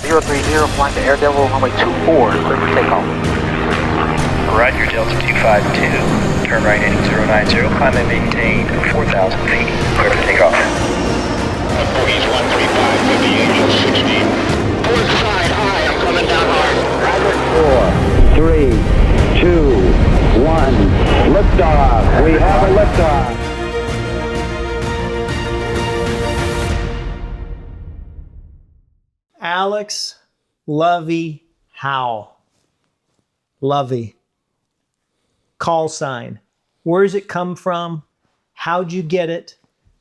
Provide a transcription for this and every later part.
030, flying to Air Devil, runway 24, clear for takeoff. Roger, Delta 252, turn right heading 090, climb and maintain 4,000 feet, clear for takeoff. Bogies 135, heavy angel 16. Port side high, I'm coming down hard. Roger. 4, 3, 2, 1, liftoff. We have a liftoff. Alex, Lovey, Howell. Lovey. Call sign. Where does it come from? How'd you get it?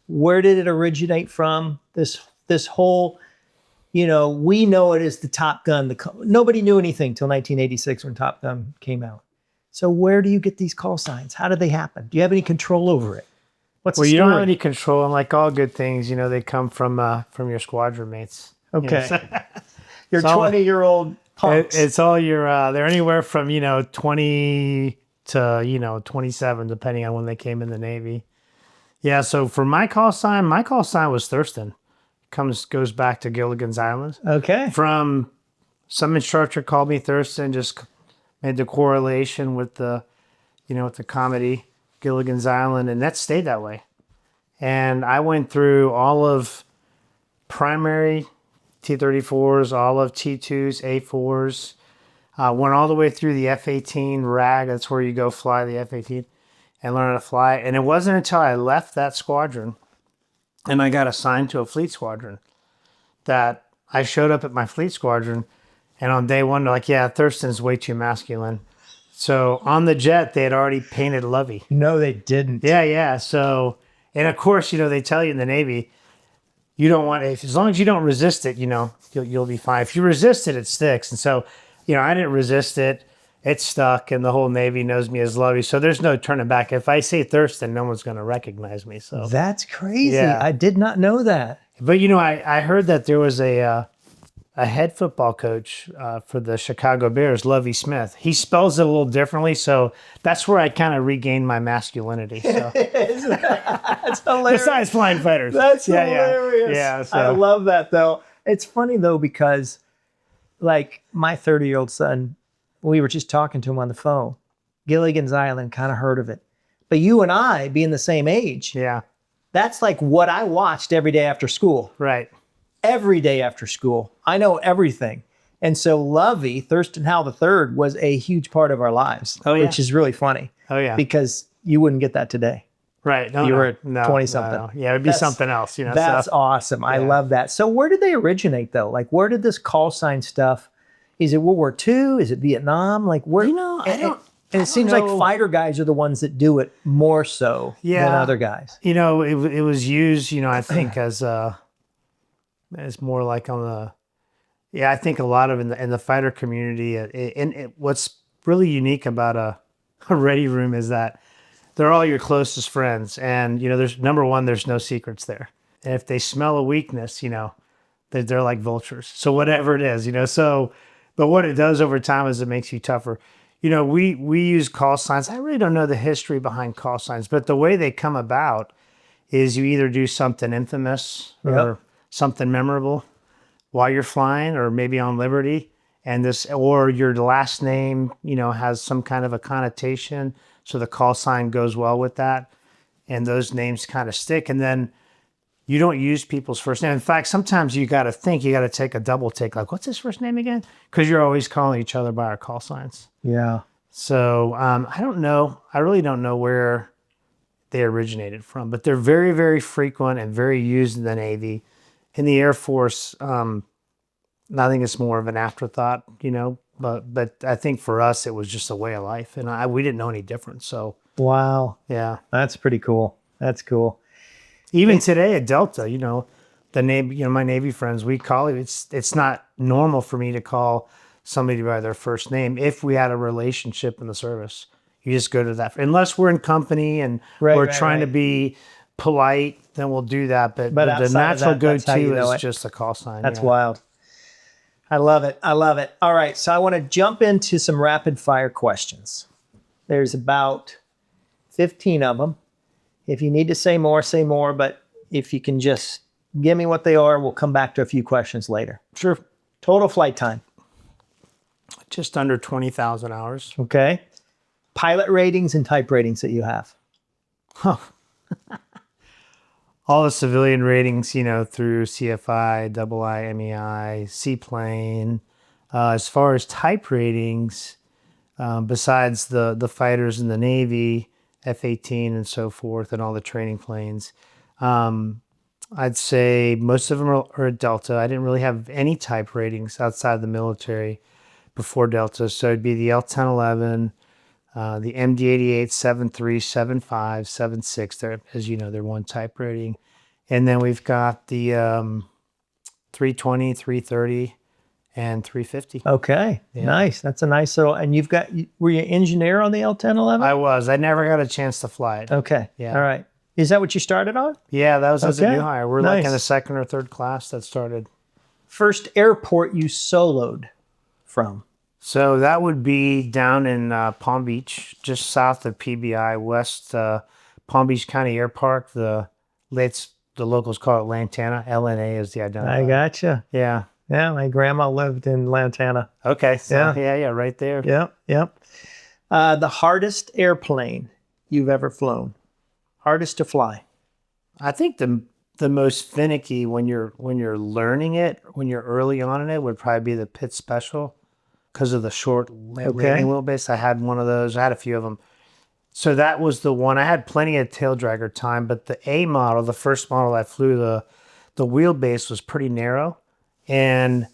Where did it originate from? This whole, we know it as the Top Gun. Nobody knew anything till 1986 when Top Gun came out. So where do you get these call signs? How did they happen? Do you have any control over it? What's the story? You don't have any control, and like all good things, they come from your squadron mates. Okay. Your 20-year-old punks. It's all they're anywhere from, 20 to, 27, depending on when they came in the Navy. Yeah, so for my call sign was Thurston. Goes back to Gilligan's Island. Okay. From some instructor called me Thurston, just made the correlation with the, with the comedy Gilligan's Island, and that stayed that way. And I went through all of primary T-34s, all of T-2s, A-4s, went all the way through the F-18 RAG. That's where you go fly the F-18 and learn how to fly. And it wasn't until I left that squadron and I got assigned to a fleet squadron that I showed up at my fleet squadron, and on day one, they're like, yeah, Thurston's way too masculine. So on the jet, they had already painted Lovey. No, they didn't. Yeah. So, and of course, they tell you in the Navy, you don't want, as long as you don't resist it, you'll be fine. If you resist it, it sticks. And so, I didn't resist it. It stuck, and the whole Navy knows me as Lovey. So there's no turning back. If I say Thurston, no one's going to recognize me. So that's crazy. Yeah. I did not know that. But, I heard that there was a head football coach for the Chicago Bears, Lovey Smith. He spells it a little differently, so that's where I kind of regained my masculinity. So. That's hilarious. Besides flying fighters. That's hilarious. Yeah, so. I love that, though. It's funny, though, because, like, my 30-year-old son, we were just talking to him on the phone. Gilligan's Island, kind of heard of it. But you and I, being the same age, yeah, that's like what I watched every day after school. Right. Every day after school. I know everything. And so Lovey, Thurston Howell III, was a huge part of our lives, which is really funny. Oh, yeah. Because you wouldn't get that today. Right. You were 20-something. No. Yeah, it'd be something else. That's awesome. Yeah. I love that. So where did they originate, though? Like, where did this call sign stuff, is it World War II? Is it Vietnam? Like, where? And it seems like fighter guys are the ones that do it more so than other guys. It was used, I think as more like on the, I think a lot of in the fighter community. And what's really unique about a ready room is that they're all your closest friends, and there's number one, there's no secrets there. And if they smell a weakness, they're like vultures. So whatever it is, so. But what it does over time is it makes you tougher. We use call signs. I really don't know the history behind call signs, but the way they come about is you either do something infamous or something memorable while you're flying, or maybe on Liberty, or your last name, has some kind of a connotation, so the call sign goes well with that, and those names kind of stick. And then you don't use people's first name. In fact, sometimes you got to take a double take, like, what's his first name again? Because you're always calling each other by our call signs. Yeah. So I don't know. I really don't know where they originated from, but they're very, very frequent and very used in the Navy. In the Air Force, I think it's more of an afterthought, but I think for us, it was just a way of life, and we didn't know any different. So. Wow. Yeah. That's pretty cool. That's cool. Even today at Delta, the Navy, my Navy friends, we call it. It's not normal for me to call somebody by their first name if we had a relationship in the service. You just go to that, unless we're in company and we're trying to be polite, then we'll do that. But the natural go-to is just a call sign. That's wild. I love it. I love it. All right, so I want to jump into some rapid fire questions. There's about 15 of them. If you need to say more, but if you can just give me what they are, we'll come back to a few questions later. Sure. Total flight time. Just under 20,000 hours. Okay. Pilot ratings and type ratings that you have. All the civilian ratings, through CFI, IMEI, seaplane. As far as type ratings, besides the fighters in the Navy, F-18 and so forth, and all the training planes, I'd say most of them are at Delta. I didn't really have any type ratings outside the military before Delta. So it'd be the L-1011, the MD-88, 73, 75, 76. They're, as you know, they're one type rating. And then we've got the 320, 330, and 350. Okay. Yeah. Nice. That's a nice little, and were you an engineer on the L-1011? I was. I never got a chance to fly it. Okay. Yeah. All right. Is that what you started on? Yeah, that was as a Okay. new hire. We're like in Nice. the second or third class that started. First airport you soloed from? So that would be down in Palm Beach, just south of PBI, west Palm Beach County Air Park. The locals call it Lantana. LNA is the identifier. I gotcha. Yeah. Yeah, my grandma lived in Lantana. Okay. So, Yeah. yeah, right there. Yep, yep. The hardest airplane you've ever flown? Hardest to fly? I think the most finicky when you're learning it, when you're early on in it, would probably be the Pitt Special because of the short landing wheelbase. I had one of those. I had a few of them. So that was the one. I had plenty of tail dragger time, but the A model, the first model I flew, the wheelbase was pretty narrow, and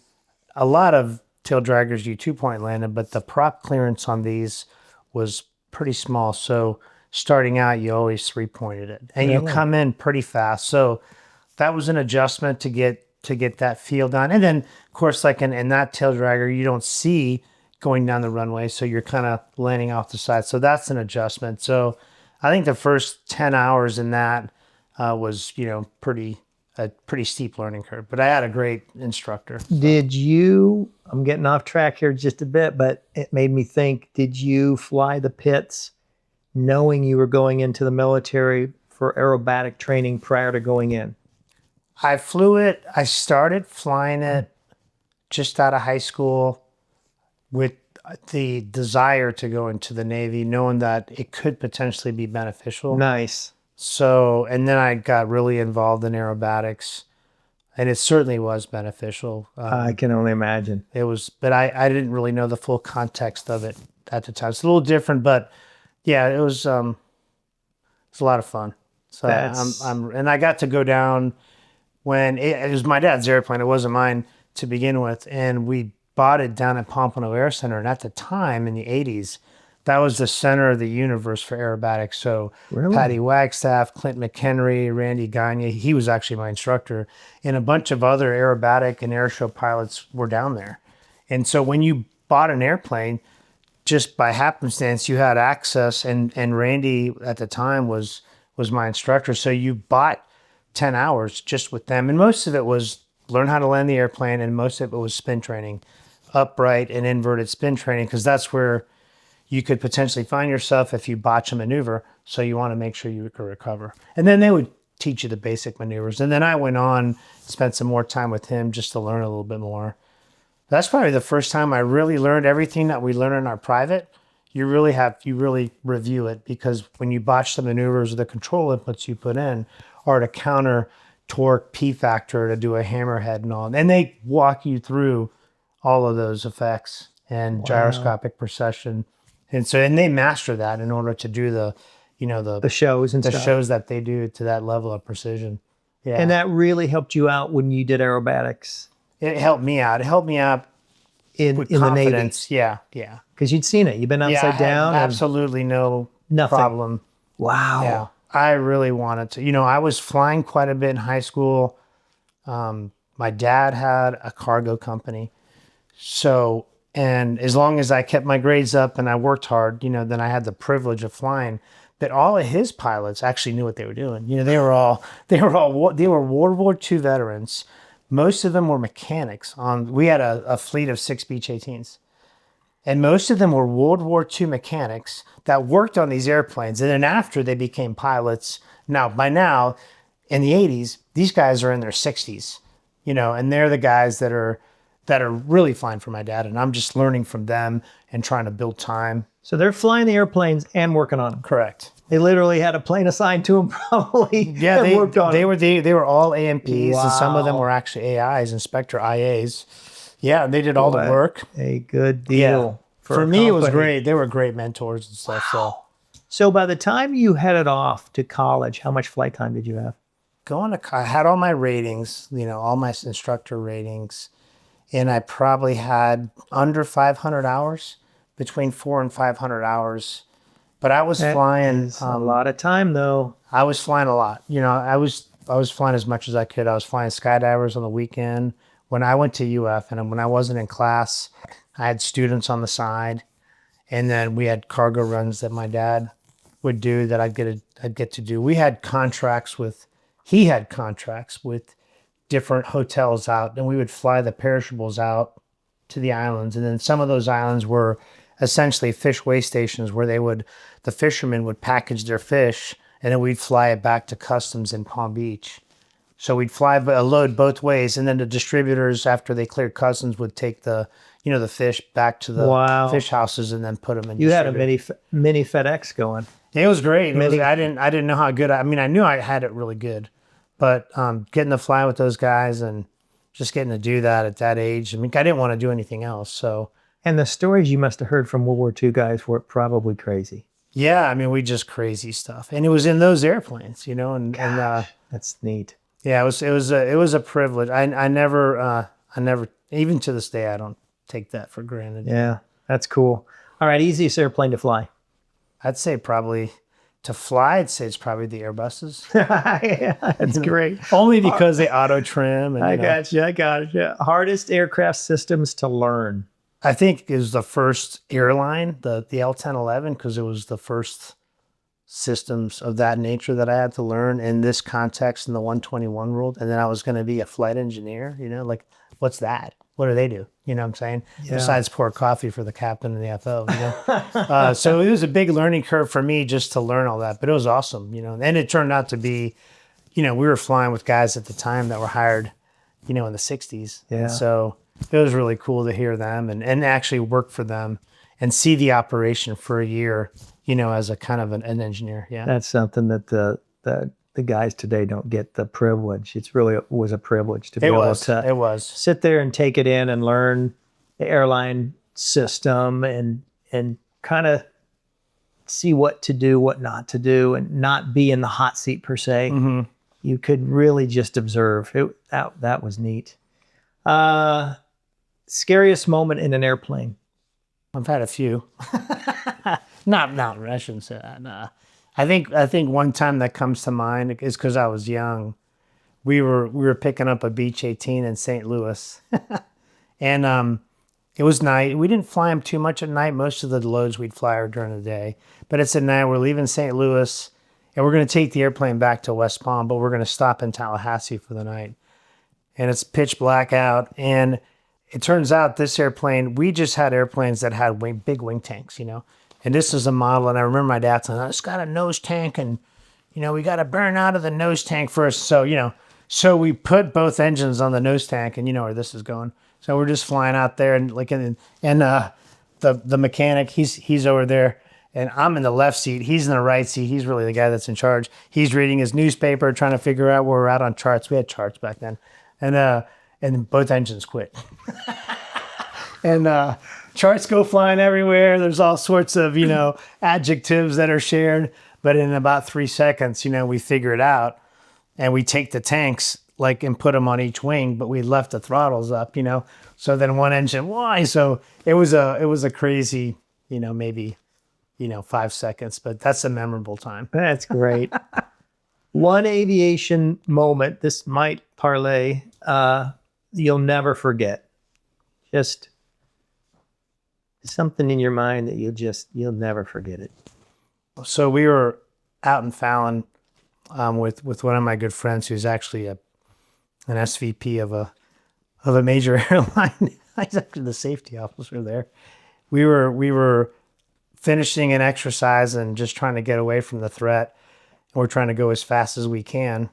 a lot of tail draggers do 2-point landing, but the prop clearance on these was pretty small. So starting out, you always 3-pointed it, and you come in pretty fast. So that was an adjustment to get that feel done. And then, of course, like in that tail dragger, you don't see going down the runway, so you're kind of landing off the side. So that's an adjustment. So I think the first 10 hours in that was, a pretty steep learning curve. But I had a great instructor. I'm getting off track here just a bit, but it made me think, did you fly the pits knowing you were going into the military for aerobatic training prior to going in? I flew it. I started flying it just out of high school with the desire to go into the Navy, knowing that it could potentially be beneficial. Nice. So, and then I got really involved in aerobatics, and it certainly was beneficial. I can only imagine. It was, but I didn't really know the full context of it at the time. It's a little different, but yeah, it was a lot of fun. So and I got to go down when it was my dad's airplane. It wasn't mine to begin with, and we bought it down at Pompano Air Center. And at the time in the 80s, that was the center of the universe for aerobatics. So Patty Wagstaff, Clint McHenry, Randy Gagne, he was actually my instructor, and a bunch of other aerobatic and airshow pilots were down there. And so when you bought an airplane, just by happenstance, you had access, and Randy at the time was my instructor. So you bought 10 hours just with them. And most of it was learn how to land the airplane, and most of it was spin training, upright and inverted spin training, because that's where you could potentially find yourself if you botch a maneuver. So you want to make sure you can recover. And then they would teach you the basic maneuvers. And then I went on, spent some more time with him just to learn a little bit more. That's probably the first time I really learned everything that we learn in our private. You really review it, because when you botch the maneuvers or the control inputs you put in, or to counter torque, P factor, to do a hammerhead and all, and they walk you through all of those effects and gyroscopic precession. And they master that in order to do the shows and stuff. shows that they do to that level of precision. Yeah. And that really helped you out when you did aerobatics. It helped me out. It helped me out in with the Navy. confidence. Yeah. Because you'd seen it. You've been upside down. Absolutely no nothing. problem. Wow. Yeah. I really wanted to. I was flying quite a bit in high school. My dad had a cargo company. So, and as long as I kept my grades up and I worked hard, then I had the privilege of flying. But all of his pilots actually knew what they were doing. They were World War II veterans. Most of them were mechanics. We had a fleet of 6 Beech 18s. And most of them were World War II mechanics that worked on these airplanes. And then after they became pilots, by now, in the 80s, these guys are in their 60s, and they're the guys that are, that are really flying for my dad, and I'm just learning from them and trying to build time. So they're flying the airplanes and working on them. Correct. They literally had a plane assigned to them, probably. Yeah, and worked on them. they were all AMPs, and some of them Wow. were actually AIs, inspector IAs. Yeah, they did all the work. A good deal. For a me, it was company. great. They were great mentors and stuff. So So by the time you headed off to college, how much flight time did you have? I had all my ratings, all my instructor ratings, and I probably had under 500 hours, between 400 and 500 hours. But I was flying A lot of time, though. I was flying a lot. I was flying as much as I could. I was flying skydivers on the weekend. When I went to UF and when I wasn't in class, I had students on the side, and then we had cargo runs that my dad would do that I'd get to do. He had contracts with different hotels out, and we would fly the perishables out to the islands. And then some of those islands were essentially fish weigh stations where the fishermen would package their fish, and then we'd fly it back to customs in Palm Beach. So we'd fly a load both ways, and then the distributors, after they cleared customs, would take the fish back to the fish houses and then put them in. You had a mini FedEx going. It was great. I didn't know how good. I knew I had it really good, but getting to fly with those guys and just getting to do that at that age. I didn't want to do anything else. So. And the stories you must have heard from World War II guys were probably crazy. Yeah, we just crazy stuff, and it was in those airplanes, and that's neat. Yeah, it was a privilege. I never, even to this day, I don't take that for granted. Yeah, that's cool. All right, easiest airplane to fly. I'd say probably to fly. I'd say it's probably the Airbuses. Yeah, that's great. Only because they auto trim. And, I got you. Hardest aircraft systems to learn. I think it was the first airline, the L1011, because it was the first systems of that nature that I had to learn in this context in the 121 world. And then I was going to be a flight engineer, like, what's that? What do they do? You know what I'm saying? Yeah. Besides pour coffee for the captain and the FO, So it was a big learning curve for me just to learn all that, but it was awesome, and it turned out to be, we were flying with guys at the time that were hired, in the 60s. Yeah. And so it was really cool to hear them and actually work for them and see the operation for a year, as a kind of an engineer. Yeah. That's something that the guys today don't get the privilege. It was a privilege to be able to sit there and take it in and learn the airline system and kind of see what to do, what not to do, and not be in the hot seat per se. Mm-hmm. You could really just observe. That was neat. Scariest moment in an airplane? I've had a few. Not I shouldn't say that. Nah. I think one time that comes to mind is because I was young. We were picking up a Beech 18 in St. Louis, and it was night. We didn't fly them too much at night. Most of the loads we'd fly are during the day, but it's at night. We're leaving St. Louis, and we're going to take the airplane back to West Palm, but we're going to stop in Tallahassee for the night. And it's pitch black out, and it turns out this airplane, we just had airplanes that had big wing tanks, And this is a model, and I remember my dad saying, it's got a nose tank, and, we got to burn out of the nose tank first. So, so we put both engines on the nose tank, and you know where this is going. So we're just flying out there, and the mechanic, he's over there, and I'm in the left seat. He's in the right seat. He's really the guy that's in charge. He's reading his newspaper, trying to figure out where we're at on charts. We had charts back then. And both engines quit. And charts go flying everywhere. There's all sorts of, adjectives that are shared. But in about 3 seconds, we figure it out. And we take the tanks, and put them on each wing, but we left the throttles up, So then one engine, why? So it was a crazy, maybe, 5 seconds. But that's a memorable time. That's great. One aviation moment, this might parlay, you'll never forget. Just something in your mind that you'll never forget it. So we were out in Fallon with one of my good friends who's actually an SVP of a major airline. He's actually the safety officer there. We were finishing an exercise and just trying to get away from the threat. We're trying to go as fast as we can.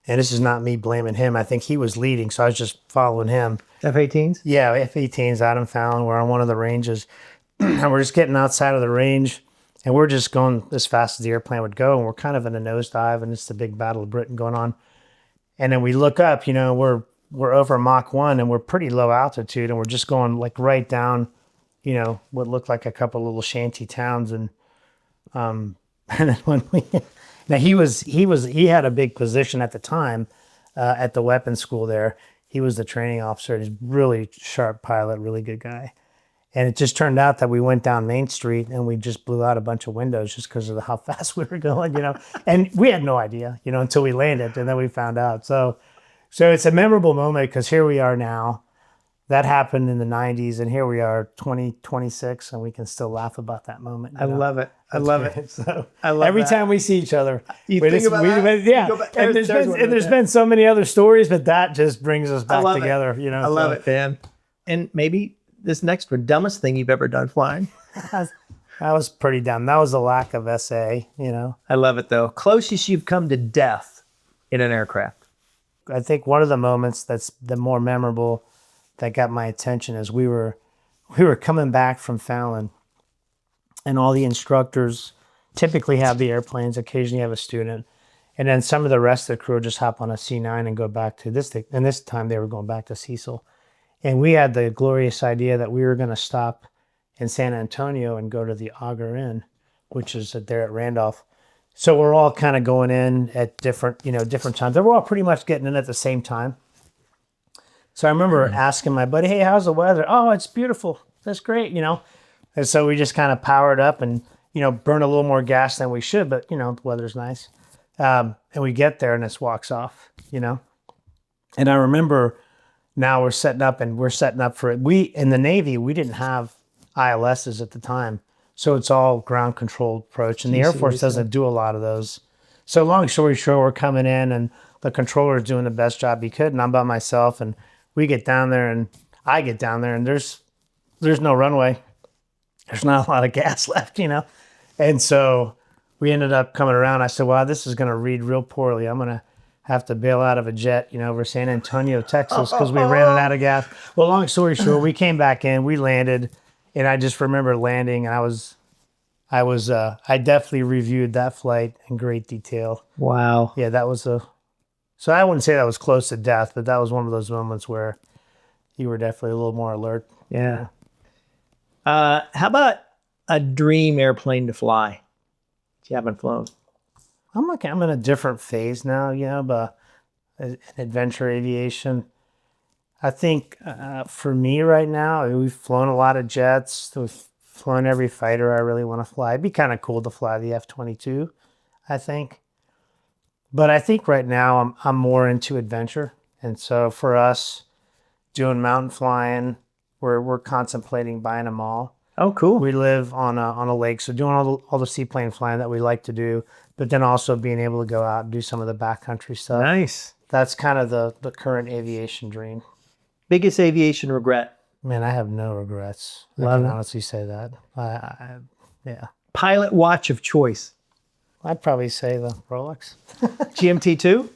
And this is not me blaming him. I think he was leading, so I was just following him. F-18s? Yeah, F-18s, Adam Fallon. We're on one of the ranges. And we're just getting outside of the range. And we're just going as fast as the airplane would go. And we're kind of in a nosedive. And it's the big Battle of Britain going on. And then we look up, you know, we're over Mach 1. And we're pretty low altitude. And we're just going like right down, you know, what looked like a couple little shanty towns. And then when we... Now he had a big position at the time at the weapons school there. He was the training officer. He's a really sharp pilot, really good guy. And it just turned out that we went down Main Street and we just blew out a bunch of windows just because of how fast we were going, you know. And we had no idea, you know, until we landed, and then we found out. So it's a memorable moment because here we are now. That happened in the 90s, and here we are 2026, and we can still laugh about that moment. I love it. I love it. So I love every that. time we see each other, You think about that? yeah. You go back- And there's been so many other stories, but that just brings us back love together. You know, I love it, man. And maybe this next one, dumbest thing you've ever done flying. That was pretty dumb. That was a lack of SA. You know, I love it though. Closest you've come to death in an aircraft. I think one of the moments that's the more memorable that got my attention is we were coming back from Fallon, and all the instructors typically have the airplanes, occasionally have a student, and then some of the rest of the crew just hop on a C9 and go back to this thing. And this time they were going back to Cecil. And we had the glorious idea that we were going to stop in San Antonio and go to the Auger Inn, which is there at Randolph. So we're all kind of going in at different times. They were all pretty much getting in at the same time. So I remember asking my buddy, hey, how's the weather? Oh, it's beautiful. That's great, you know. And so we just kind of powered up and, you know, burn a little more gas than we should, but, you know, the weather's nice. And we get there and this walks off, you know. And I remember now we're setting up for it. In the Navy, we didn't have ILSs at the time. So it's all ground controlled approach. And the Air Force doesn't do a lot of those. So long story short, we're coming in and the controller is doing the best job he could. And I'm by myself, and we get down there and I get down there and there's no runway. There's not a lot of gas left, you know? And so we ended up coming around. I said, wow, this is going to read real poorly. I'm going to have to bail out of a jet, you know, over San Antonio, Texas, because we ran out of gas. Well, long story short, we came back in, we landed, and I just remember landing, and I definitely reviewed that flight in great detail. Wow. Yeah, so I wouldn't say that was close to death, but that was one of those moments where you were definitely a little more alert. Yeah. How about a dream airplane to fly that you haven't flown? I'm in a different phase now, you know, but in adventure aviation. I think for me right now, we've flown a lot of jets. We've flown every fighter I really want to fly. It'd be kind of cool to fly the F-22, I think. But I think right now I'm more into adventure. And so for us, doing mountain flying, we're contemplating buying a mall. Oh, cool. We live on a lake, so doing all the seaplane flying that we like to do, but then also being able to go out and do some of the backcountry stuff. Nice. That's kind of the current aviation dream. Biggest aviation regret? Man, I have no regrets. I Love can it. honestly say that. Yeah. Pilot watch of choice? I'd probably say the Rolex. GMT2?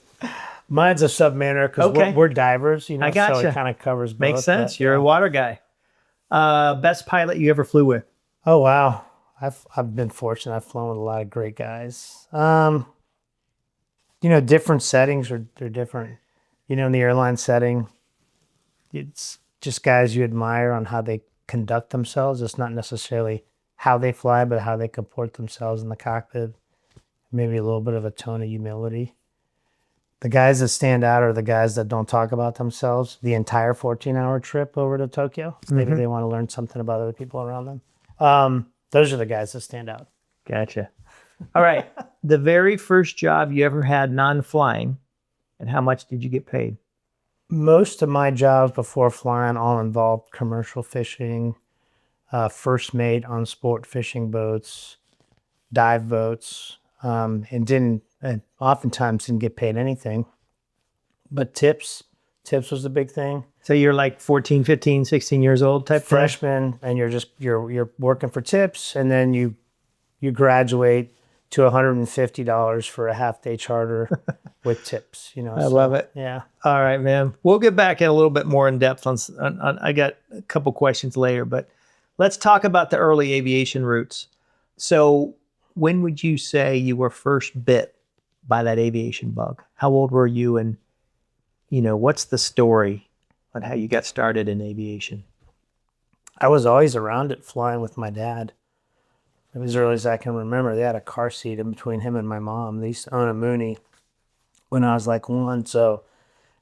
Mine's a Submariner because Okay. we're divers, you know, I gotcha. so it kind of covers both. Makes sense. but, You're yeah. a water guy. Best pilot you ever flew with? Oh, wow. I've been fortunate. I've flown with a lot of great guys. You know, different settings are different. You know, in the airline setting, it's just guys you admire on how they conduct themselves. It's not necessarily how they fly, but how they comport themselves in the cockpit. Maybe a little bit of a tone of humility. The guys that stand out are the guys that don't talk about themselves the entire 14-hour trip over to Tokyo. Maybe they want to learn something about other people around them. Those are the guys that stand out. Gotcha. All right. The very first job you ever had non-flying, and how much did you get paid? Most of my jobs before flying all involved commercial fishing, first mate on sport fishing boats, dive boats, and oftentimes didn't get paid anything. But tips was the big thing. So you're like 14, 15, 16 years old type thing? Freshman, and you're working for tips, and then you graduate, to $150 for a half-day charter with tips. I love it. Yeah. All right, man. We'll get back in a little bit more in depth on I got a couple questions later, but let's talk about the early aviation routes. So when would you say you were first bit by that aviation bug? How old were you, and what's the story on how you got started in aviation? I was always around it, flying with my dad. As early as I can remember, they had a car seat in between him and my mom. They used to own a Mooney when I was like 1. So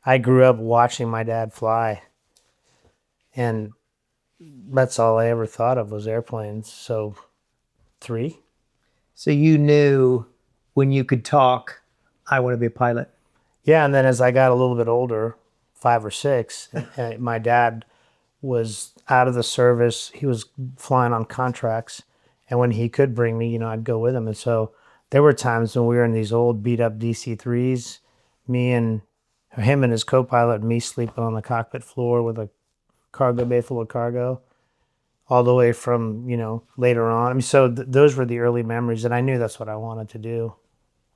I grew up watching my dad fly. And that's all I ever thought of was airplanes. So 3. So you knew when you could talk, I want to be a pilot. Yeah, and then as I got a little bit older, 5 or 6, my dad was out of the service. He was flying on contracts. And when he could bring me, I'd go with him. And so there were times when we were in these old beat up DC-3s, him and his co-pilot, me sleeping on the cockpit floor with a cargo bay full of cargo, all the way from, later on. I mean, so those were the early memories, and I knew that's what I wanted to do.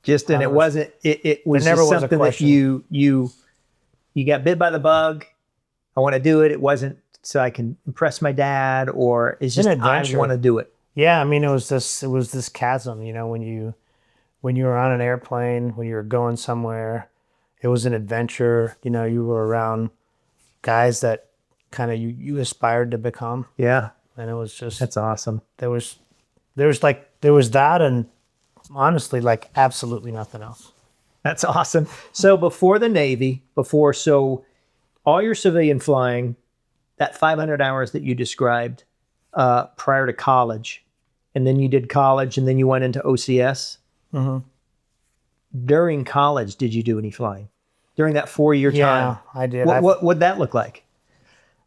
And it wasn't, it was never just was a something that question. you got bit by the bug. I want to do it. It wasn't so I can impress my dad, or it's just, an I adventure. want to do it. Yeah, I mean, it was this chasm, when you were on an airplane, when you were going somewhere, it was an adventure. You were around guys that kind of you aspired to become. Yeah. And it was just, That's awesome. there was that, and honestly, like absolutely nothing else. That's awesome. So before the Navy, so all your civilian flying, that 500 hours that you described prior to college, and then you did college, and then you went into OCS. Mm-hmm. During college, did you do any flying? During that 4-year time? Yeah, I did. What'd that look like?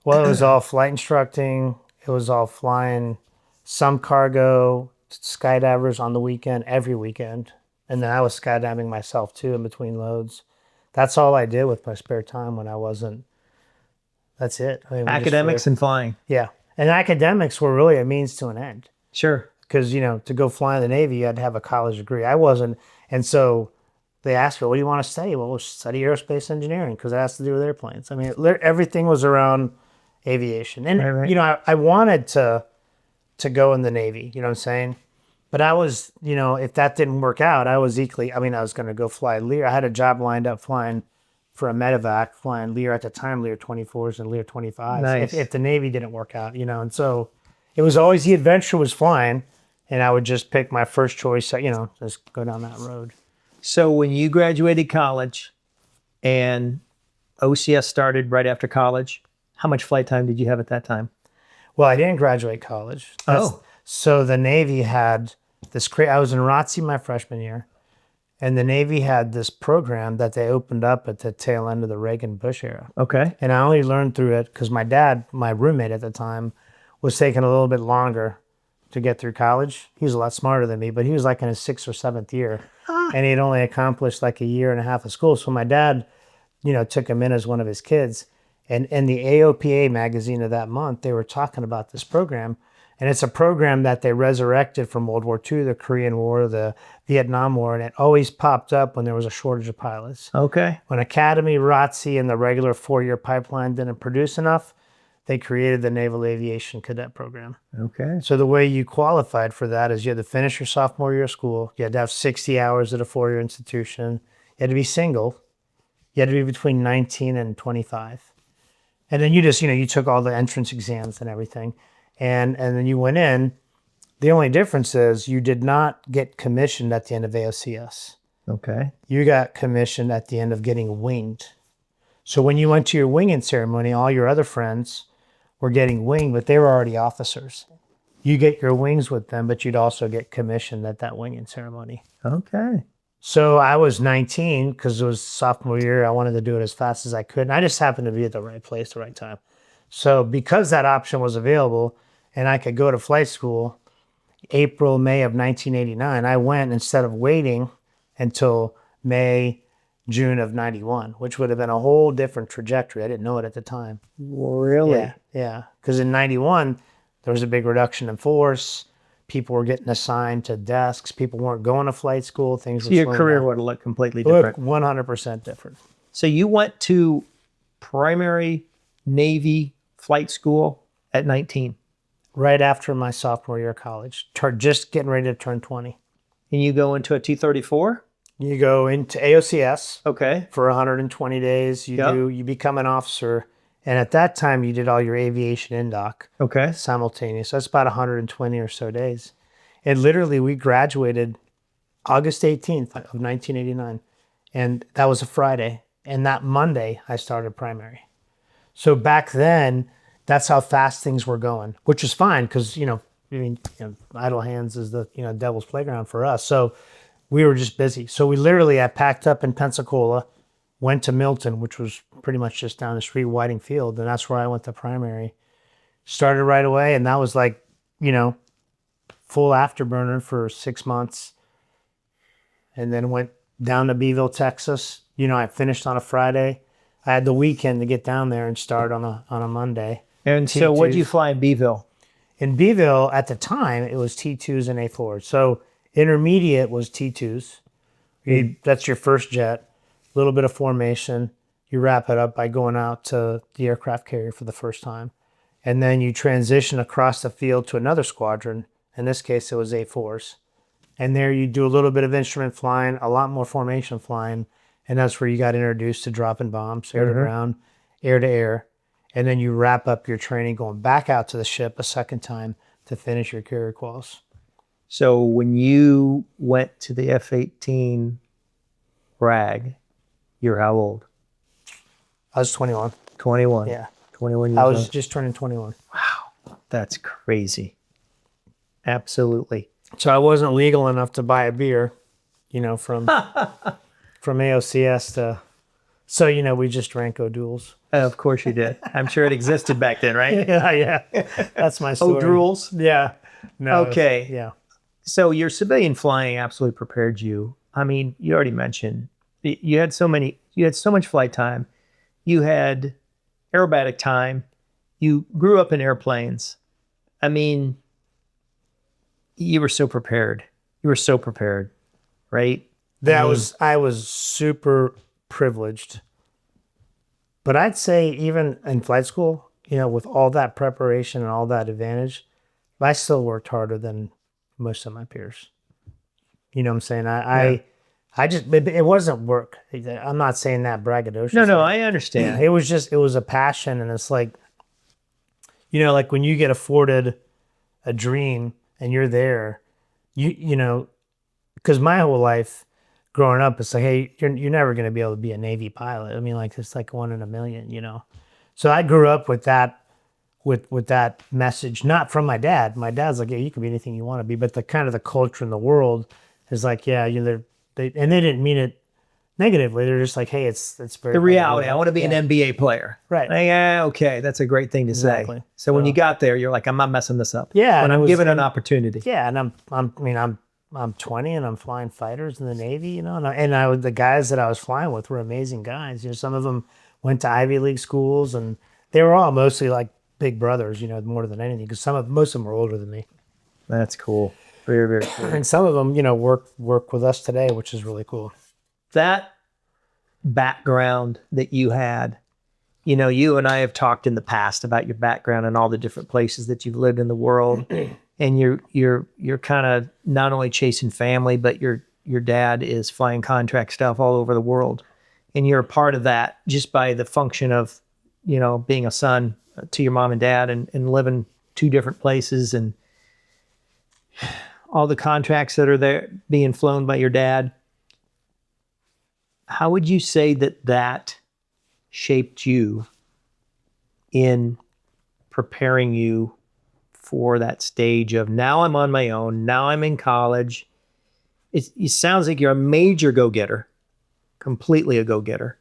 Well, it was all flight instructing. It was all flying some cargo, skydivers on the weekend, every weekend. And then I was skydiving myself too in between loads. That's all I did with my spare time when I wasn't. That's it. I mean, Academics and flying. Yeah. And academics were really a means to an end. Sure. Because, to go fly in the Navy, you had to have a college degree. I wasn't. And so they asked me, what do you want to study? Well, we'll study aerospace engineering because it has to do with airplanes. I mean, everything was around aviation. And, Right. I wanted to go in the Navy, you know what I'm saying? But I was, if that didn't work out, I was equally, I was going to go fly Lear. I had a job lined up flying for a medevac, flying Lear at the time, Lear 24s and Lear 25s. Nice. If the Navy didn't work out, and so it was always the adventure was flying, and I would just pick my first choice, just go down that road. So when you graduated college and OCS started right after college, how much flight time did you have at that time? Well, I didn't graduate college. So the Navy had this I was in ROTC my freshman year, and the Navy had this program that they opened up at the tail end of the Reagan-Bush era. Okay. And I only learned through it because my dad, my roommate at the time, was taking a little bit longer to get through college. He was a lot smarter than me, but he was like in his 6th or 7th year. And he'd only accomplished like a year and a half of school. So my dad, took him in as one of his kids. And in the AOPA magazine of that month, they were talking about this program. And it's a program that they resurrected from World War II, the Korean War, the Vietnam War, and it always popped up when there was a shortage of pilots. Okay. When Academy, ROTC, and the regular 4-year pipeline didn't produce enough, they created the Naval Aviation Cadet Program. Okay. So the way you qualified for that is you had to finish your sophomore year of school. You had to have 60 hours at a 4-year institution. You had to be single. You had to be between 19 and 25. And then you just, you took all the entrance exams and everything. And then you went in. The only difference is you did not get commissioned at the end of AOCS. Okay. You got commissioned at the end of getting winged. So when you went to your winging ceremony, all your other friends were getting winged, but they were already officers. You get your wings with them, but you'd also get commissioned at that winging ceremony. Okay. So I was 19 because it was sophomore year. I wanted to do it as fast as I could. And I just happened to be at the right place, the right time. So because that option was available and I could go to flight school, April, May of 1989, I went instead of waiting until May, June of 91, which would have been a whole different trajectory. I didn't know it at the time. Really? Yeah. Because in 91, there was a big reduction in force. People were getting assigned to desks. People weren't going to flight school. Things So were your slowing career down. would have looked completely Look, different. 100% different. So you went to primary Navy flight school at 19, Right after my sophomore year of college, just getting ready to turn 20. and you go into a T-34? You go into AOCS Okay. for 120 days. Yep. You become an officer. And at that time, you did all your aviation in-doc Okay. simultaneous. That's about 120 or so days. And literally, we graduated August 18th of 1989. And that was a Friday. And that Monday, I started primary. So back then, that's how fast things were going, which is fine because, idle hands is the, devil's playground for us. So we were just busy. So I packed up in Pensacola, went to Milton, which was pretty much just down the street, Whiting Field. And that's where I went to primary. Started right away. And that was like, full afterburner for 6 months. And then went down to Beeville, Texas. I finished on a Friday. I had the weekend to get down there and start on a Monday. And so what did you fly in Beeville? In Beeville, at the time, it was T2s and A4s. So intermediate was T2s. That's your first jet. A little bit of formation. You wrap it up by going out to the aircraft carrier for the first time. And then you transition across the field to another squadron. In this case, it was A4s. And there you do a little bit of instrument flying, a lot more formation flying. And that's where you got introduced to dropping bombs, air to ground, air to air. And then you wrap up your training going back out to the ship a second time to finish your carrier quals. So when you went to the F-18 RAG, you're how old? I was 21. 21. Yeah. 21 years I was old. just turning 21. That's crazy. Absolutely. So I wasn't legal enough to buy a beer, from AOCS to... So, we just drank O'Doul's. Of course you did. I'm sure it existed back then, right? Yeah. That's my story. O'Doul's? Yeah. No. Okay. Yeah. So your civilian flying absolutely prepared you. I mean, you already mentioned you had so much flight time. You had aerobatic time. You grew up in airplanes. I mean, you were so prepared. Right? I was super privileged. But I'd say even in flight school, with all that preparation and all that advantage, I still worked harder than most of my peers. You know what I'm saying? I just, it wasn't work. I'm not saying that braggadocious. No, I understand. It was a passion. And it's like, like when you get afforded a dream and you're there, because my whole life growing up, it's like, hey, you're never going to be able to be a Navy pilot. I mean, like, it's like 1 in a million, So I grew up with that, with that message, not from my dad. My dad's like, yeah, you can be anything you want to be. But the kind of the culture in the world is like, yeah, and they didn't mean it negatively. They're just like, hey, it's very The reality. I want to be an NBA player. Right. Like, yeah, okay, that's a great thing to Exactly. say. So when you got there, you're like, I'm not messing this up. Yeah, When and I'm it was- given an opportunity. Yeah, and I'm 20 and I'm flying fighters in the Navy, and the guys that I was flying with were amazing guys. Some of them went to Ivy League schools, and they were all mostly like big brothers, more than anything, because most of them were older than me. That's cool. Very, very cool. And some of them, work with us today, which is really cool. That background that you had, you and I have talked in the past about your background and all the different places that you've lived in the world. And you're kind of not only chasing family, but your dad is flying contract stuff all over the world. And you're a part of that just by the function of, being a son to your mom and dad and living 2 different places and all the contracts that are there being flown by your dad. How would you say that shaped you in preparing you for that stage of now I'm on my own, now I'm in college? It sounds like you're a major go-getter, completely a go-getter.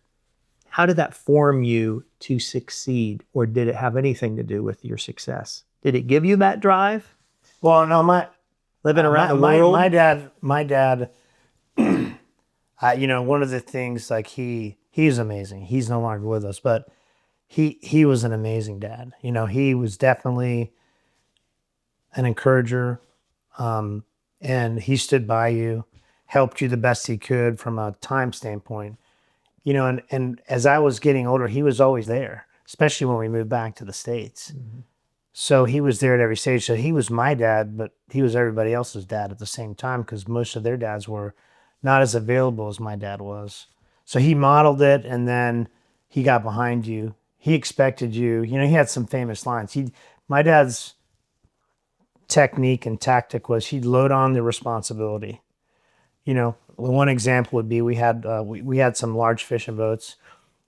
How did that form you to succeed, or did it have anything to do with your success? Did it give you that drive? Well, no, Living around the world? My dad, one of the things, like he's amazing. He's no longer with us, but he was an amazing dad. He was definitely an encourager, And he stood by you, helped you the best he could from a time standpoint. You know, and as I was getting older, he was always there, especially when we moved back to the States. So he was there at every stage. So he was my dad, but he was everybody else's dad at the same time, because most of their dads were not as available as my dad was. So he modeled it, and then he got behind you. He expected you. You know, he had some famous lines. My dad's technique and tactic was he'd load on the responsibility. You know, one example would be we had some large fishing boats.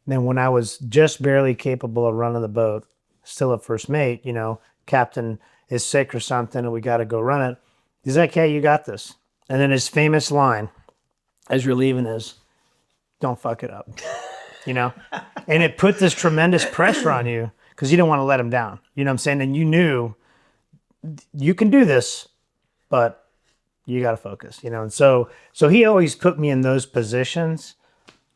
And then when I was just barely capable of running the boat, still at first mate, you know, captain is sick or something and we got to go run it. He's like, hey, you got this. And then his famous line as you're leaving is, don't fuck it up, you know? And it put this tremendous pressure on you because you didn't want to let him down. You know what I'm saying? And you knew you can do this, but you got to focus, you know? And so he always put me in those positions.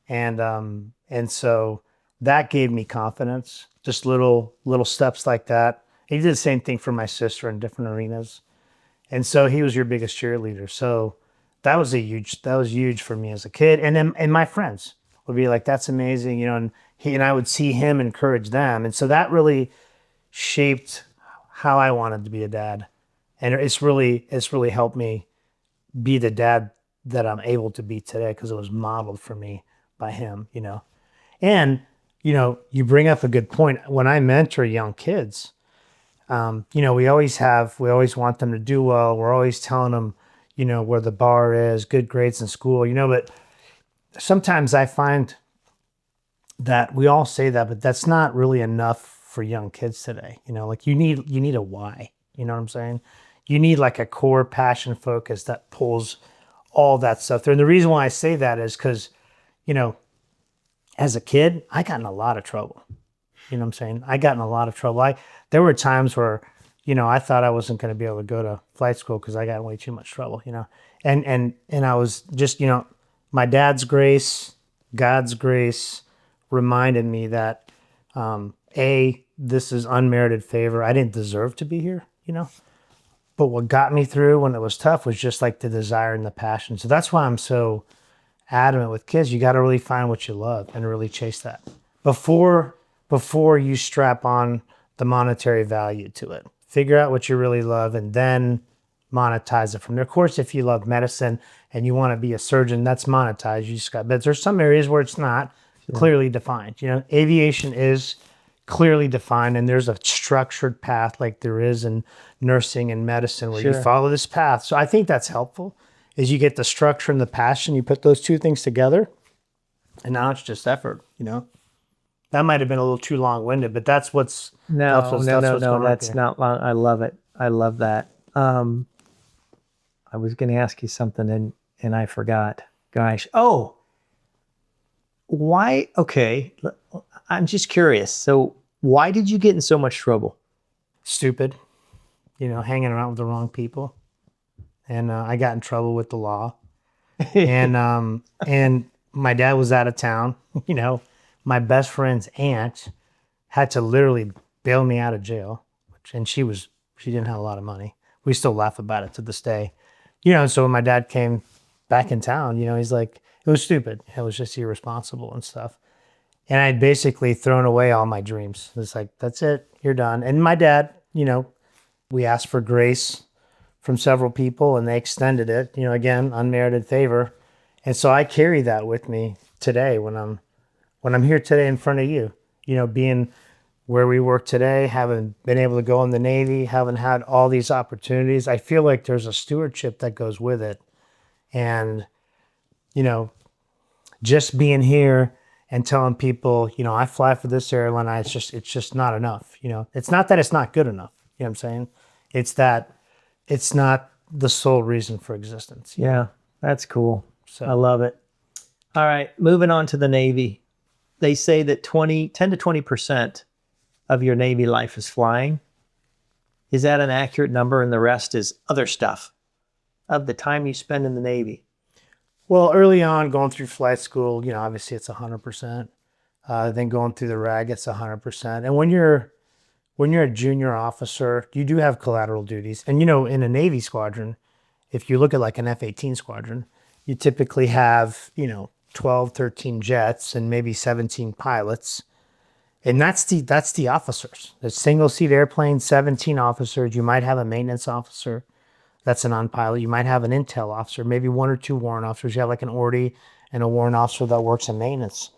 And so that gave me confidence, just little steps like that. He did the same thing for my sister in different arenas. And so he was your biggest cheerleader. So that was huge for me as a kid. And my friends would be like, that's amazing, you know, and I would see him encourage them. And so that really shaped how I wanted to be a dad. And it's really helped me be the dad that I'm able to be today, because it was modeled for me by him, you know. And, you know, you bring up a good point. When I mentor young kids, you know, we always want them to do well. We're always telling them, you know, where the bar is, good grades in school, you know, but sometimes I find that we all say that, but that's not really enough for young kids today. You know, like you need a why, you know what I'm saying? You need like a core passion focus that pulls all that stuff through. And the reason why I say that is because, you know, as a kid, I got in a lot of trouble. You know what I'm saying? I got in a lot of trouble. There were times where, you know, I thought I wasn't going to be able to go to flight school because I got in way too much trouble, you know. And I was just, you know, my dad's grace, God's grace reminded me that, this is unmerited favor. I didn't deserve to be here, you know. But what got me through when it was tough was just like the desire and the passion. So that's why I'm so adamant with kids. You got to really find what you love and really chase that before you strap on the monetary value to it. Figure out what you really love and then monetize it from there. Of course, if you love medicine and you want to be a surgeon, that's monetized. You just got, but there's some areas where it's not clearly defined. You know, aviation is clearly defined, and there's a structured path like there is in nursing and medicine where you follow this path. So I think that's helpful, is you get the structure and the passion, you put those two things together, and now it's just effort, you know. That might have been a little too long-winded, but that's what's that's not long. I love it. I love that. I was going to ask you something and I forgot. Gosh. Oh, why? Okay. I'm just curious. So why did you get in so much trouble? Stupid, you know, hanging around with the wrong people. And I got in trouble with the law. And my dad was out of town. You know, my best friend's aunt had to literally bail me out of jail. And she didn't have a lot of money. We still laugh about it to this day. You know, so when my dad came back in town, you know, he's like, it was stupid. It was just irresponsible and stuff. And I'd basically thrown away all my dreams. It's like, that's it, you're done. And my dad, you know, we asked for grace from several people and they extended it, you know, again, unmerited favor. And so I carry that with me today when I'm here today in front of you, you know, being where we work today, having been able to go in the Navy, having had all these opportunities. I feel like there's a stewardship that goes with it. And, you know, just being here and telling people, you know, I fly for this airline, it's just not enough. You know, it's not that it's not good enough. You know what I'm saying? It's that it's not the sole reason for existence. Yeah, that's cool. So I love it. All right, moving on to the Navy. They say that 10 to 20% of your Navy life is flying. Is that an accurate number? And the rest is other stuff of the time you spend in the Navy? Well, early on, going through flight school, you know, obviously it's 100%. Then going through the RAG, it's 100%. And when you're a junior officer, you do have collateral duties. And, you know, in a Navy squadron, if you look at like an F-18 squadron, you typically have, 12, 13 jets and maybe 17 pilots. And that's the officers. The single seat airplane, 17 officers. You might have a maintenance officer. That's a non-pilot. You might have an intel officer, maybe one or two warrant officers. You have like an orderly and a warrant officer that works in maintenance.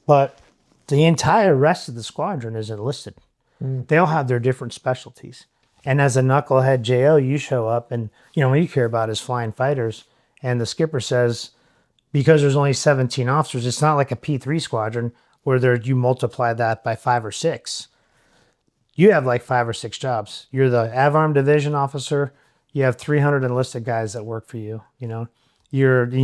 But the entire rest of the squadron is enlisted. They all have their different specialties. And as a knucklehead JO, you show up and, what you care about is flying fighters. And the skipper says, because there's only 17 officers, it's not like a P3 squadron where you multiply that by 5 or 6. You have like 5 or 6 jobs. You're the AVARM division officer. You have 300 enlisted guys that work for you. You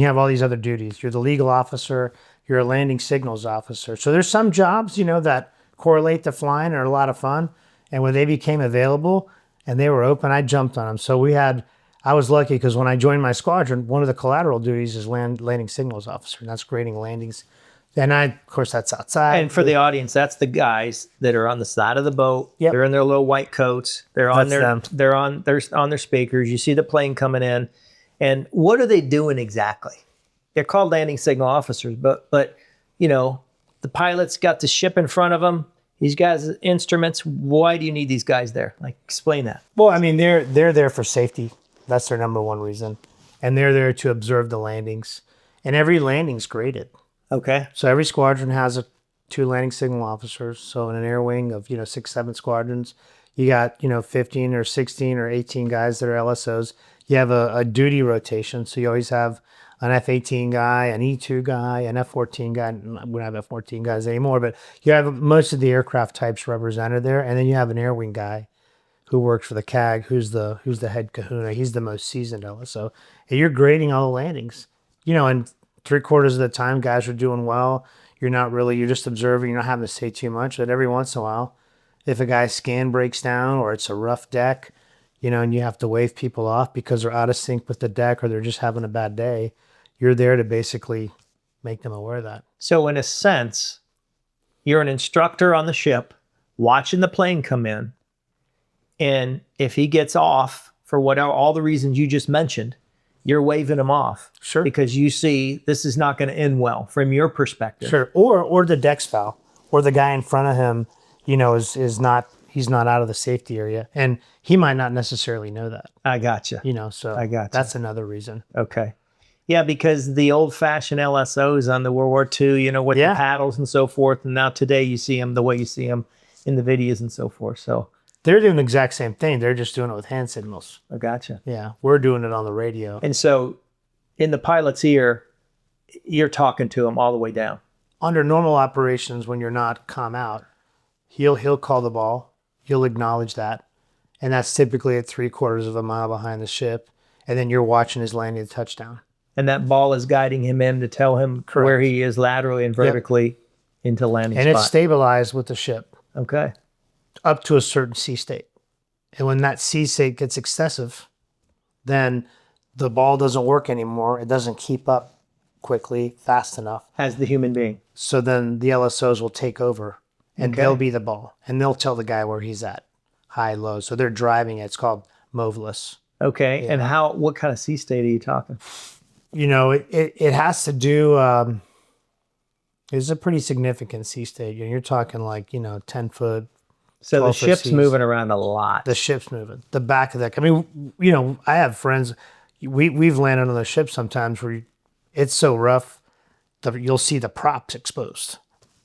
have all these other duties. You're the legal officer. You're a landing signals officer. So there's some jobs, that correlate to flying and are a lot of fun. And when they became available and they were open, I jumped on them. So I was lucky because when I joined my squadron, one of the collateral duties is landing signals officer, and that's grading landings. And of course, that's outside. And for the audience, that's the guys that are on the side of the boat. Yep. They're in their little white coats. They're on they're on their speakers. You see the plane coming in. And what are they doing exactly? They're called landing signal officers, but the pilot's got the ship in front of them. These guys' instruments. Why do you need these guys there? Like, explain that. Well, I mean, they're there for safety. That's their number one reason. And they're there to observe the landings. And every landing's graded. Okay. So every squadron has 2 landing signal officers. So in an air wing of, 6, 7 squadrons, you got, 15 or 16 or 18 guys that are LSOs. You have a duty rotation. So you always have an F-18 guy, an E-2 guy, an F-14 guy. We don't have F-14 guys anymore, but you have most of the aircraft types represented there. And then you have an air wing guy who works for the CAG, who's the head kahuna. He's the most seasoned LSO. And you're grading all the landings. And 3/4 of the time, guys are doing well. You're just observing. You're not having to say too much. But every once in a while, if a guy's scan breaks down or it's a rough deck, and you have to wave people off because they're out of sync with the deck or they're just having a bad day, you're there to basically make them aware of that. So in a sense, you're an instructor on the ship watching the plane come in. And if he gets off for whatever, all the reasons you just mentioned, you're waving him off. Sure. Because you see this is not going to end well from your perspective. Sure. Or the deck's foul, or the guy in front of him, he's not out of the safety area. And he might not necessarily know that. I gotcha. So I gotcha. That's another reason. Okay. Yeah, because the old-fashioned LSOs on the World War II, with the paddles and so forth, and now today you see them the way you see them in the videos and so forth. So they're doing the exact same thing. They're just doing it with hand signals. I gotcha. Yeah, we're doing it on the radio. And so in the pilot's ear, you're talking to him all the way down. Under normal operations, when you're not comm out, he'll call the ball. He'll acknowledge that. And that's typically at 3/4 of a mile behind the ship. And then you're watching his landing touchdown. And that ball is guiding him in to tell him where he is laterally and vertically into landing spot. And it's stabilized with the ship. Okay. Up to a certain sea state. And when that sea state gets excessive, then the ball doesn't work anymore. It doesn't keep up quickly, fast enough. As the human being. So then the LSOs will take over and they'll be the ball. And they'll tell the guy where he's at, high, low. So they're driving it. It's called moveless. Okay. Yeah. And what kind of sea state are you talking? It has to do, it's a pretty significant sea state. You're talking like, 10 foot. So the ship's moving around a lot. The ship's moving. The back of that. I mean, I have friends, we've landed on the ship sometimes where it's so rough that you'll see the props exposed.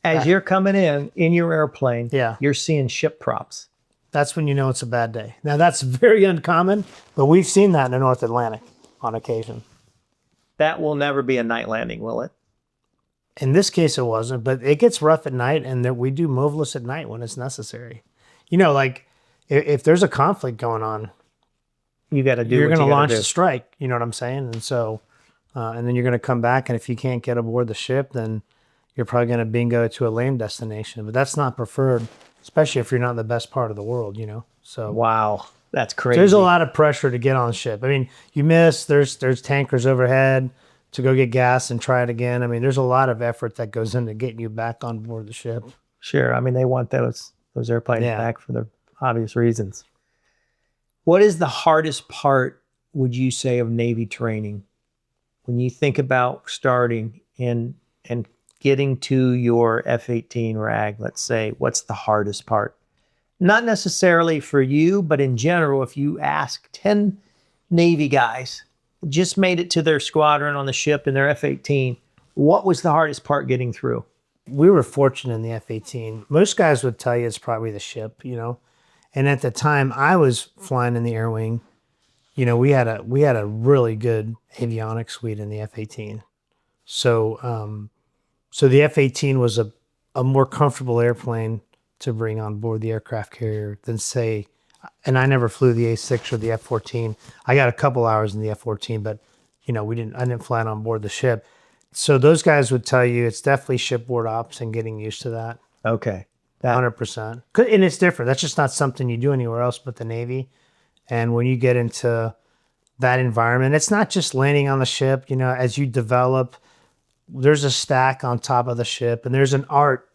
As you're coming in your airplane, yeah, you're seeing ship props. That's when you know it's a bad day. Now, that's very uncommon, but we've seen that in the North Atlantic on occasion. That will never be a night landing, will it? In this case, it wasn't, but it gets rough at night, and we do moveless at night when it's necessary. Like if there's a conflict going on, you got to do. You're going to launch the strike. You know what I'm saying? And so, and then you're going to come back, and if you can't get aboard the ship, then you're probably going to bingo to a lame destination. But that's not preferred, especially if you're not in the best part of the world. So wow, that's crazy. So there's a lot of pressure to get on the ship. I mean, you miss. There's tankers overhead to go get gas and try it again. I mean, there's a lot of effort that goes into getting you back on board the ship. Sure. I mean, they want those airplanes back for the obvious reasons. What is the hardest part would you say of Navy training? When you think about starting and getting to your F-18 rag, let's say, what's the hardest part? Not necessarily for you, but in general, if you ask 10 Navy guys, just made it to their squadron on the ship in their F-18, what was the hardest part getting through? We were fortunate in the F-18. Most guys would tell you it's probably the ship, you know. And at the time I was flying in the air wing, you know, we had a really good avionics suite in the F-18. So so the F-18 was a more comfortable airplane to bring on board the aircraft carrier than, say, and I never flew the A6 or the F-14. I got a couple hours in the F-14, but you know, I didn't fly it on board the ship. So those guys would tell you it's definitely shipboard ops and getting used to that. Okay. 100%. And it's different. That's just not something you do anywhere else but the Navy. And when you get into that environment, it's not just landing on the ship. You know, as you develop, there's a stack on top of the ship, and there's an art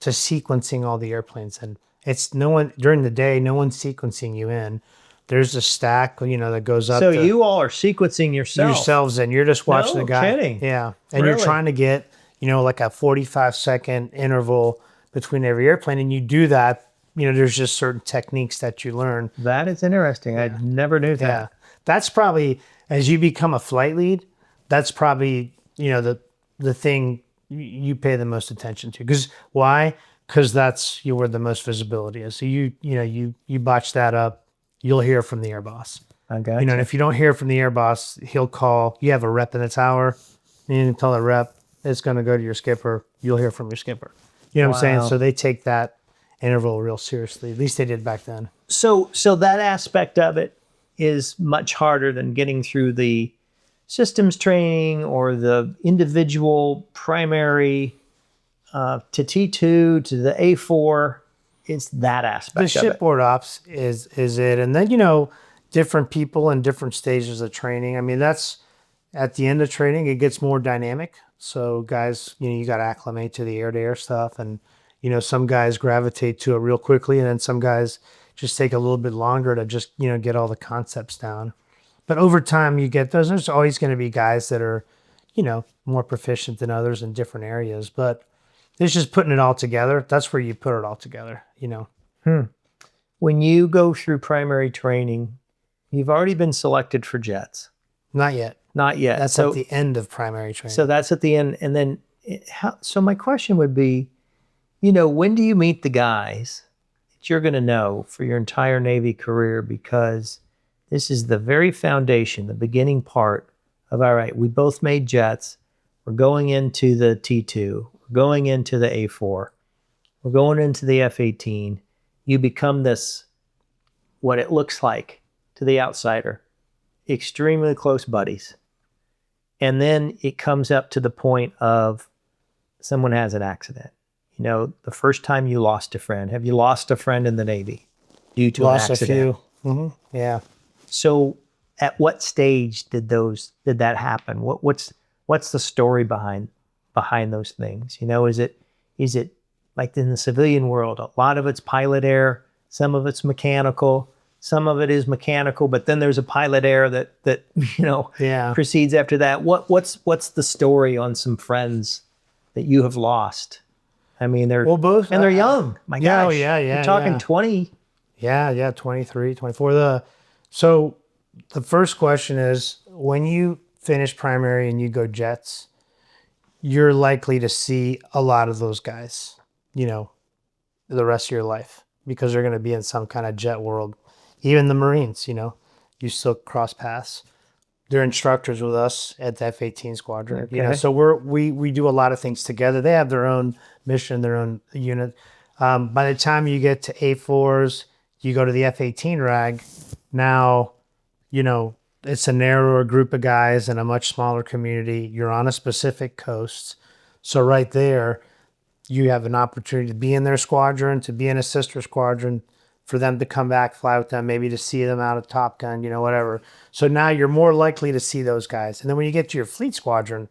to sequencing all the airplanes. And it's no one during the day, no one's sequencing you in. There's a stack, you know, that goes up. So you all are sequencing yourselves, and you're just watching No the guy. kidding. Yeah, and Really? you're trying to get, you know, like a 45-second interval between every airplane, and you do that. You know, there's just certain techniques that you learn. That is interesting. I never knew that. Yeah, that's probably, as you become a flight lead, that's probably, you know, the thing you pay the most attention to. Because why? Because that's where the most visibility is. So you botch that up, you'll hear from the air boss. I got You know, and if you don't hear from the air boss, he'll call. You have a rep in the tower, and you tell the rep it's going to go to your skipper. You'll hear from your skipper. You know what I'm saying? Wow. So they take that interval real seriously. At least they did back then. So that aspect of it is much harder than getting through the systems training or the individual primary to T2 to the A4. It's that aspect The of it. shipboard ops is it. And then, you know, different people in different stages of training. I mean, that's at the end of training, it gets more dynamic. So guys, you know, you got to acclimate to the air-to-air stuff. And, you know, some guys gravitate to it real quickly. And then some guys just take a little bit longer to just, you know, get all the concepts down. But over time, you get those. There's always going to be guys that are, you know, more proficient than others in different areas. But it's just putting it all together. That's where you put it all together, you know. When you go through primary training, you've already been selected for jets. Not yet. Not yet. That's at the end of primary training. So that's at the end. And then, so my question would be, you know, when do you meet the guys that you're going to know for your entire Navy career? Because this is the very foundation, the beginning part of, all right, we both made jets. We're going into the T2. We're going into the A4. We're going into the F-18. You become this, what it looks like to the outsider, extremely close buddies. And then it comes up to the point of someone has an accident. You know, the first time you lost a friend. Have you lost a friend in the Navy due to an accident? Lost a few. Mm-hmm. Yeah. So at what stage did that happen? What's the story behind those things? You know, is it like in the civilian world, a lot of it's pilot error, some of it's mechanical, some of it is mechanical, but then there's a pilot error that you know proceeds after that. What's the story on some friends that you have lost? I mean, they're both, and they're young. My yeah, gosh, yeah, you're talking 20. Yeah, 23, 24. So the first question is, when you finish primary and you go jets, you're likely to see a lot of those guys, you know, the rest of your life, because they're going to be in some kind of jet world. Even the Marines, you know, you still cross paths. They're instructors with us at the F-18 squadron. Okay. You know, so we do a lot of things together. They have their own mission, their own unit. By the time you get to A4s, you go to the F-18 rag. Now, you know, it's a narrower group of guys in a much smaller community. You're on a specific coast. So right there, you have an opportunity to be in their squadron, to be in a sister squadron, for them to come back, fly with them, maybe to see them out of Top Gun, you know, whatever. So now you're more likely to see those guys. And then when you get to your fleet squadron,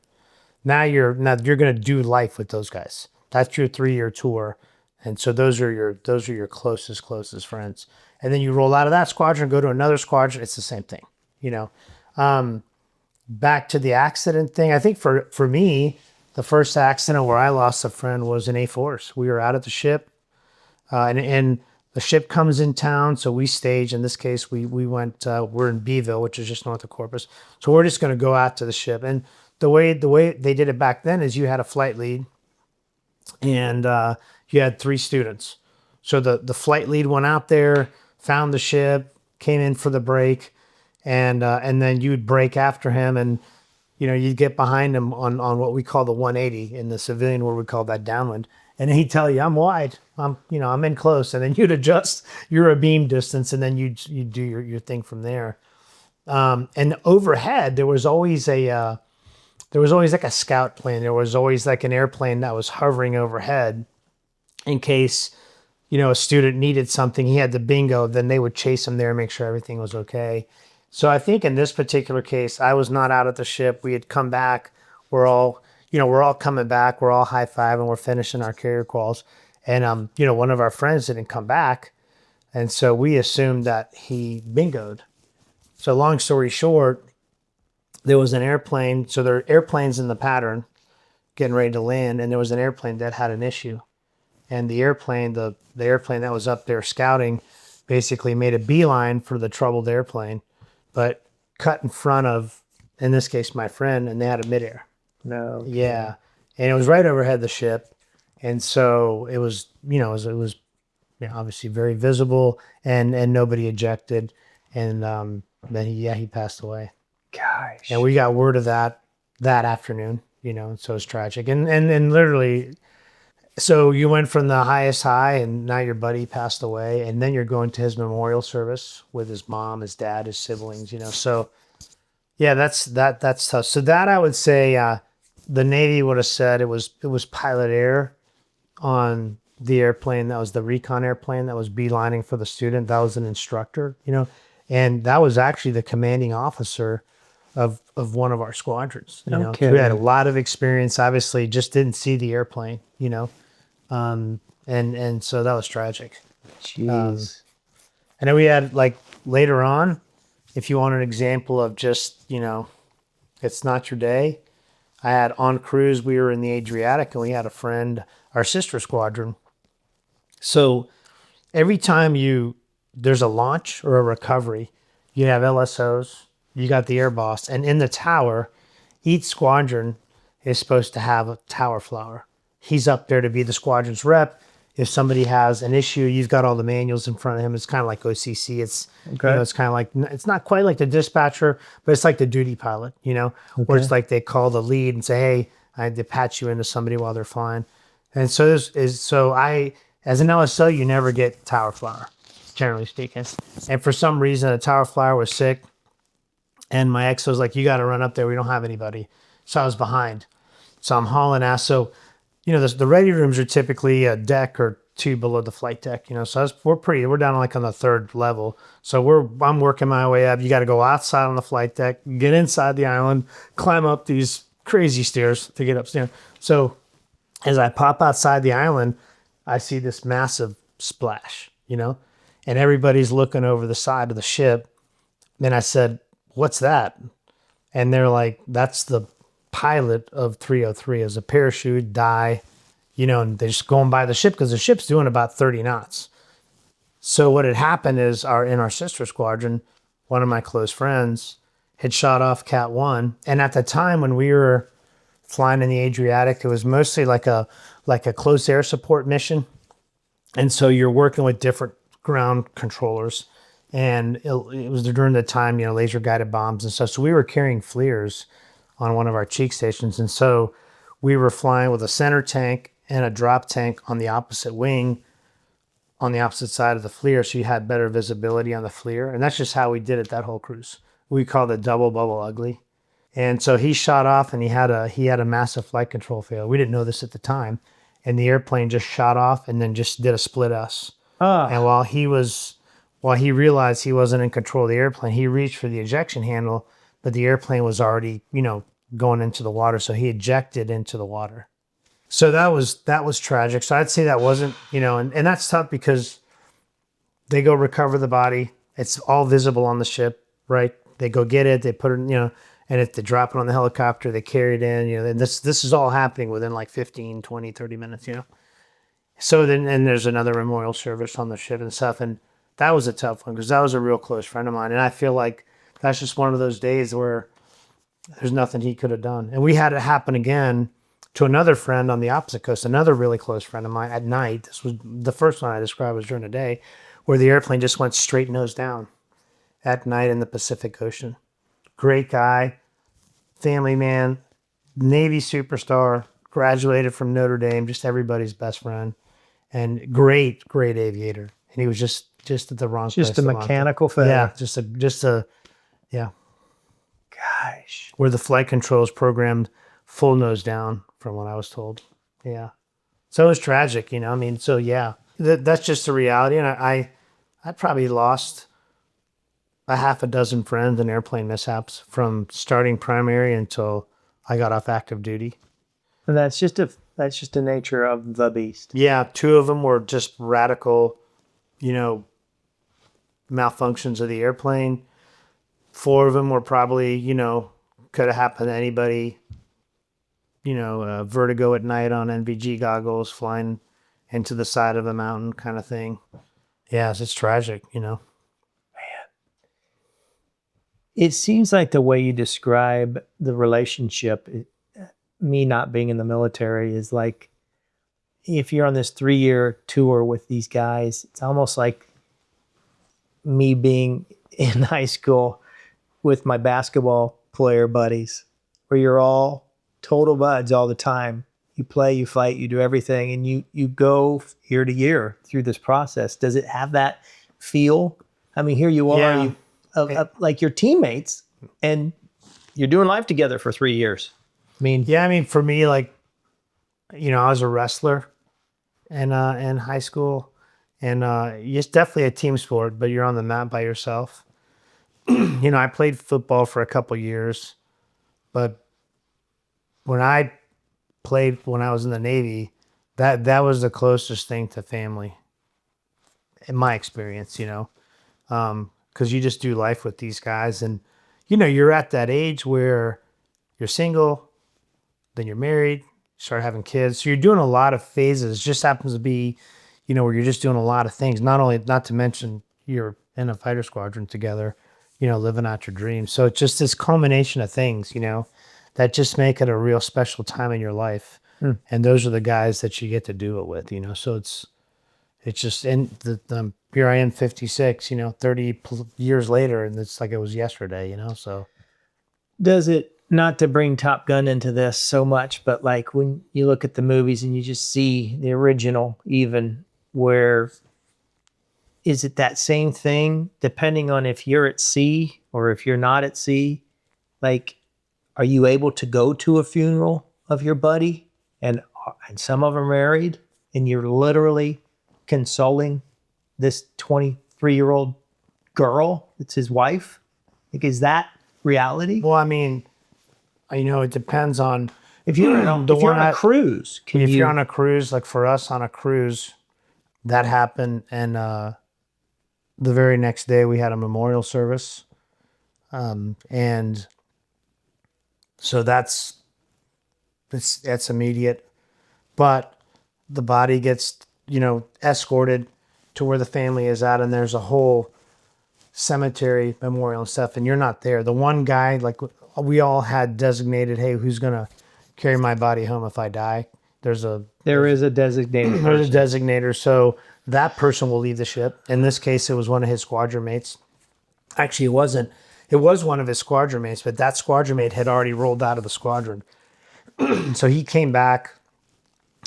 now you're going to do life with those guys. That's your 3-year tour. And so those are your closest friends. And then you roll out of that squadron, go to another squadron. It's the same thing. you know. Back to the accident thing. I think for me, the first accident where I lost a friend was in A-Force. We were out at the ship, and the ship comes in town, so we stage. In this case, we went. We're in Beeville, which is just north of Corpus. So we're just going to go out to the ship. And the way they did it back then is you had a flight lead, and you had 3 students. So the flight lead went out there, found the ship, came in for the break, and then you'd break after him, and you'd get behind him on what we call the 180 in the civilian world. We call that downwind. And he'd tell you, I'm wide, I'm in close. And then you'd adjust your beam distance, and then you'd do your thing from there. And overhead, there was always like a scout plane. There was always like an airplane that was hovering overhead in case, a student needed something. He had the bingo, then they would chase him there and make sure everything was okay. So I think in this particular case, I was not out at the ship. We had come back. We're all coming back. We're all high-fiving. We're finishing our carrier calls. And, one of our friends didn't come back. And so we assumed that he bingoed. So long story short, there was an airplane. So there are airplanes in the pattern getting ready to land. And there was an airplane that had an issue. And the airplane that was up there scouting basically made a beeline for the troubled airplane, but cut in front of, in this case, my friend, and they had a midair. No. Okay. Yeah. And it was right overhead the ship. And so it was, obviously very visible, and nobody ejected. And then he passed away. Gosh. And we got word of that afternoon, so it's tragic. And literally, so you went from the highest high, and now your buddy passed away, and then you're going to his memorial service with his mom, his dad, his siblings, So yeah, that's tough. So that, I would say, the Navy would have said it was pilot error on the airplane. That was the recon airplane that was beelining for the student. That was an instructor, and that was actually the commanding officer of one of our squadrons. Okay. So we had a lot of experience. Obviously, just didn't see the airplane. And so that was tragic. Jeez. And then we had, like, later on, if you want an example of just, it's not your day, I had on cruise, we were in the Adriatic, and we had a friend, our sister squadron. So every time there's a launch or a recovery, you have LSOs, you got the air boss, and in the tower, each squadron is supposed to have a tower flower. He's up there to be the squadron's rep. If somebody has an issue, you've got all the manuals in front of him. It's kind of like OCC. It's it's kind of like, it's not quite like the dispatcher, but it's like the duty pilot, where it's like they call the lead and say, hey, I had to patch you into somebody while they're flying. And so as an LSO, you never get tower flower, generally speaking. And for some reason, the tower flower was sick, and my ex was like, you got to run up there. We don't have anybody. So I was behind. So I'm hauling ass. So the ready rooms are typically a deck or 2 below the flight deck, so we're down like on the 3rd level. So I'm working my way up. You got to go outside on the flight deck, get inside the island, climb up these crazy stairs to get upstairs. So as I pop outside the island, I see this massive splash, and everybody's looking over the side of the ship. And I said, what's that? And they're like, that's the pilot of 303 as a parachute die, and they're just going by the ship because the ship's doing about 30 knots. So what had happened is in our sister squadron, one of my close friends had shot off Cat 1. And at the time when we were flying in the Adriatic, it was mostly like a close air support mission. And so you're working with different ground controllers. And it was during the time, laser guided bombs and stuff. So we were carrying FLIRs on one of our cheek stations. And so we were flying with a center tank and a drop tank on the opposite wing, on the opposite side of the FLIR. So you had better visibility on the FLIR. And that's just how we did it that whole cruise. We called it double bubble ugly. And so he shot off, and he had a massive flight control fail. We didn't know this at the time. And the airplane just shot off and then just did a split S. And while he realized he wasn't in control of the airplane, he reached for the ejection handle, but the airplane was already, going into the water. So he ejected into the water. So that was tragic. So I'd say that wasn't, and that's tough because they go recover the body. It's all visible on the ship, right? they go get it, they put it, and if they drop it on the helicopter, they carry it in, and this is all happening within like 15, 20, 30 minutes, So then, and there's another memorial service on the ship and stuff. And that was a tough one because that was a real close friend of mine. And I feel like that's just one of those days where there's nothing he could have done. And we had it happen again to another friend on the opposite coast, another really close friend of mine at night. This was the first one I described was during the day, where the airplane just went straight nose down at night in the Pacific Ocean. Great guy, family man, Navy superstar, graduated from Notre Dame, just everybody's best friend, and great aviator. And he was just at the wrong place. Just a mechanical failure. Yeah, yeah. Gosh. Where the flight controls programmed full nose down, from what I was told. Yeah. So it was tragic, so yeah, that's just the reality. And I probably lost a half a dozen friends in airplane mishaps from starting primary until I got off active duty. And that's just the nature of the beast. Yeah. 2 of them were just radical, malfunctions of the airplane. 4 of them were probably, could have happened to anybody. Vertigo at night on NVG goggles, flying into the side of a mountain kind of thing. Yeah, it's tragic, Man. It seems like the way you describe the relationship, me not being in the military, is like if you're on this 3-year tour with these guys, it's almost like me being in high school with my basketball player buddies, where you're all total buds all the time. You play, you fight, you do everything, and you go year to year through this process. Does it have that feel? I mean, here you are, like your teammates, and you're doing life together for 3 years. For me, I was a wrestler in high school, and it's definitely a team sport, but you're on the mat by yourself. I played football for a couple years, but when I played when I was in the Navy, that was the closest thing to family in my experience, because you just do life with these guys, and you're at that age where you're single, then you're married, start having kids, so you're doing a lot of phases. It just happens to be, where you're just doing a lot of things. Not to mention you're in a fighter squadron together, living out your dreams. So it's just this culmination of things, that just make it a real special time in your life. And those are the guys that you get to do it with, so it's just, and here I am 56, 30 years later, and it's like it was yesterday, so. Does it, not to bring Top Gun into this so much, but like when you look at the movies and you just see the original, even, where is it that same thing depending on if you're at sea or if you're not at sea? Like, are you able to go to a funeral of your buddy and some of them are married and you're literally consoling this 23-year-old girl that's his wife? Like, is that reality? Well, it depends on if you're on a cruise. If you're on a cruise, like for us on a cruise, that happened, and the very next day we had a memorial service, and so that's immediate. But the body gets escorted to where the family is at, and there's a whole cemetery memorial and stuff, and you're not there. The one guy, like we all had designated, hey, who's gonna carry my body home if I die? There is a designator. There's a designator, so that person will leave the ship. In this case, it was one of his squadron mates. Actually, it wasn't. It was one of his squadron mates, but that squadron mate had already rolled out of the squadron. So he came back,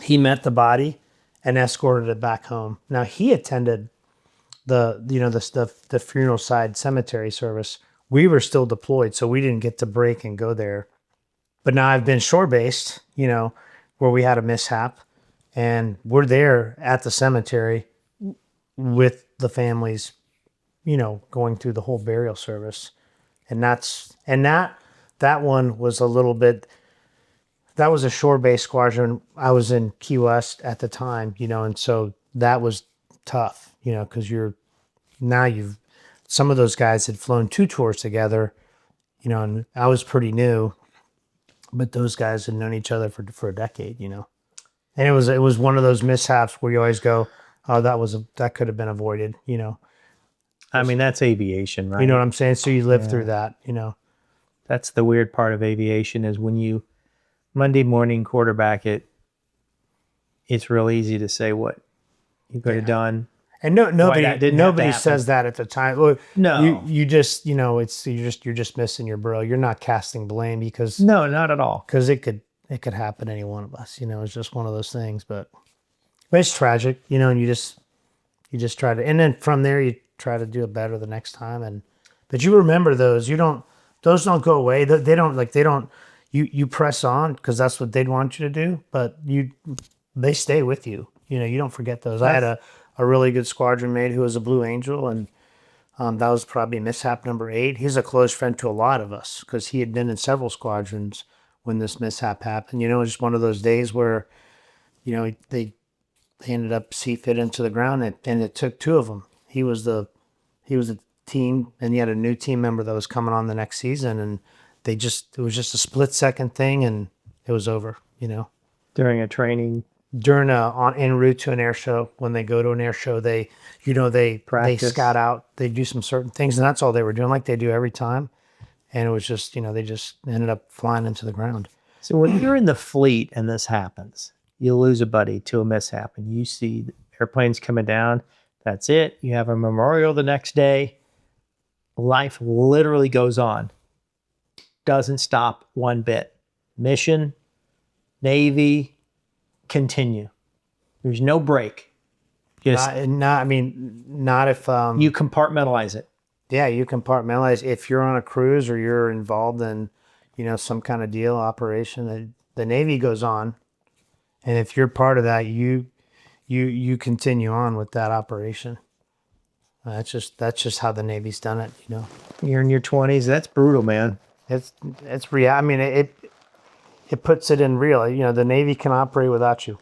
he met the body, and escorted it back home. Now he attended the funeral side cemetery service. We were still deployed, so we didn't get to break and go there. But now I've been shore based, where we had a mishap, and we're there at the cemetery with the families, going through the whole burial service. And that one was a little bit, that was a shore-based squadron. I was in Key West at the time, and so that was tough, because you've some of those guys had flown 2 tours together, you know, and I was pretty new, but those guys had known each other for a decade, you know. And it was one of those mishaps where you always go, oh, that could have been avoided, you know. I mean, that's aviation, right? You know what I'm saying? So you live through that, you know. That's the weird part of aviation is when you Monday morning quarterback it, it's real easy to say what you could have done. And nobody happen. says that at the time. Well, No. you just, you know, you're just missing your bro. You're not casting blame because No, not at all. because it could happen to any one of us. You know, it's just one of those things. But it's tragic, you know. And you just try to, and then from there you try to do it better the next time. But you remember those. Those don't go away. They don't. You press on because that's what they'd want you to do. But they stay with you. You know, you don't forget those. I had a really good squadron mate who was a Blue Angel, and that was probably mishap number 8. He's a close friend to a lot of us because he had been in several squadrons when this mishap happened. You know, it was just one of those days where, you know, they ended up CFIT into the ground, and it took 2 of them. He was a team, and he had a new team member that was coming on the next season, and it was just a split-second thing, and it was over, you know. During a training. En route to an air show, when they go to an air show, they Practice. scout out, they do some certain things, and that's all they were doing, like they do every time. And it was just, you know, they just ended up flying into the ground. So when you're in the fleet and this happens, you lose a buddy to a mishap, and you see airplanes coming down. That's it. You have a memorial the next day. Life literally goes on. Doesn't stop one bit. Mission, Navy, continue. There's no break. Just Not if you compartmentalize it. yeah, you compartmentalize. If you're on a cruise or you're involved in, you know, some kind of deal operation, the Navy goes on, and if you're part of that, you continue on with that operation. That's just how the Navy's done it, you know. You're in your 20s. That's brutal, man. It's real. I mean, it puts it in real. You know, the Navy can operate without you.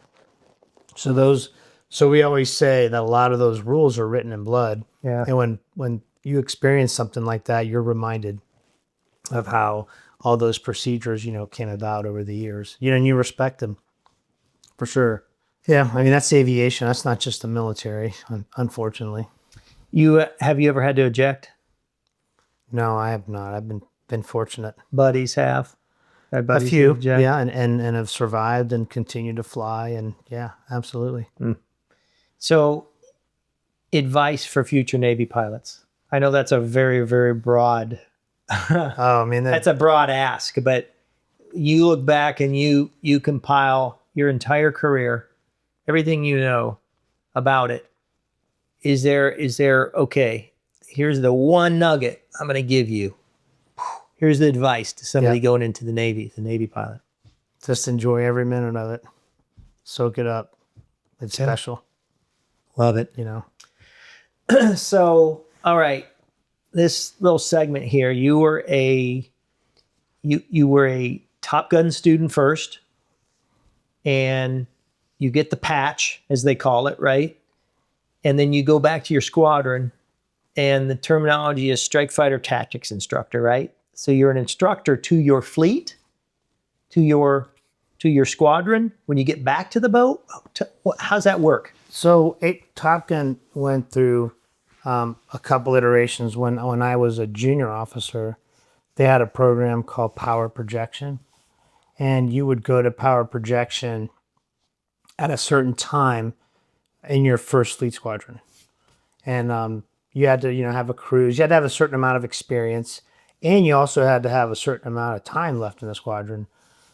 So we always say that a lot of those rules are written in blood. Yeah. And when you experience something like that, you're reminded of how all those procedures, you know, came about over the years. You know, and you respect them for sure. Yeah, I mean, that's aviation. That's not just the military, unfortunately. Have you ever had to eject? No, I have not. I've been fortunate. Buddies have. Had A buddies few, eject? yeah, and have survived and continue to fly, and yeah, absolutely. So, advice for future Navy pilots. I know that's a very, very broad. Oh, I mean, That's a broad ask, but you look back and you compile your entire career, everything you know about it. Is there okay? Here's the one nugget I'm going to give you. Here's the advice to somebody going into the Navy pilot. just enjoy every minute of it. Soak it up. It's special, Love it. you know. So, all right, this little segment here. You were a Top Gun student first, and you get the patch, as they call it, right? And then you go back to your squadron, and the terminology is strike fighter tactics instructor, right? So you're an instructor to your fleet, to your squadron. When you get back to the boat, how's that work? So Top Gun went through a couple iterations. When I was a junior officer, they had a program called Power Projection, and you would go to Power Projection at a certain time in your first fleet squadron, and you had to have a cruise. You had to have a certain amount of experience, and you also had to have a certain amount of time left in the squadron.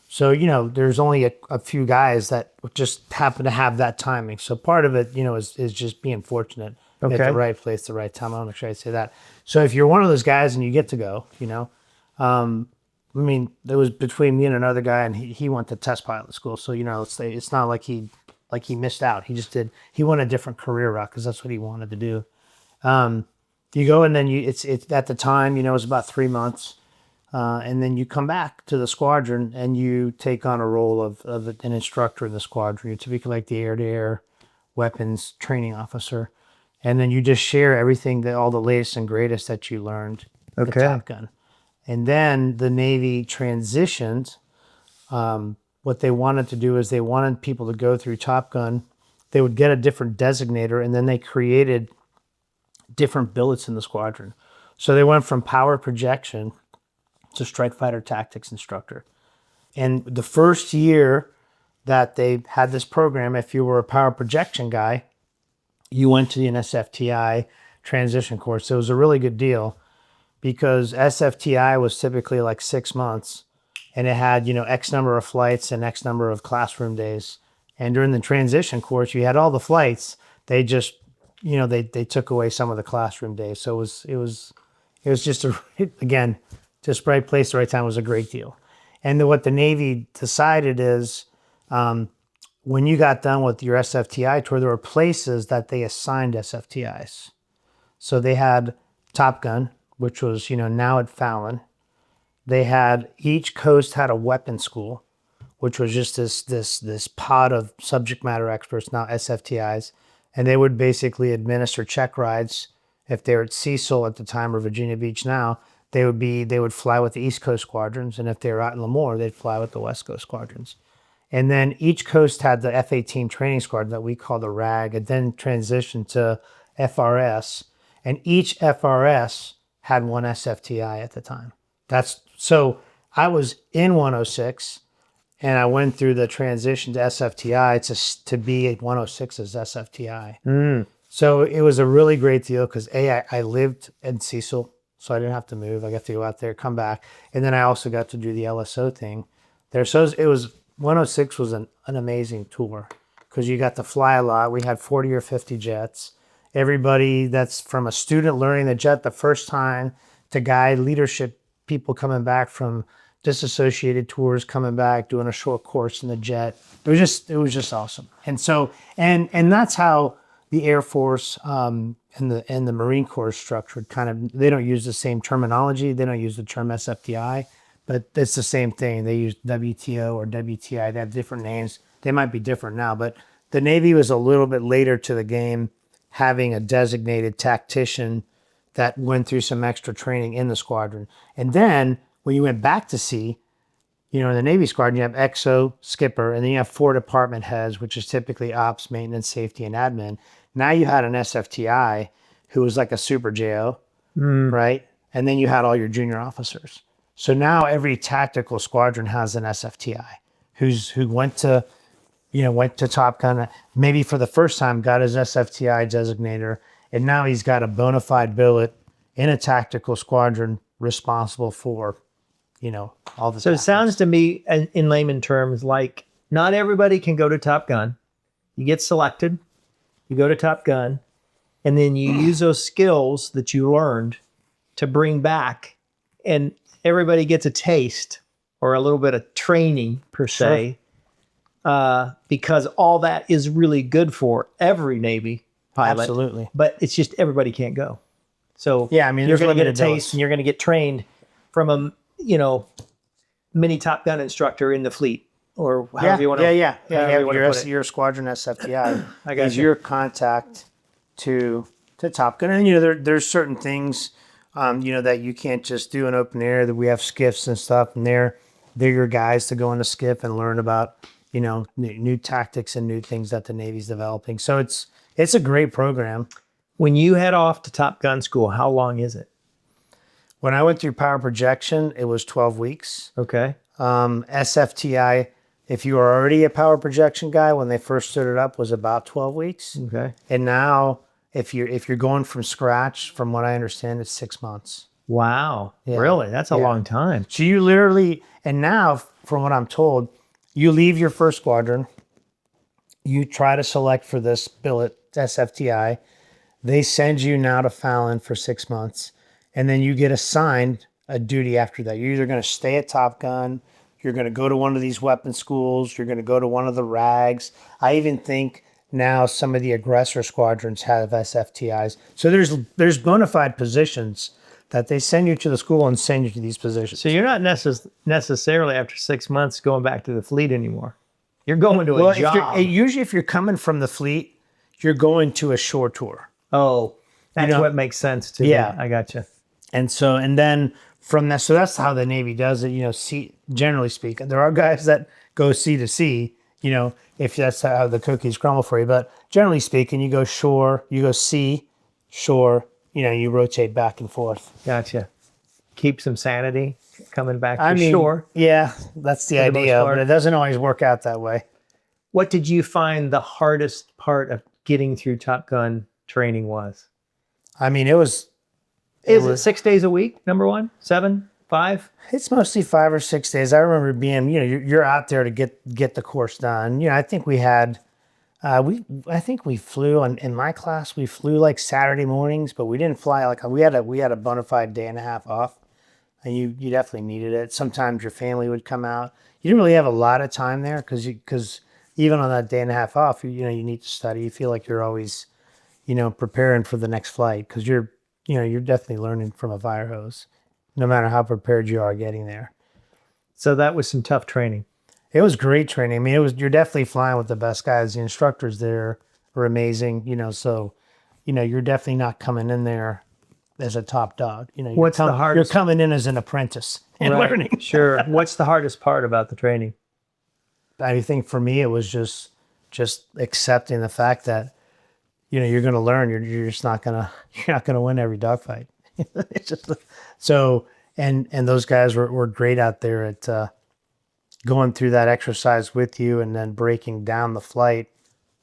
So, there's only a few guys that just happen to have that timing. So part of it, is just being fortunate at the right place, the right time. I want to make sure I say that. So if you're one of those guys and you get to go, it was between me and another guy, and he went to test pilot school. So, it's not like he missed out. He went a different career route because that's what he wanted to do. You go, and then it's at the time, it was about 3 months. And then you come back to the squadron and you take on a role of an instructor in the squadron. You're typically like the air-to-air weapons training officer. and then you just share everything that all the latest and greatest that you learned at Okay. Top Gun. And then the Navy transitioned. What they wanted to do is they wanted people to go through Top Gun. They would get a different designator, and then they created different billets in the squadron. So they went from power projection to strike fighter tactics instructor. And the first year that they had this program, if you were a power projection guy, you went to the SFTI transition course. So it was a really good deal because SFTI was typically like 6 months, and it had, X number of flights and X number of classroom days. And during the transition course, you had all the flights. They just, they took away some of the classroom days. So it was just again, just right place, right time was a great deal. And what the Navy decided is, when you got done with your SFTI tour, there were places that they assigned SFTIs. So they had Top Gun, which was, now at Fallon. They had, each coast had a weapons school, which was just this pod of subject matter experts, now SFTIs. And they would basically administer check rides. If they were at Cecil at the time or Virginia Beach now, they would fly with the East Coast squadrons. And if they were out in Lemoore, they'd fly with the West Coast squadrons. And then each coast had the F-18 training squadron that we call the RAG, and then transitioned to FRS. And each FRS had one SFTI at the time. So I was in 106, and I went through the transition to SFTI to be at 106's SFTI. So it was a really great deal because I lived in Cecil, so I didn't have to move. I got to go out there, come back, and then I also got to do the LSO thing there. So it was 106 was an amazing tour because you got to fly a lot. We had 40 or 50 jets. Everybody that's from a student learning the jet the first time to guide leadership people coming back from disassociated tours, coming back, doing a short course in the jet. It was just awesome. And so, and that's how the Air Force and the Marine Corps is structured. Kind of, they don't use the same terminology. They don't use the term SFTI, but it's the same thing. They use WTO or WTI. They have different names. They might be different now, but the Navy was a little bit later to the game, having a designated tactician that went through some extra training in the squadron. And then when you went back to sea, in the Navy squadron, you have XO, skipper, and then you have 4 department heads, which is typically ops, maintenance, safety, and admin. Now you had an SFTI who was like a super JO, right? And then you had all your junior officers. So now every tactical squadron has an SFTI who went to Top Gun, maybe for the first time, got his SFTI designator, and now he's got a bona fide billet in a tactical squadron responsible for, all the So it sounds to me, in layman terms, like not everybody can go to Top Gun. You get selected, you go to Top Gun, and then you use those skills that you learned to bring back, and everybody gets a taste or a little bit of training per se, because all that is really good for every Navy pilot. Absolutely. But it's just everybody can't go. So yeah, I mean, you're there's going to get a limited taste, dose. and you're going to get trained from a mini Top Gun instructor in the fleet, or however you want to. Your squadron SFTI I got is you. your contact to Top Gun, and there's certain things that you can't just do in open air. That we have skiffs and stuff, and they're your guys to go in a skiff and learn about new tactics and new things that the Navy's developing. So it's a great program. When you head off to Top Gun school, how long is it? When I went through power projection, it was 12 weeks. Okay. SFTI, if you were already a power projection guy, when they first stood it up, was about 12 weeks. Okay. And now, if you're going from scratch, from what I understand, it's 6 months. Wow. Yeah. Really? That's a long time. So you literally, and now, from what I'm told, you leave your first squadron, you try to select for this billet, SFTI. They send you now to Fallon for 6 months. And then you get assigned a duty after that. You're either going to stay at Top Gun, you're going to go to one of these weapon schools, you're going to go to one of the RAGs. I even think now some of the aggressor squadrons have SFTIs. So there's bona fide positions that they send you to the school and send you to these positions. So you're not necessarily after 6 months going back to the fleet anymore. You're going to a job. Usually if you're coming from the fleet, you're going to a shore tour. Oh, that's know- what makes sense to Yeah. me. I gotcha. And then from that, so that's how the Navy does it. Sea, generally speaking, there are guys that go sea to sea. If that's how the cookies crumble for you. But generally speaking, you go shore, you go sea, shore. You rotate back and forth. Gotcha. Keep some sanity coming back to shore. Yeah, that's the For the most idea, part. but it doesn't always work out that way. What did you find the hardest part of getting through Top Gun training was? It was. Is it 6 days a week? Number one, 7, 5? It's mostly 5 or 6 days. I remember being, you're out there to get the course done. I think we had, I think we flew in my class. We flew like Saturday mornings, but we didn't fly we had a bona fide day and a half off, and you definitely needed it. Sometimes your family would come out. You didn't really have a lot of time there because even on that day and a half off, you need to study. You feel like you're always, preparing for the next flight because you're definitely learning from a fire hose, no matter how prepared you are getting there. So that was some tough training. It was great training. You're definitely flying with the best guys. The instructors there were amazing, so, you're definitely not coming in there as a top dog. What's the hardest? You're coming in as an apprentice and learning. Sure. What's the hardest part about the training? I think for me, it was just accepting the fact that, you're going to learn. You're just not going to win every dogfight. It's just so, and those guys were great out there at going through that exercise with you and then breaking down the flight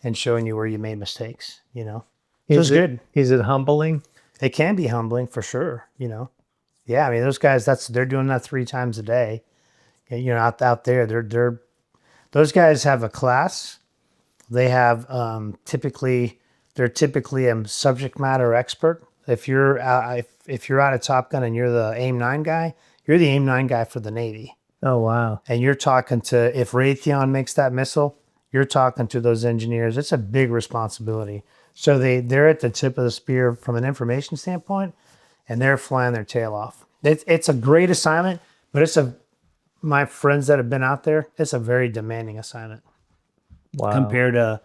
and showing you where you made mistakes, So it's good. Is it humbling? It can be humbling for sure, Yeah, those guys, they're doing that 3 times a day. Out there, those guys have a class. They have they're typically a subject matter expert. If you're out of Top Gun and you're the AIM-9 guy, you're the AIM-9 guy for the Navy. Oh, wow. And you're talking to, if Raytheon makes that missile, you're talking to those engineers. It's a big responsibility. So they're at the tip of the spear from an information standpoint, and they're flying their tail off. It's a great assignment, but my friends that have been out there, it's a very demanding assignment. Wow. Compared to,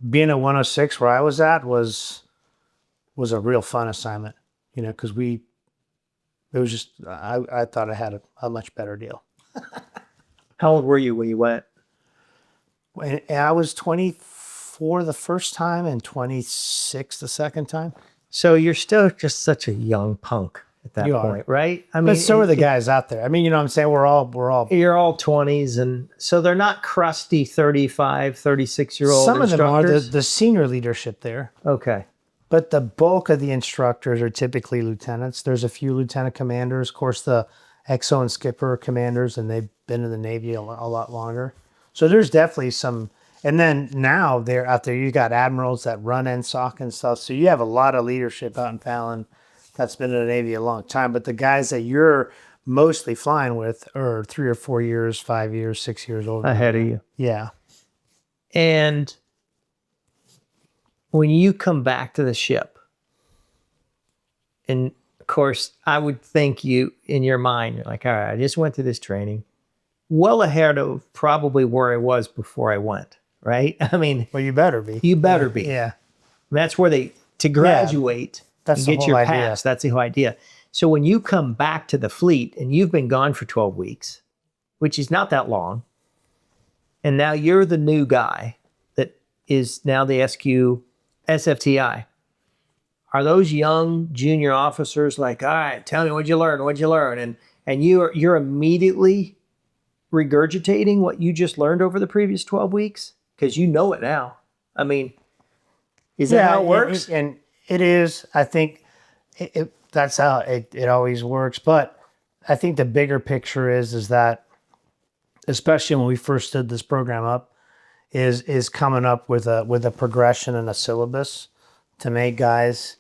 being at 106 where I was at was a real fun assignment, because it was just, I thought I had a much better deal. How old were you when you went? And I was 24 the first time and 26 the second time. So you're still just such a young punk at that You are. point, right? But so are the guys out there. You know what I'm saying? We're all. You're all 20s, and so they're not crusty 35, 36-year-old Some of them are instructors? the senior leadership there. Okay. But the bulk of the instructors are typically lieutenants. There's a few lieutenant commanders. Of course, the XO and skipper are commanders, and they've been in the Navy a lot longer. So there's definitely some. And then now they're out there. You got admirals that run NSOC and stuff. So you have a lot of leadership out in Fallon that's been in the Navy a long time. But the guys that you're mostly flying with are 3 or 4 years, 5 years, 6 years older. Ahead of you. Yeah. And when you come back to the ship, and of course, I would think you, in your mind, you're like, all right, I just went through this training well ahead of probably where I was before I went, right? Well, you better be. You better be. Yeah. That's where to graduate That's and the get whole your idea. pass. That's the whole idea. So when you come back to the fleet and you've been gone for 12 weeks, which is not that long, and now you're the new guy that is now the SFTI. Are those young junior officers like, all right, tell me what'd you learn? And you're immediately regurgitating what you just learned over the previous 12 weeks? Because you know it now. Is that how it works? And it is. I think that's how it always works. But I think the bigger picture is that, especially when we first stood this program up, is coming up with a progression and a syllabus to make guys,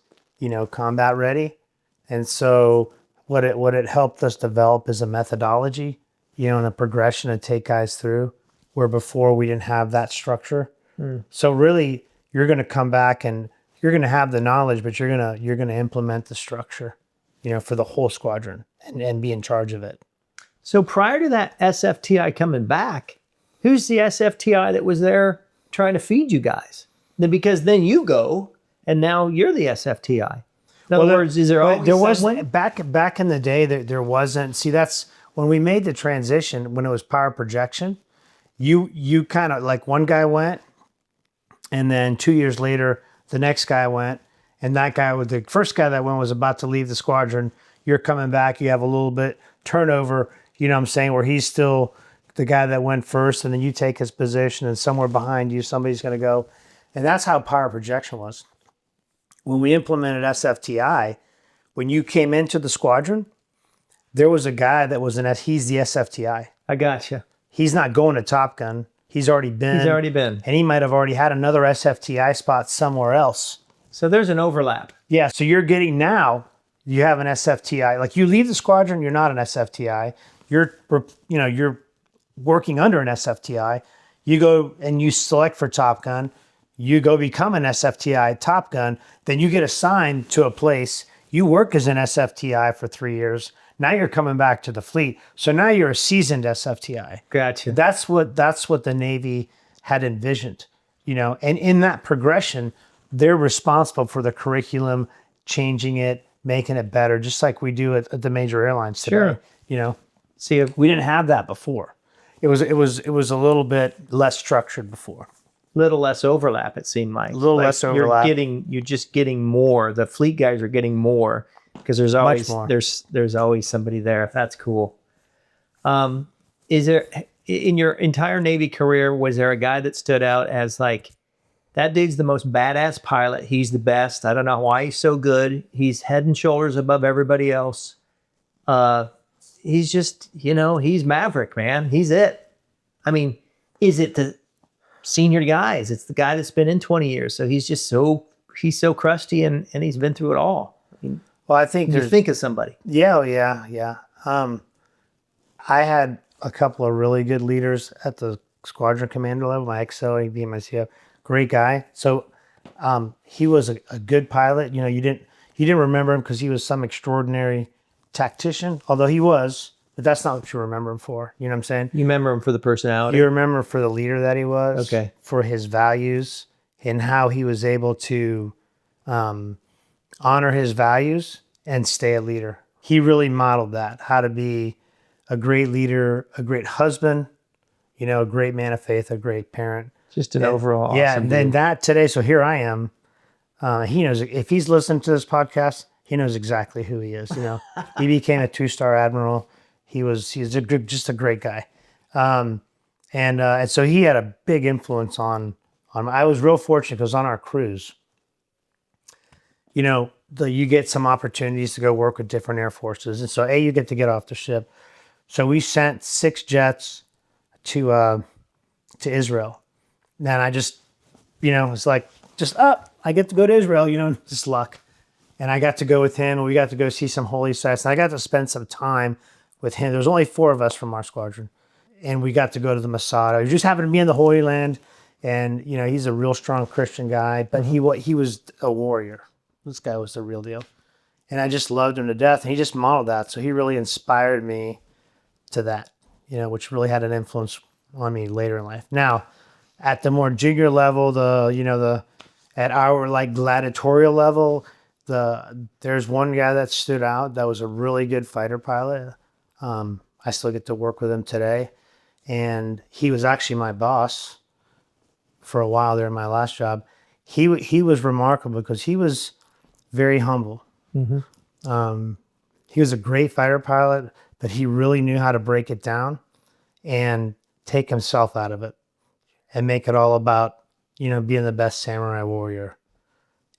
combat ready. And so what it helped us develop is a methodology, and a progression to take guys through, where before we didn't have that structure. So really, you're going to come back and you're going to have the knowledge, but you're going to implement the structure, for the whole squadron and be in charge of it. So prior to that SFTI coming back, who's the SFTI that was there trying to feed you guys? Because then you go and now you're the SFTI. In other words, is there always there was someone? back in the day there wasn't. See, that's when we made the transition when it was power projection. You kind of like one guy went, and then 2 years later the next guy went, and that guy with the first guy that went was about to leave the squadron. You're coming back. You have a little bit turnover. You know what I'm saying? Where he's still the guy that went first, and then you take his position, and somewhere behind you somebody's going to go, and that's how power projection was. When we implemented SFTI, when you came into the squadron, there was a guy that was he's the SFTI. I gotcha. He's not going to Top Gun. He's already been. And he might have already had another SFTI spot somewhere else. So there's an overlap. Yeah, so you're getting now, you have an SFTI. Like you leave the squadron, you're not an SFTI. You're working under an SFTI. You go and you select for Top Gun. You go become an SFTI Top Gun, then you get assigned to a place. You work as an SFTI for 3 years. Now you're coming back to the fleet. So now you're a seasoned SFTI. Gotcha. That's what the Navy had envisioned, and in that progression, they're responsible for the curriculum, changing it, making it better, just like we do at the major airlines today. Sure. See, we didn't have that before. It was a little bit less structured before. Little less overlap, it seemed like. A little less overlap. You're just getting more. The fleet guys are getting more because there's always more. there's always somebody there. That's cool. Is there in your entire Navy career, was there a guy that stood out as like, that dude's the most badass pilot. He's the best. I don't know why he's so good. He's head and shoulders above everybody else. He's just, he's Maverick, man. He's it. I mean, is it the senior guys? It's the guy that's been in 20 years. So he's so crusty and he's been through it all. I mean, Well, I think you think of somebody. Yeah. I had a couple of really good leaders at the squadron commander level, my XO, AV, my CF. Great guy. So he was a good pilot. You didn't remember him because he was some extraordinary tactician, although he was, but that's not what you remember him for. You know what I'm saying? You remember him for the personality? You remember for the leader that he was. Okay. For his values and how he was able to honor his values and stay a leader. He really modeled that, how to be a great leader, a great husband, a great man of faith, a great parent. Just an overall Yeah, awesome and then dude. that today, so here I am. He knows, if he's listening to this podcast, he knows exactly who he is. He became a 2-star admiral. He's just a great guy. And so he had a big influence on I was real fortunate because on our cruise, you get some opportunities to go work with different air forces. And so you get to get off the ship. So we sent 6 jets to Israel. And I just, it's like, I get to go to Israel, just luck. And I got to go with him, and we got to go see some holy sites. And I got to spend some time with him. There was only 4 of us from our squadron. And we got to go to the Masada. We just happened to be in the Holy Land. And, he's a real strong Christian guy. But he was a warrior. This guy was the real deal. And I just loved him to death. And he just modeled that. So he really inspired me to that, which really had an influence on me later in life. Now, at the more junior level, at our like gladiatorial level, there's one guy that stood out that was a really good fighter pilot. I still get to work with him today. And he was actually my boss for a while there in my last job. He was remarkable because he was very humble. Mm-hmm. He was a great fighter pilot, but he really knew how to break it down and take himself out of it and make it all about, being the best samurai warrior.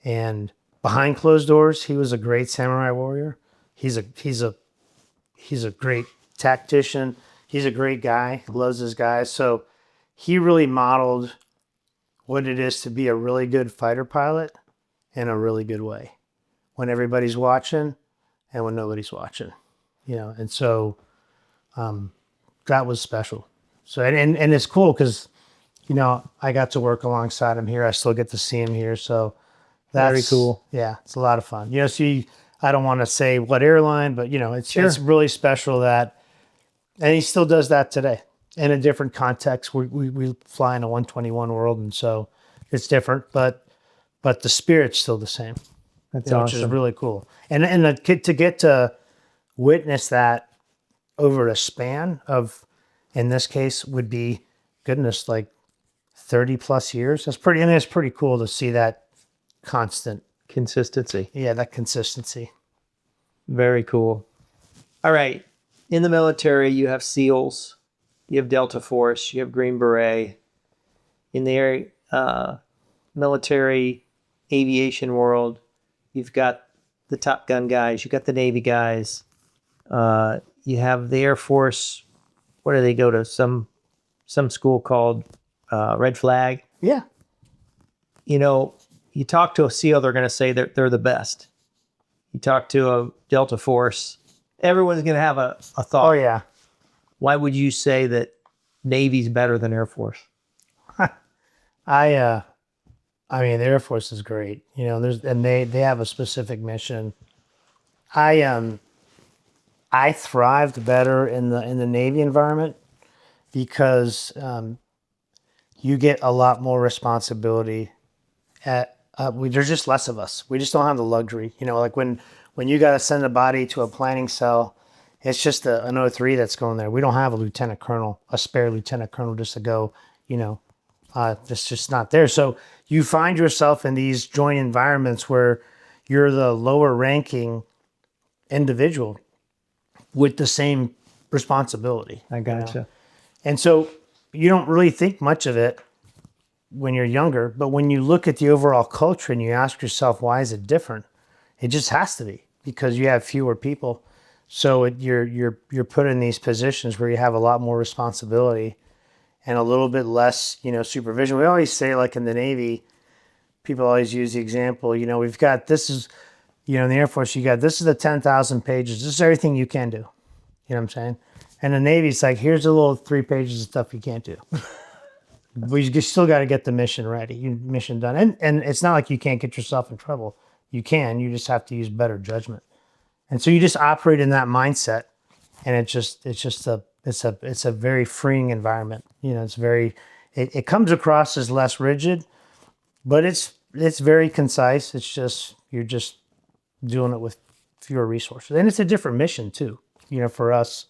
And behind closed doors, he was a great samurai warrior. He's a great tactician. He's a great guy. Loves his guys. So he really modeled what it is to be a really good fighter pilot in a really good way when everybody's watching and when nobody's watching, and so that was special. So, and it's cool because, I got to work alongside him here. I still get to see him here. So that's very cool. Yeah. It's a lot of fun. I don't want to say what airline, but it's really special that, and he still does that today in a different context. We fly in a 121 world. And so it's different, but but the spirit's still the same. That's Which is awesome. really cool. And to get to witness that over a span of, in this case, would be, goodness, like 30 plus years. That's pretty. I mean, it's pretty cool to see that constant. Consistency. Yeah, that consistency. Very cool. All right. In the military, you have SEALs, you have Delta Force, you have Green Beret. In the military aviation world, you've got the Top Gun guys, you've got the Navy guys, you have the Air Force. What do they go to? Some school called Red Flag. Yeah. You know, you talk to a SEAL, they're going to say they're the best. You talk to a Delta Force, everyone's going to have a thought. Oh yeah. Why would you say that Navy's better than Air Force? I mean, the Air Force is great. You know, they have a specific mission. I thrived better in the Navy environment because you get a lot more responsibility. There's just less of us. We just don't have the luxury. You know, like when you got to send a body to a planning cell, it's just an 03 that's going there. We don't have a lieutenant colonel, a spare lieutenant colonel just to go. You know, it's just not there. So you find yourself in these joint environments where you're the lower ranking individual with the same responsibility. I gotcha. You know? And so you don't really think much of it when you're younger, but when you look at the overall culture and you ask yourself, why is it different? It just has to be because you have fewer people. So you're put in these positions where you have a lot more responsibility and a little bit less, you know, supervision. We always say, like in the Navy, people always use the example, you know, we've got, this is, you know, in the Air Force, you got, this is the 10,000 pages. This is everything you can do. You know what I'm saying? And the Navy, it's like, here's a little 3 pages of stuff you can't do. But you still got to get the mission ready, mission done. And it's not like you can't get yourself in trouble. You can, you just have to use better judgment. And so you just operate in that mindset, and it's a very freeing environment. You know, it comes across as less rigid, but it's very concise. It's just, you're just doing it with fewer resources. And it's a different mission too. You know, for us,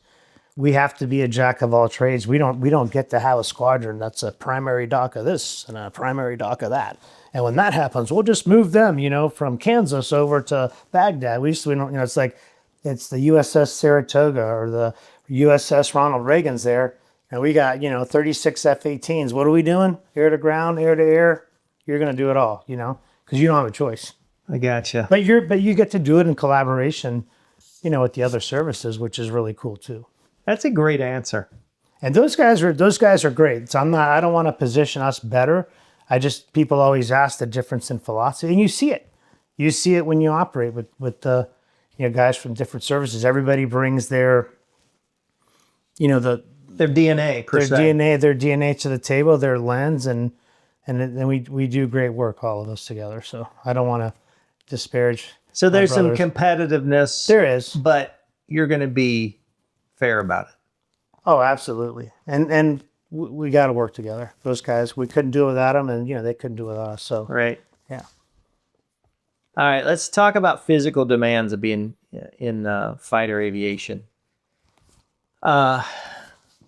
we have to be a jack of all trades. We don't get to have a squadron that's a primary dock of this and a primary dock of that. And when that happens, we'll just move them, you know, from Kansas we don't, you know, it's like, it's the USS Saratoga or the USS Ronald Reagan's there. And we got, you know, 36 F-18s. What are we doing? Air to ground, air to air. You're going to do it all, you know, because you don't have a choice. I gotcha. But you get to do it in collaboration, you know, with the other services, which is really cool too. That's a great answer. And those guys are great. So I don't want to position us better. People always ask the difference in philosophy, and you see it. You see it when you operate with the, you know, guys from different services. Everybody brings their, you know, Their DNA, their DNA to the table, their lens, and then we do great work, all of us together. So I don't want to disparage. So there's some brothers. competitiveness. There is, but you're going to be fair about it. Oh, absolutely. And we got to work together. Those guys, we couldn't do it without them, and you know they couldn't do it without us. So Right. yeah. All right, let's talk about physical demands of being in fighter aviation.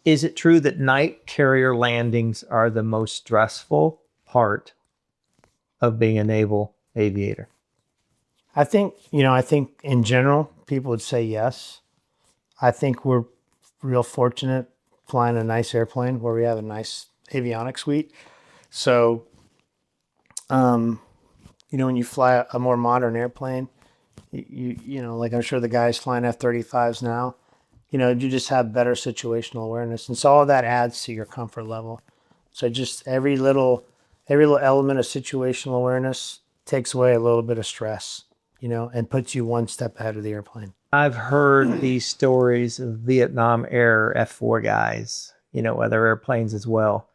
Is it true that night carrier landings are the most stressful part of being a naval aviator? I think in general, people would say yes. I think we're real fortunate flying a nice airplane where we have a nice avionics suite. So, you know, when you fly a more modern airplane, you know, like I'm sure the guys flying F-35s now, you know, you just have better situational awareness. And so all of that adds to your comfort level. So just every little element of situational awareness takes away a little bit of stress, you know, and puts you one step ahead of the airplane. I've heard these stories of Vietnam Air F-4 guys, you know, other airplanes as well.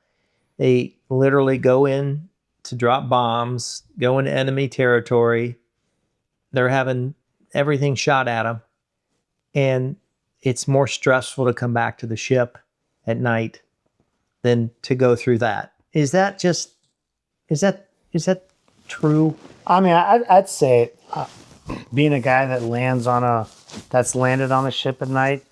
They literally go in to drop bombs, go into enemy territory. They're having everything shot at them. And it's more stressful to come back to the ship at night than to go through that. Is that true? I mean, I'd say being a guy that that's landed on a ship at night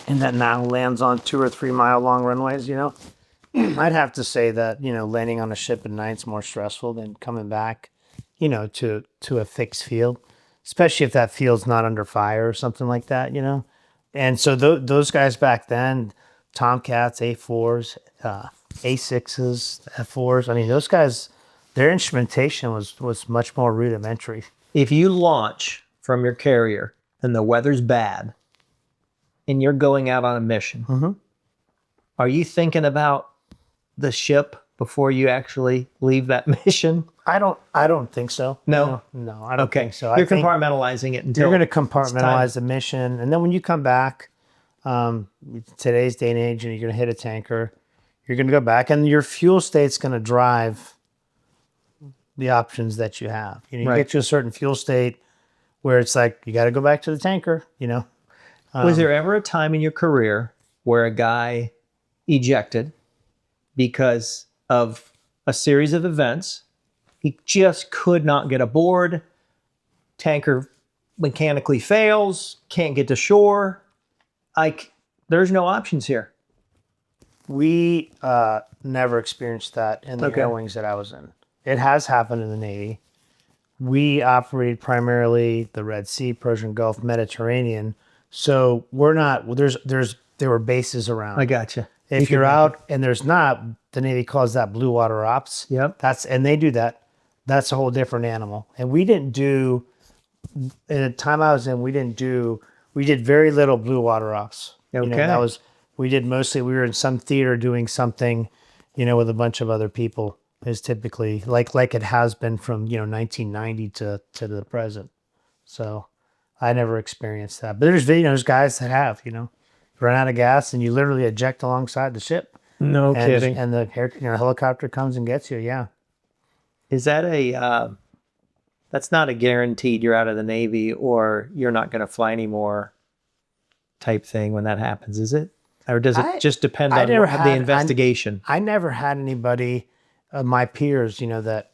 and that now lands on 2 or 3 mile long runways, I'd have to say that, landing on a ship at night is more stressful than coming back, to a fixed field, especially if that field's not under fire or something like that, And so those guys back then, Tomcats, A4s, A6s, F4s, I mean, those guys, their instrumentation was much more rudimentary. If you launch from your carrier and the weather's bad and you're going out on a mission, are you thinking about the ship before you actually leave that mission? I don't think so. No? No, I don't think so. You're compartmentalizing it until you're going to compartmentalize the mission, and then when you come back, today's day and age, and you're going to hit a tanker, you're going to go back, and your fuel state's going to drive the options that you have. You Right. get to a certain fuel state where it's like you got to go back to the tanker. Was there ever a time in your career where a guy ejected because of a series of events? He just could not get aboard. Tanker mechanically fails, can't get to shore. There's no options here. We never experienced that in the air wings that I was in. It has happened in the Navy. We operate primarily the Red Sea, Persian Gulf, Mediterranean. So we're not, there were bases around. I gotcha. If you're out and there's not, the Navy calls that blue water ops. Yep. And they do that. That's a whole different animal. And we didn't do, in the time I was in, we did very little blue water ops. Okay. We did mostly, we were in some theater doing something, with a bunch of other people, is typically like it has been from, 1990 to the present. So I never experienced that. But there's guys that have, run out of gas and you literally eject alongside the ship. No kidding. And the helicopter comes and gets you. Yeah. Is that that's not a guaranteed you're out of the Navy or you're not going to fly anymore type thing when that happens, is it? Or does it just depend on the investigation? I never had anybody, my peers, that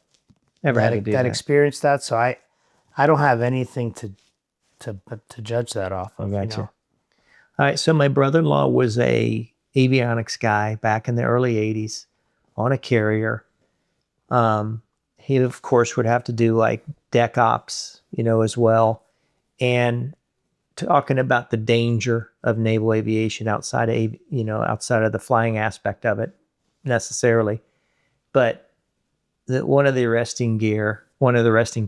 experienced that. So I don't have anything to judge that off of. I gotcha. All right. So my brother-in-law was a avionics guy back in the early 80s on a carrier. He, of course, would have to do like deck ops, as well. And talking about the danger of naval aviation outside of the flying aspect of it necessarily. But one of the arresting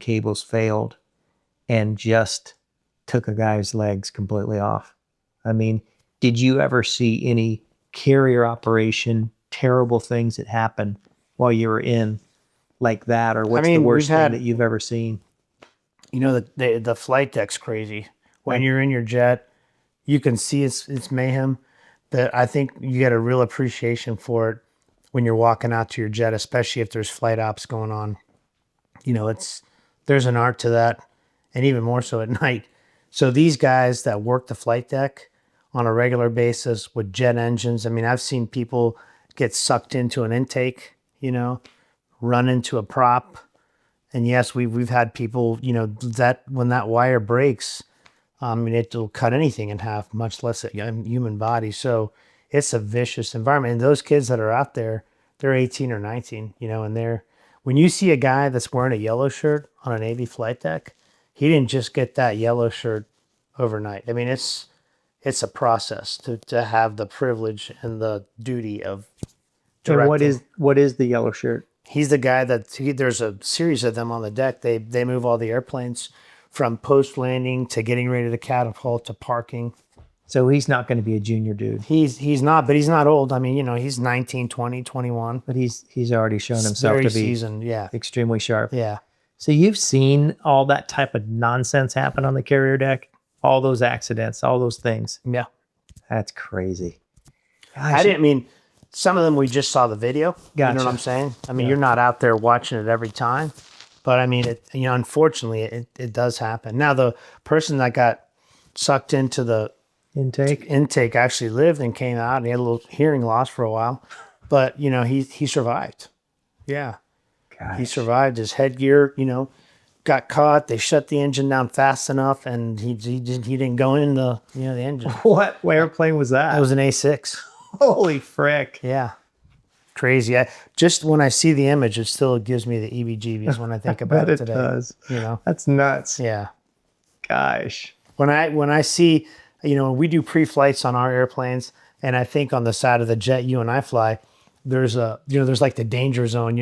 cables failed and just took a guy's legs completely off. I mean, did you ever see any carrier operation, terrible things that happened while you were in like that? Or what's the worst thing that you've ever seen? The flight deck's crazy. When you're in your jet, you can see it's mayhem. But I think you get a real appreciation for it when you're walking out to your jet, especially if there's flight ops going on. There's an art to that, and even more so at night. So these guys that work the flight deck on a regular basis with jet engines, I mean, I've seen people get sucked into an intake, run into a prop. And yes, we've had people, that when that wire breaks, it'll cut anything in half, much less a human body. So it's a vicious environment. And those kids that are out there, they're 18 or 19, and when you see a guy that's wearing a yellow shirt on a Navy flight deck, he didn't just get that yellow shirt overnight. I mean, it's a process to have the privilege and the duty of directing. And what is the yellow shirt? He's the guy there's a series of them on the deck. They move all the airplanes from post-landing to getting ready to catapult to parking. So he's not going to be a junior dude. He's not, but he's not old. I mean, he's 19, 20, 21. But he's already shown himself to be seasoned, extremely sharp. Yeah. So you've seen all that type of nonsense happen on the carrier deck? All those accidents, all those things? Yeah. That's crazy. Gosh. Some of them we just saw the video. Gotcha. You know what I'm saying? I mean, you're not out there watching it every time. But I mean, unfortunately, it does happen. Now, the person that got sucked into the intake actually lived and came out, and he had a little hearing loss for a while. But, he survived. Yeah. He survived. His headgear, got caught. They shut the engine down fast enough, and he didn't go in the engine. What airplane was that? That was an A6. Holy frick. Yeah, crazy. Just when I see the image, it still gives me the EBGBs when I think about Bet it it today. does. You know, That's nuts. yeah. Gosh. When I see, we do pre-flights on our airplanes, and I think on the side of the jet you and I fly, there's there's like the danger zone,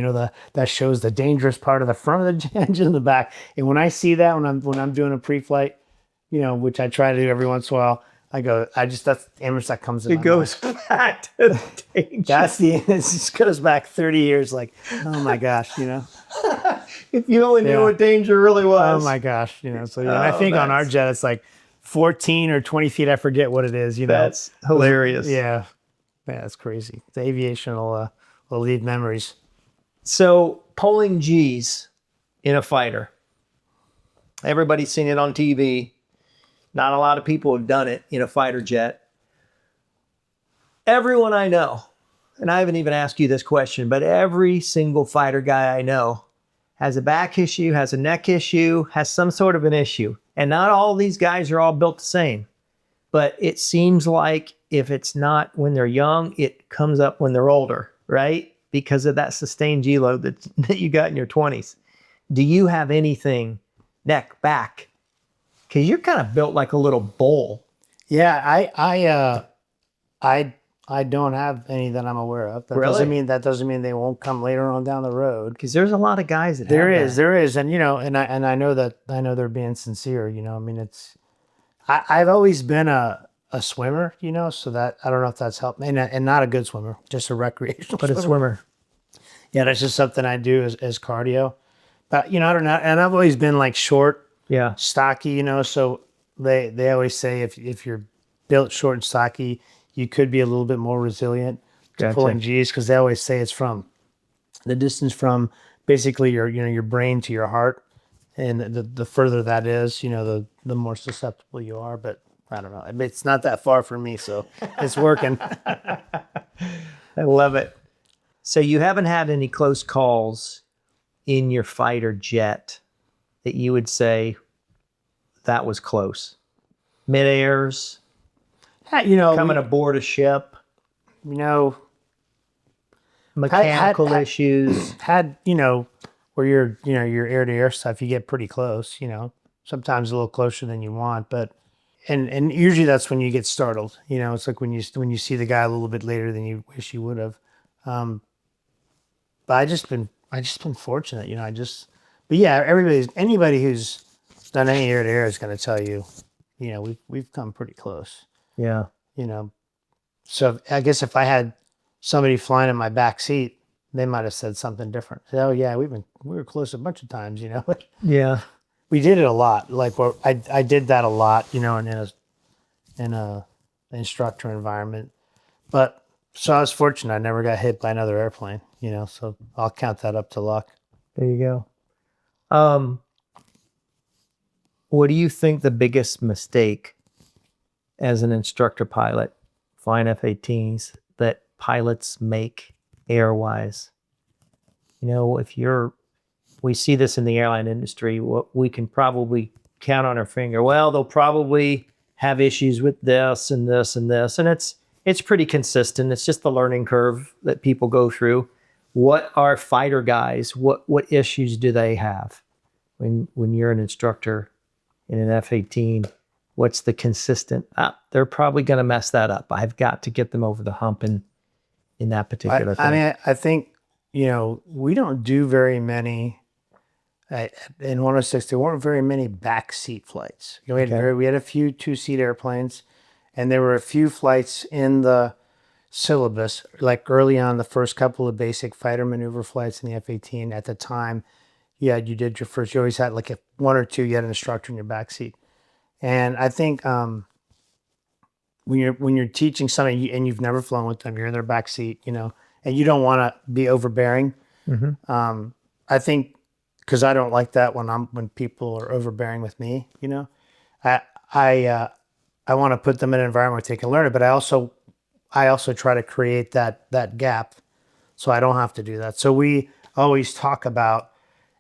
that shows the dangerous part of the front of the engine in the back. And when I see that, when I'm doing a pre-flight, which I try to do every once in a while, that's the image that comes in. It goes back to the danger. It just goes back 30 years. Like, oh my gosh, If you only knew what danger really was. oh my gosh, So and I think on our jet it's like 14 or 20 feet. I forget what it is. That's hilarious. Yeah, that's crazy. The aviation will leave memories. So pulling G's in a fighter. Everybody's seen it on TV. Not a lot of people have done it in a fighter jet. Everyone I know, and I haven't even asked you this question, but every single fighter guy I know has a back issue, has a neck issue, has some sort of an issue. And not all these guys are all built the same. But it seems like if it's not when they're young, it comes up when they're older, right? Because of that sustained G load that you got in your 20s. Do you have anything, neck, back? Because you're kind of built like a little bull. Yeah, I don't have any that I'm aware of. That doesn't mean they won't come later on down the road. Because there's a lot of guys that There have is, and I know they're being sincere. I've always been a swimmer, so that I don't know if that's helped me, and not a good swimmer, just a recreational. But a swimmer. Yeah, that's just something I do as cardio. But I don't know, and I've always been like short, stocky, so they always say if you're built short and stocky, you could be a little bit more resilient to pulling G's, because they always say it's from the distance from basically your brain to your heart, and the further that is, the more susceptible you are. But I don't know, it's not that far from me, so it's working. I love it. So you haven't had any close calls in your fighter jet that you would say that was close? Mid-airs? Coming aboard a ship? Mechanical issues? Where your air-to-air stuff, you get pretty close, sometimes a little closer than you want, but and usually that's when you get startled. It's like when you see the guy a little bit later than you wish you would have. But I just been fortunate, but yeah, anybody who's done any air-to-air is going to tell you, we've come pretty close. Yeah. So I guess if I had somebody flying in my back seat, they might have said something different. Oh yeah, we were close a bunch of times, Yeah. We did it a lot. Like I did that a lot, in a instructor environment. But so I was fortunate. I never got hit by another airplane, so I'll count that up to luck. There you go. What do you think the biggest mistake as an instructor pilot flying F-18s that pilots make air-wise? We see this in the airline industry, what we can probably count on our finger. Well, they'll probably have issues with this and this and this, and it's pretty consistent. It's just the learning curve that people go through. What are fighter guys? What issues do they have when you're an instructor in an F-18? What's the consistent? They're probably going to mess that up. I've got to get them over the hump in that particular thing. I think, we don't do very many, in 106, there weren't very many backseat flights. We had a few two-seat airplanes, and there were a few flights in the syllabus, like early on, the first couple of basic fighter maneuver flights in the F-18 at the time. You always had like one or two, you had an instructor in your backseat. And I think when you're teaching something and you've never flown with them, you're in their back seat, and you don't want to be overbearing. Mm-hmm. I think because I don't like that when people are overbearing with me. I want to put them in an environment where they can learn it, but I also try to create that gap, so I don't have to do that. So always talk about,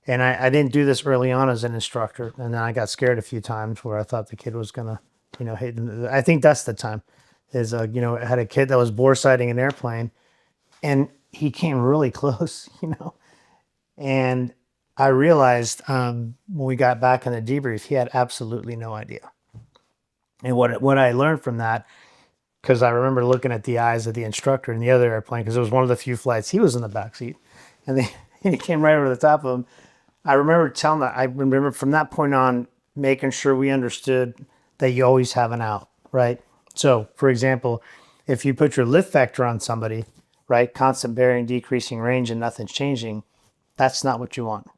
and I didn't do this early on as an instructor, and then I got scared a few times where I thought the kid was gonna, hit. I think that's the time. Is I had a kid that was bore sighting an airplane, and he came really close, and I realized when we got back in the debrief, he had absolutely no idea. And what I learned from that, because I remember looking at the eyes of the instructor in the other airplane, because it was one of the few flights he was in the back seat, and he came right over the top of him. I remember from that point on, making sure we understood that you always have an out, right? So, for example, if you put your lift vector on somebody, right, constant bearing, decreasing range, and nothing's changing, that's not what you want.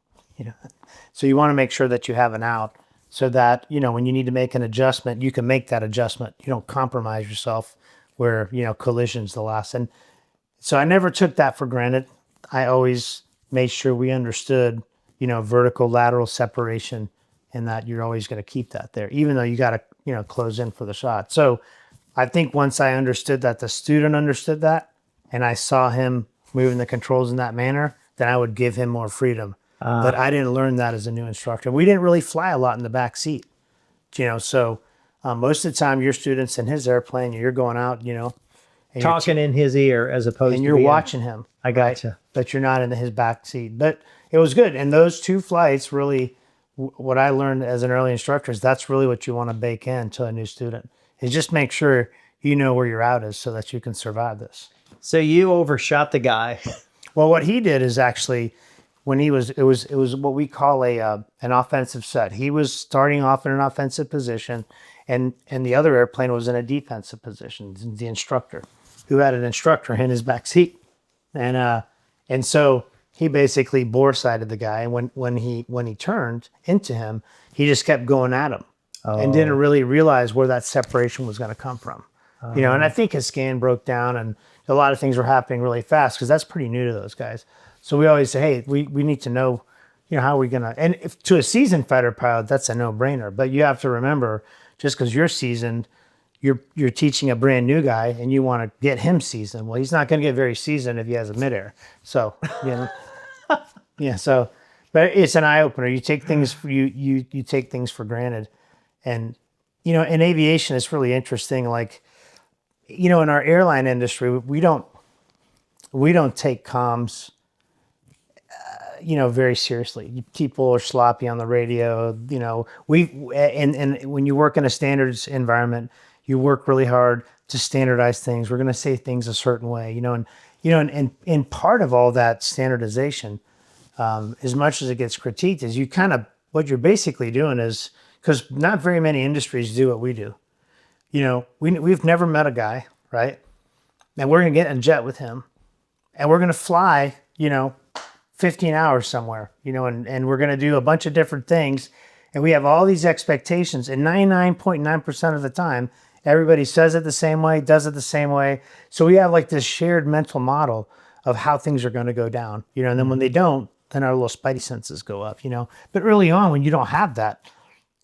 So you want to make sure that you have an out, so that when you need to make an adjustment, you can make that adjustment. You don't compromise yourself where collision's the last. And so I never took that for granted. I always made sure we understood vertical lateral separation, and that you're always going to keep that there, even though you got to close in for the shot. So I think once I understood that, the student understood that, and I saw him moving the controls in that manner, then I would give him more freedom. But I didn't learn that as a new instructor. We didn't really fly a lot in the back seat, so most of the time your student's in his airplane, you're going out, and Talking in his ear as opposed to and you're watching him. I gotcha. But you're not in his back seat. But it was good. And those two flights really, what I learned as an early instructor is that's really what you want to bake in to a new student, is just make sure you know where your out is so that you can survive this. So you overshot the guy. Well, what he did is actually, when it was what we call an offensive set. He was starting off in an offensive position, and the other airplane was in a defensive position, the instructor, who had an instructor in his back seat. And so he basically bore sighted the guy, and when he turned into him, he just kept going at him and didn't really realize where that separation was going to come from. And I think his scan broke down, and a lot of things were happening really fast, because that's pretty new to those guys. So we always say, hey, we need to know, how are we going to, and to a seasoned fighter pilot, that's a no-brainer. But you have to remember, just because you're seasoned, you're teaching a brand new guy, and you want to get him seasoned. Well, he's not going to get very seasoned if he has a midair. So, yeah. So, but it's an eye opener. You take things you take things for granted, and in aviation, it's really interesting. Like, in our airline industry, we don't take comms, very seriously. People are sloppy on the radio. And when you work in a standards environment, you work really hard to standardize things. We're going to say things a certain way, and part of all that standardization, as much as it gets critiqued, is what you're basically doing is, because not very many industries do what we do. We've never met a guy, right? And we're going to get in a jet with him, and we're going to fly, 15 hours somewhere, and we're going to do a bunch of different things. And we have all these expectations, and 99.9% of the time, everybody says it the same way, does it the same way. So we have like this shared mental model of how things are going to go down, and then when they don't, then our little spidey senses go up, But early on, when you don't have that,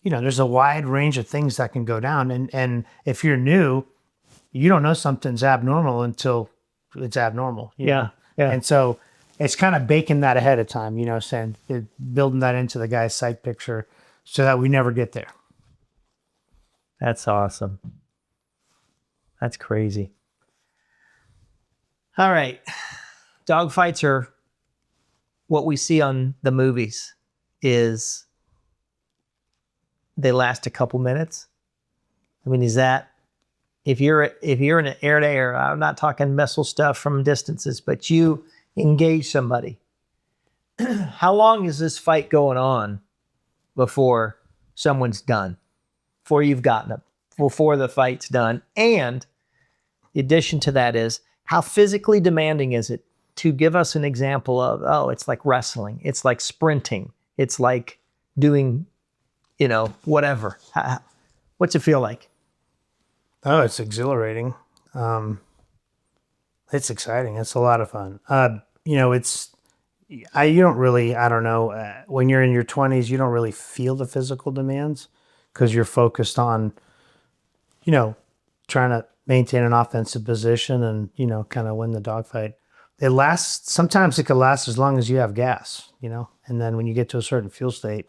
there's a wide range of things that can go down. And if you're new, you don't know something's abnormal until it's abnormal. Yeah. And so it's kind of baking that ahead of time, building that into the guy's sight picture so that we never get there. That's awesome. That's crazy. All right. Dogfights are what we see on the movies is they last a couple minutes. I mean, is that if you're in an air-to-air, I'm not talking missile stuff from distances, but you engage somebody. How long is this fight going on before someone's done? Before you've gotten them? Before the fight's done? And the addition to that is, how physically demanding is it? To give us an example of, it's like wrestling. It's like sprinting. It's like doing, whatever. What's it feel like? Oh, it's exhilarating. It's exciting. It's a lot of fun. You don't really, I don't know, when you're in your 20s, you don't really feel the physical demands because you're focused on, trying to maintain an offensive position and, kind of win the dogfight. it lasts. Sometimes it could last as long as you have gas, and then when you get to a certain fuel state,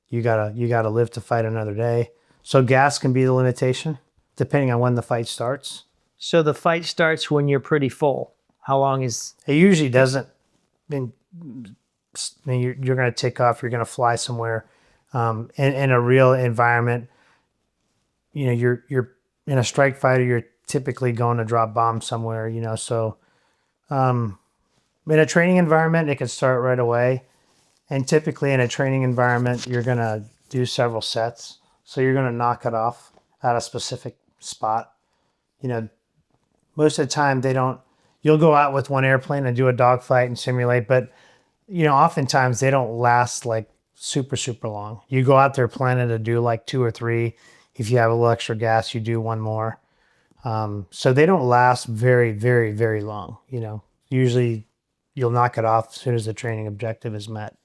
you gotta live to fight another day. So gas can be the limitation, depending on when the fight starts. So the fight starts when you're pretty full. How long is? It usually doesn't. You're going to take off. You're going to fly somewhere, in a real environment. You're in a strike fighter. You're typically going to drop bombs somewhere. So in a training environment, it can start right away. And typically in a training environment, you're going to do several sets. So you're going to knock it off at a specific spot. Most of the time you'll go out with one airplane and do a dogfight and simulate, but oftentimes they don't last like super, super long. You go out there planning to do like 2 or 3. If you have a little extra gas, you do one more. So they don't last very, very, very long. Usually you'll knock it off as soon as the training objective is met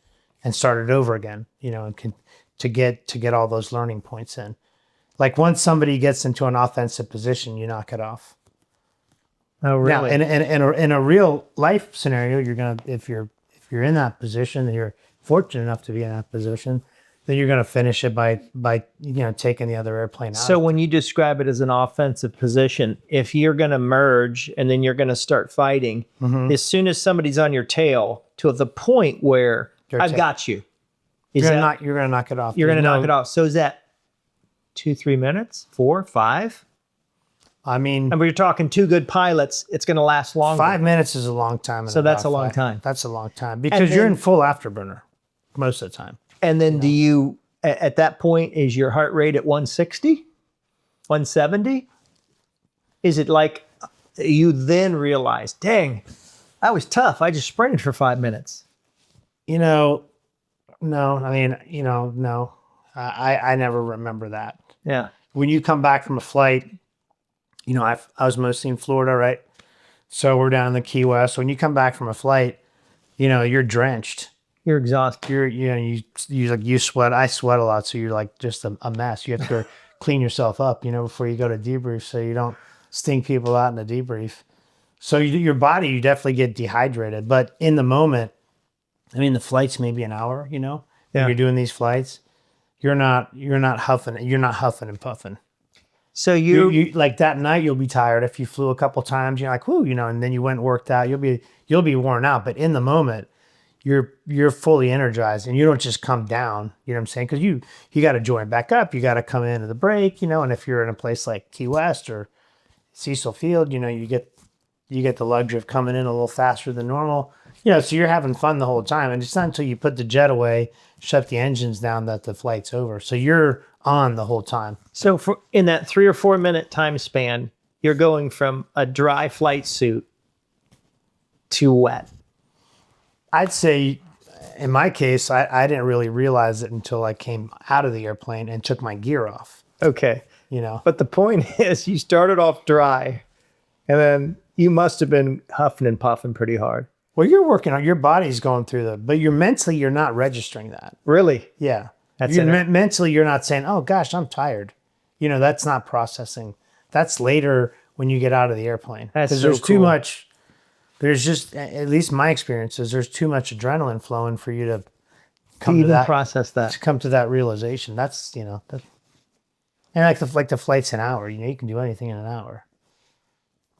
and start it over again, and to get all those learning points in. Like once somebody gets into an offensive position, you knock it off. Oh, really? Now, in a real life scenario, if you're in that position and you're fortunate enough to be in that position, then you're going to finish it by taking the other airplane out. So when you describe it as an offensive position, if you're going to merge and then you're going to start fighting, as soon as somebody's on your tail to the point where I've got you, you're going to knock it off. You're going to knock it off. So is that 2-3 minutes, 4, 5? I mean, and we're talking 2 good pilots, it's going to last longer. 5 minutes is a long time. So that's a long time. That's a long time because you're in full afterburner most of the time. And then do you, at that point, is your heart rate at 160, 170? Is it like you then realize, dang, that was tough. I just sprinted for 5 minutes. No. I mean, no. I never remember that. Yeah. When you come back from a flight, I was mostly in Florida, right? So we're down in the Key West. When you come back from a flight, you're drenched. You're exhausted. You sweat. I sweat a lot, so you're like just a mess. You have to clean yourself up, before you go to debrief, so you don't sting people out in the debrief. So your body, you definitely get dehydrated. But in the moment, I mean, the flight's maybe an hour. When you're doing these flights, you're not huffing and puffing. So you like that night you'll be tired if you flew a couple times. You're like, whoo, and then you went and worked out. You'll be worn out, but in the moment, you're fully energized, and you don't just come down. You know what I'm saying? Because you got to join back up. You got to come into the break. And if you're in a place like Key West or Cecil Field, you get the luxury of coming in a little faster than normal. So you're having fun the whole time, and it's not until you put the jet away, shut the engines down, that the flight's over. So you're on the whole time. So in that 3 or 4 minute time span, you're going from a dry flight suit to wet. I'd say in my case, I didn't really realize it until I came out of the airplane and took my gear off. Okay. But the point is you started off dry and then you must have been huffing and puffing pretty hard. Well, you're working on your body's going through but you're not registering that. Really? Yeah. Mentally, you're not saying, oh gosh, I'm tired. That's not processing. That's later when you get out of the airplane. That's so there's cool. too much. There's just, at least my experiences, there's too much adrenaline flowing for you to come to that, process that. To come to that realization. That's, and like the flight's an hour, you can do anything in an hour.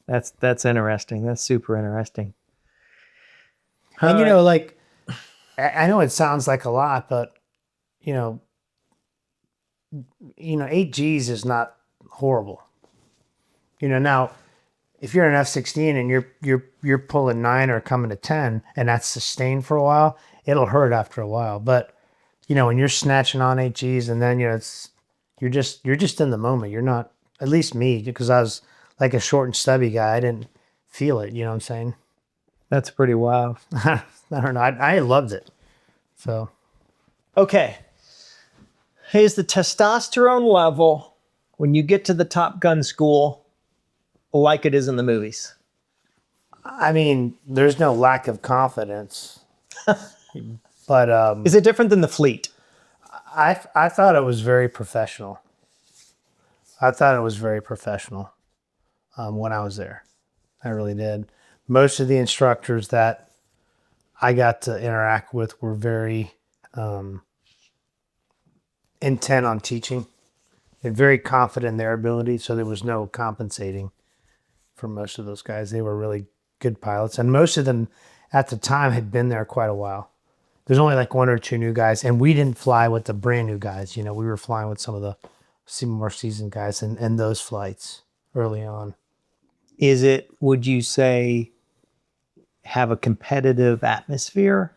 That's interesting. That's super interesting. And, I know it sounds like a lot, but 8 Gs is not horrible. Now if you're an F-16 and you're pulling 9 or coming to 10 and that's sustained for a while, it'll hurt after a while. But when you're snatching on 8 Gs and then you're just in the moment. You're not, at least me, because I was like a short and stubby guy. I didn't feel it. You know what I'm saying? That's pretty wild. I don't know. I loved it. So. Okay. Is the testosterone level when you get to the Top Gun school like it is in the movies? I mean, there's no lack of confidence. But is it different than the fleet? I thought it was very professional. When I was there. I really did. most of the instructors that I got to interact with were very intent on teaching and very confident in their ability. So there was no compensating for most of those guys. They were really good pilots. And most of them at the time had been there quite a while. There's only like one or two new guys. And we didn't fly with the brand new guys. You know, we were flying with some of the more seasoned guys in those flights early on. Is it, would you say, have a competitive atmosphere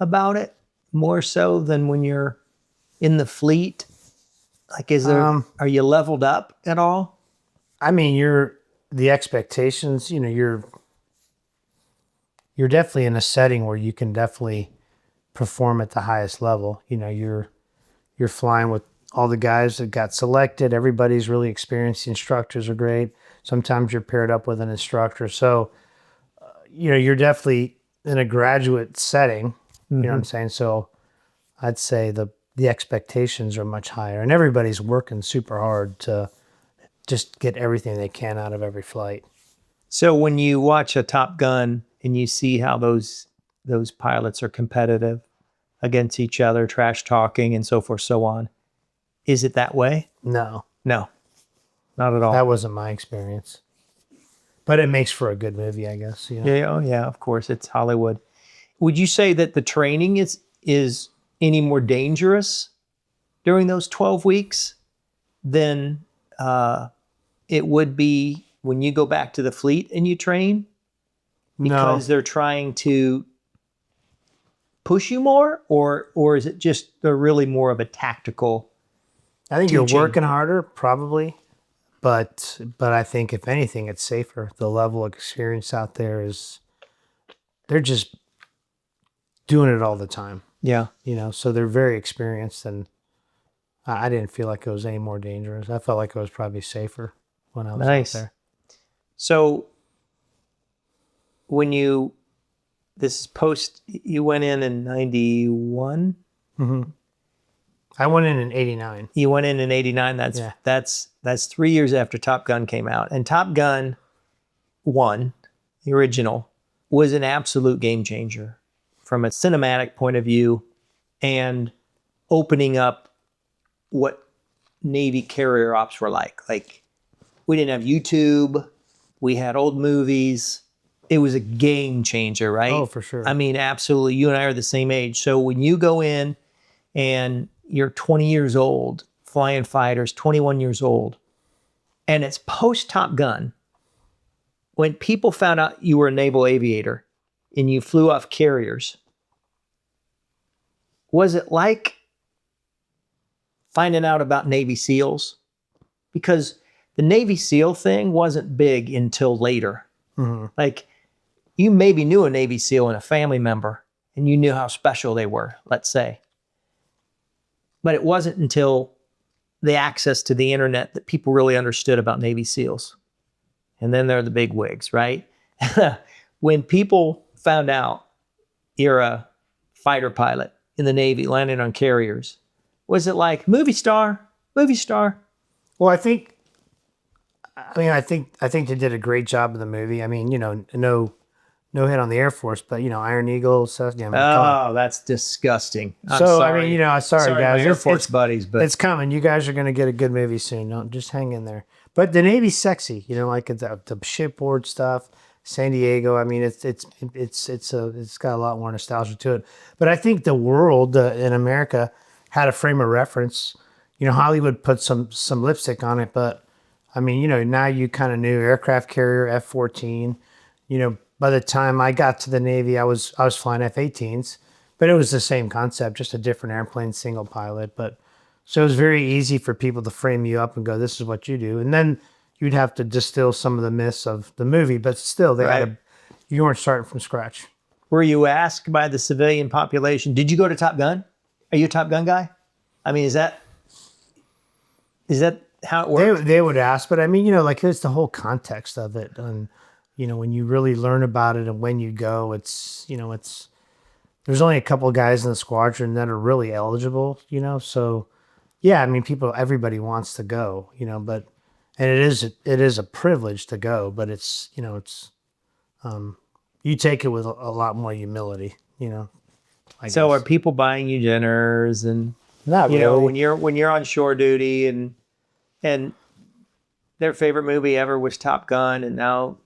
about it more so than when you're in the fleet? Like, is there, are you leveled up at all? I mean, the expectations, you know, you're definitely in a setting where you can definitely perform at the highest level. You know, you're flying with all the guys that got selected. Everybody's really experienced. The instructors are great. Sometimes you're paired up with an instructor. So, you know, you're definitely in a graduate setting. You know what I'm saying? So I'd say the expectations are much higher, and everybody's working super hard to just get everything they can out of every flight. So when you watch a Top Gun and you see how those pilots are competitive against each other, trash talking and so forth, so on, is it that way? No, No, not at all. that wasn't my experience. But it makes for a good movie, I guess. You know? Yeah, oh yeah, of course, it's Hollywood. Would you say that the training is any more dangerous during those 12 weeks than it would be when you go back to the fleet and you train? Because they're trying to push you more, or is it just they're really more of a tactical? I think teaching? you're working harder, probably. But I think if anything, it's safer. The level of experience out there is, they're just doing it all the time. Yeah. You know, so they're very experienced, and I didn't feel like it was any more dangerous. I felt like it was probably safer when I was out there. So when this is post, you went in 91? I went in 89. You went in 89. That's 3 years after Top Gun came out. And Top Gun 1, the original, was an absolute game changer from a cinematic point of view and opening up what Navy carrier ops were like. Like, we didn't have YouTube. We had old movies. It was a game changer, right? Oh, for sure. I mean, absolutely. You and I are the same age. So when you go in and you're 20 years old, flying fighters, 21 years old, and it's post Top Gun, when people found out you were a naval aviator and you flew off carriers, was it like finding out about Navy SEALs? Because the Navy SEAL thing wasn't big until later. Like, you maybe knew a Navy SEAL and a family member, and you knew how special they were, let's say. But it wasn't until the access to the internet that people really understood about Navy SEALs. And then there are the big wigs, right? When people found out you're a fighter pilot in the Navy landing on carriers, was it like movie star? Well, I think they did a great job of the movie. I mean, you know, no hit on the Air Force, but you know, Iron Eagle, stuff. You know, Oh, that's disgusting. I'm so sorry. I mean, you know, sorry guys, my Air Force buddies, but it's coming. You guys are going to get a good movie soon. Don't just hang in there. But the Navy's sexy, you know, like the shipboard stuff, San Diego. I mean, it's got a lot more nostalgia to it. But I think the world in America had a frame of reference. You know, Hollywood put some lipstick on it, but I mean, you know, now you kind of knew aircraft carrier, F-14. You know, by the time I got to the Navy, I was flying F-18s, but it was the same concept, just a different airplane, single pilot. But so it was very easy for people to frame you up and go, "This is what you do," and then you'd have to distill some of the myths of the movie. But still, you weren't starting from scratch. were you asked by the civilian population, did you go to Top Gun? Are you a Top Gun guy? I mean, is that how it works? They would ask, but I mean, you know, like it's the whole context of it, and you know, when you really learn about it and when you go, it's, you know, there's only a couple of guys in the squadron that are really eligible, you know, so yeah, I mean, everybody wants to go, you know, and it is a privilege to go, but it's, you know, it's You take it with a lot more humility, you know. I So are guess. people buying you dinners and Not you know really. when you're on shore duty and their favorite movie ever was Top Gun and now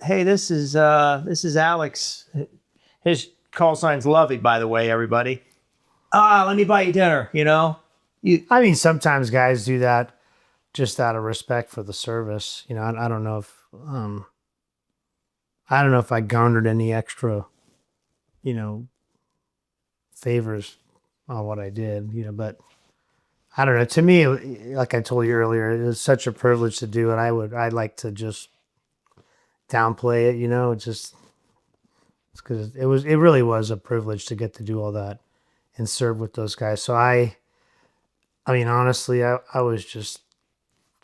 hey this is Alex. His call sign's Lovey, by the way, everybody. Let me buy you dinner, you know? I mean, sometimes guys do that just out of respect for the service. You know, I don't know if I garnered any extra, you know, favors on what I did, you know, but I don't know. To me, like I told you earlier, it was such a privilege to do, and I'd like to just downplay it, you know, it's because it really was a privilege to get to do all that and serve with those guys. So I mean, honestly, I was just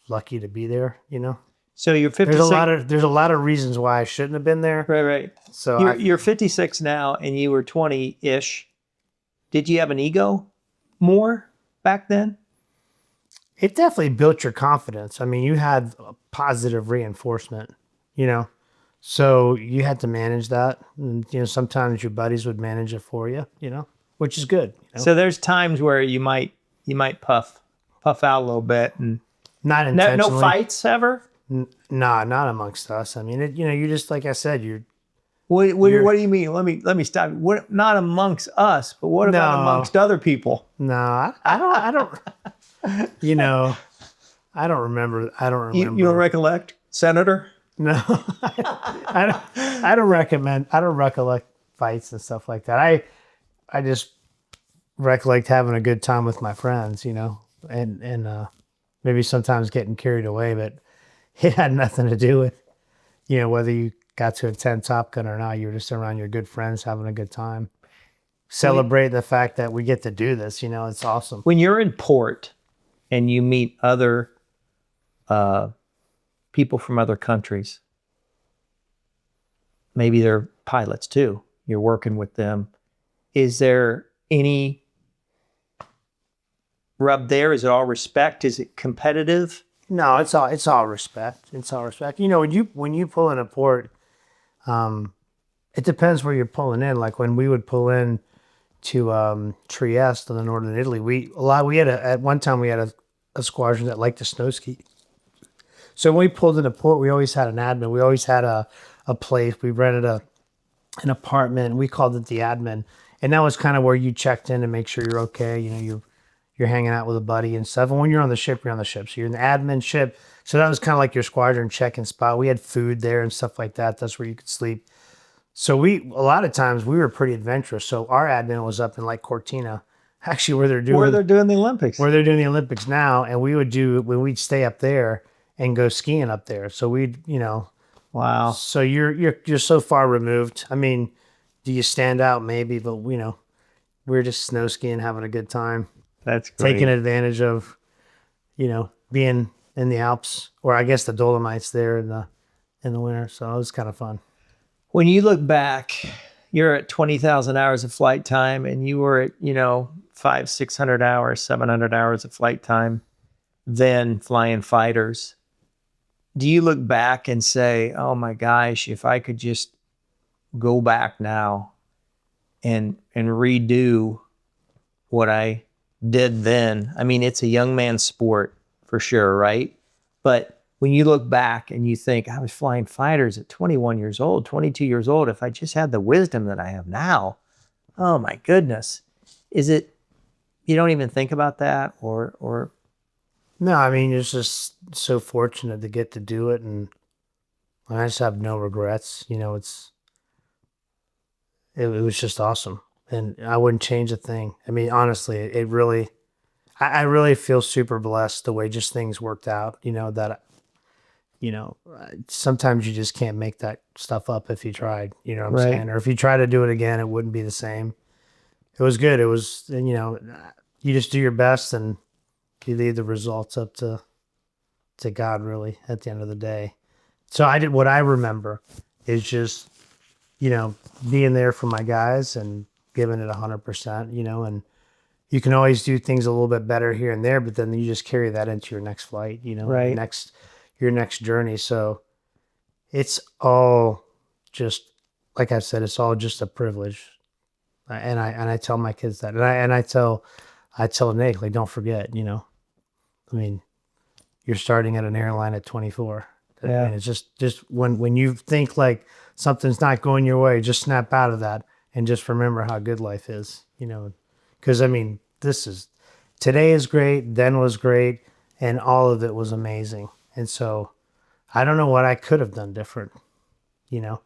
lucky to be there, you know. So you're 56. There's a lot of reasons why I shouldn't have been there. Right. So You're 56 now and you were 20-ish. Did you have an ego more back then? it definitely built your confidence. I mean, you had a positive reinforcement, you know. So you had to manage that. And, you know, sometimes your buddies would manage it for you, you know, which is good. You know? So there's times where you might puff out a little bit and Not intentionally. no fights ever. Nah, not amongst us. I mean, you know, you just, like I said, What do you mean? Let me stop. What? Not amongst us, but what about No. amongst other people? no, I don't, you know, I don't remember. You don't recollect, Senator? No, I don't recollect fights and stuff like that. I just recollect having a good time with my friends, you know, and maybe sometimes getting carried away, but it had nothing to do with, you know, whether you got to attend Top Gun or not. You were just around your good friends having a good time. Celebrate the fact that we get to do this, you know, it's awesome. When you're in port and you meet other people from other countries, maybe they're pilots too, you're working with them, is there any rub there? Is it all respect? Is it competitive? No, it's all respect. It's all respect. You know, when you pull in a port, it depends where you're pulling in. Like when we would pull in to Trieste in the northern Italy, at one time we had a squadron that liked to snow ski. So when we pulled into port, we always had an admin. We always had a place. We rented an apartment. We called it the admin, and that was kind of where you checked in to make sure you're okay. You know, you're hanging out with a buddy and stuff. And when you're on the ship, you're on the ship. So you're in the admin ship. So that was kind of like your squadron check-in spot. We had food there and stuff like that. That's where you could sleep. So a lot of times we were pretty adventurous. So our admin was up in like Cortina, actually where they're doing the Olympics. where they're doing the Olympics now. And we'd stay up there and go skiing up there. So we'd, you know, Wow. so you're so far removed. I mean, do you stand out? Maybe, but you know, we're just snow skiing, having a good time. That's great. Taking advantage of, you know, being in the Alps, or I guess the Dolomites there in the winter. So it was kind of fun. When you look back, you're at 20,000 hours of flight time and you were at, you know, 500-600 hours, 700 hours of flight time, then flying fighters. Do you look back and say, oh my gosh, if I could just go back now and redo what I did then? I mean, it's a young man's sport for sure, right? But when you look back and you think, I was flying fighters at 21 years old, 22 years old, if I just had the wisdom that I have now, oh my goodness. Is it, you don't even think about that or No, I mean, it's just so fortunate to get to do it. And I just have no regrets. You know, it was just awesome. And I wouldn't change a thing. I mean, honestly, it really, I really feel super blessed the way just things worked out, you know, that, you know, sometimes you just can't make that stuff up if you tried, you know what I'm saying? Or if you try to do it again, it wouldn't be the same. It was good. It was, you know, you just do your best and you leave the results up to God, really, at the end of the day. So what I remember is just, you know, being there for my guys and giving it 100%, you know, and you can always do things a little bit better here and there, but then you just carry that into your next flight, you know, Right. your next journey. So it's all just, like I said, it's all just a privilege. And I tell my kids that, and I tell Nick, like, don't forget, you know, I mean, you're starting at an airline at 24. Yeah. And it's just when you think like something's not going your way, just snap out of that and just remember how good life is, you know, because I mean, today is great, then was great, and all of it was amazing. And so I don't know what I could have done different, you know.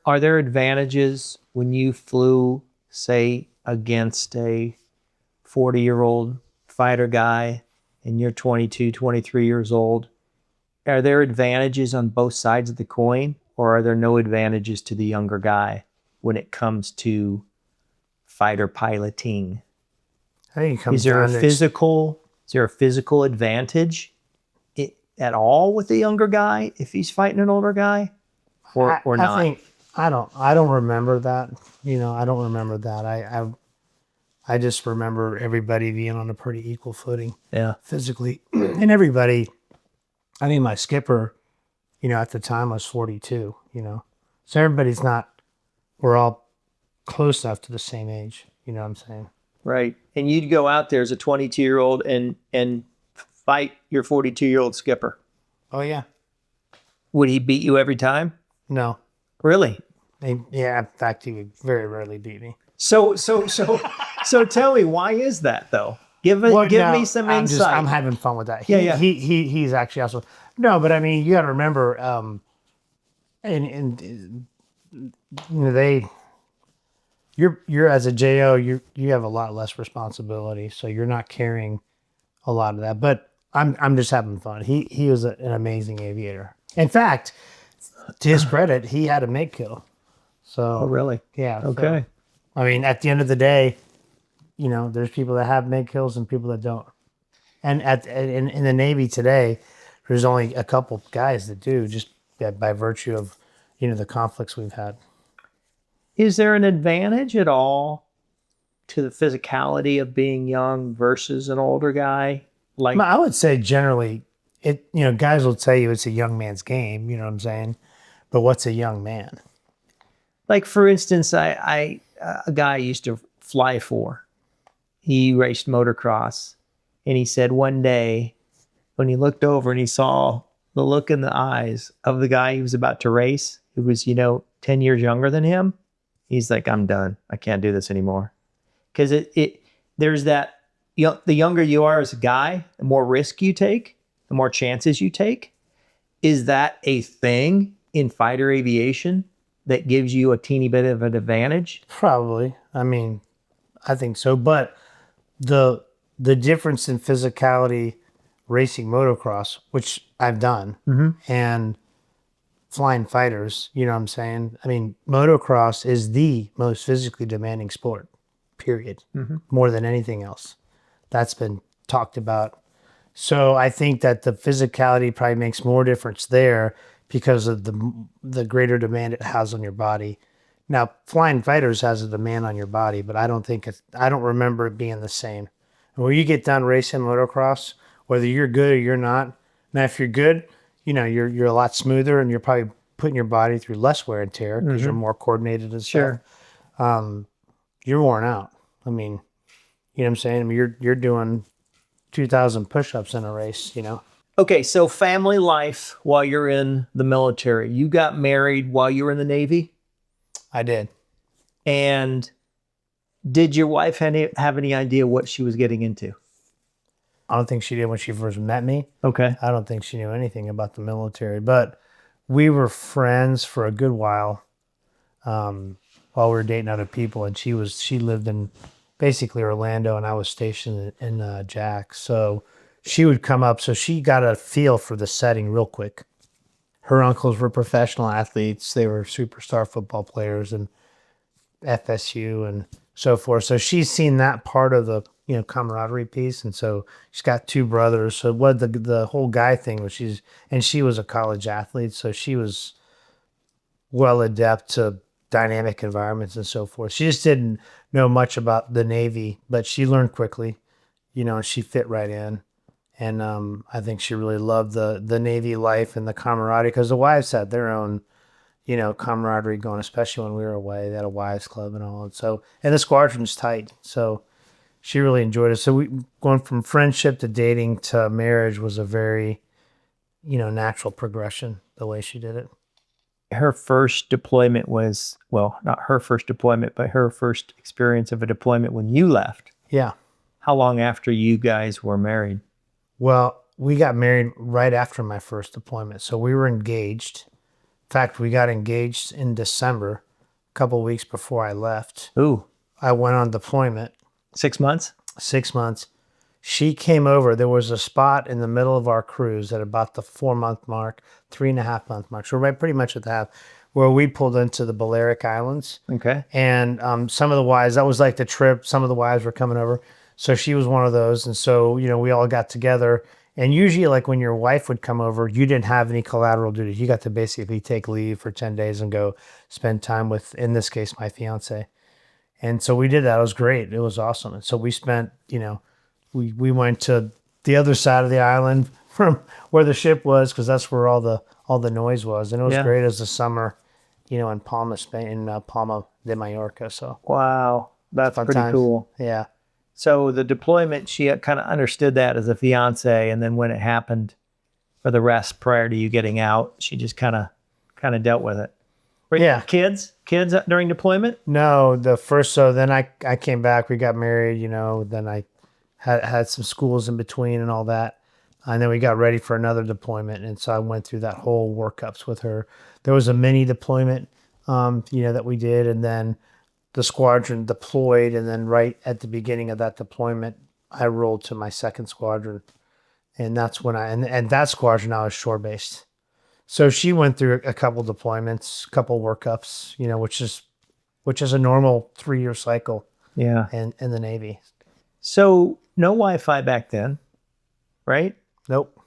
Are there advantages when you flew, say, against a 40-year-old fighter guy and you're 22, 23 years old? Are there advantages on both sides of the coin, or are there no advantages to the younger guy when it comes to fighter piloting? I think it comes Is there down a to physical advantage at all with the younger guy if he's fighting an older guy, or not? I don't remember that. You know, I don't remember that. I just remember everybody being on a pretty equal footing. Yeah. Physically. And everybody, I mean, my skipper, you know, at the time was 42, you know. So we're all close enough to the same age, you know what I'm saying? Right. And you'd go out there as a 22-year-old and fight your 42-year-old skipper. Oh yeah. Would he beat you every time? No. Really? Yeah, in fact, he would very rarely beat me. So tell me, why is that though? Give me some insight. I'm having fun with that. Yeah. He's actually also no, but I mean, you got to remember, and you know, you're as a JO, you have a lot less responsibility, so you're not carrying a lot of that. But I'm just having fun. He was an amazing aviator. In fact, to his credit, he had a MiG kill. So Oh, really? yeah. Okay. So, I mean, at the end of the day, you know, there's people that have MiG kills and people that don't. And in the Navy today, there's only a couple guys that do, just by virtue of, you know, the conflicts we've had. Is there an advantage at all to the physicality of being young versus an older guy? Like, I would say generally, you know, guys will tell you it's a young man's game, you know what I'm saying? But what's a young man? like for instance, a guy I used to fly for, he raced motocross, and he said one day when he looked over and he saw the look in the eyes of the guy he was about to race, who was, 10 years younger than him, he's like, I'm done. I can't do this anymore. Because there's that, the younger you are as a guy, the more risk you take, the more chances you take. Is that a thing in fighter aviation that gives you a teeny bit of an advantage? Probably. I mean, I think so. But the difference in physicality racing motocross, which I've done, and flying fighters, you know what I'm saying? I mean, motocross is the most physically demanding sport, period, more than anything else. That's been talked about. So I think that the physicality probably makes more difference there because of the greater demand it has on your body. Now, flying fighters has a demand on your body, but I don't remember it being the same. And when you get done racing motocross, whether you're good or you're not, now if you're good, you're a lot smoother and you're probably putting your body through less wear and tear because you're more coordinated and stuff. You're worn out. I mean, you know what I'm saying? I mean, you're doing 2,000 push-ups in a race, Okay, so family life while you're in the military. You got married while you were in the Navy? I did. And did your wife have any idea what she was getting into? I don't think she did when she first met me. Okay. I don't think she knew anything about the military, but we were friends for a good while while we were dating other people. And she lived in basically Orlando and I was stationed in Jack. So she would come up. So she got a feel for the setting real quick. Her uncles were professional athletes. They were superstar football players and FSU and so forth. So she's seen that part of the, camaraderie piece. And so she's got two brothers. So what the whole guy thing was she was a college athlete. So she was well adept to dynamic environments and so forth. She just didn't know much about the Navy, but she learned quickly, and she fit right in. And I think she really loved the Navy life and the camaraderie because the wives had their own, camaraderie going, especially when we were away. They had a wives club and all. And the squadron's tight. So she really enjoyed it. So we going from friendship to dating to marriage was a very, natural progression the way she did it. Her first deployment was, well, not her first deployment, but her first experience of a deployment when you left. Yeah. How long after you guys were married? Well, we got married right after my first deployment. So we were engaged. In fact, we got engaged in December, a couple of weeks before I left. Ooh. I went on deployment. 6 months? 6 months. She came over. There was a spot in the middle of our cruise at about the 4-month mark, 3.5-month mark. So right pretty much at the half, where we pulled into the Balearic Islands. Okay. And some of the wives, that was like the trip. Some of the wives were coming over. So she was one of those. And so, we all got together. And usually, like when your wife would come over, you didn't have any collateral duties. You got to basically take leave for 10 days and go spend time with, in this case, my fiance. And so we did that. It was great. It was awesome. And so we spent, we went to the other side of the island from where the ship was, because that's where all the noise was. And it was great as the summer, in Palma, Spain, in Palma de Mallorca. So wow, that's pretty times. Cool. Yeah. So the deployment, she kind of understood that as a fiance, and then when it happened for the rest prior to you getting out, she just kind of dealt with it. Were you kids during deployment? No, so then I came back, we got married, then I had some schools in between and all that. And then we got ready for another deployment. And so I went through that whole workups with her. There was a mini deployment, that we did. And then the squadron deployed. And then right at the beginning of that deployment, I rolled to my second squadron. And that's when and that squadron now is shore-based. So she went through a couple deployments, couple workups, which is a normal 3-year cycle. Yeah. In the Navy. So no Wi-Fi back then, right? Nope.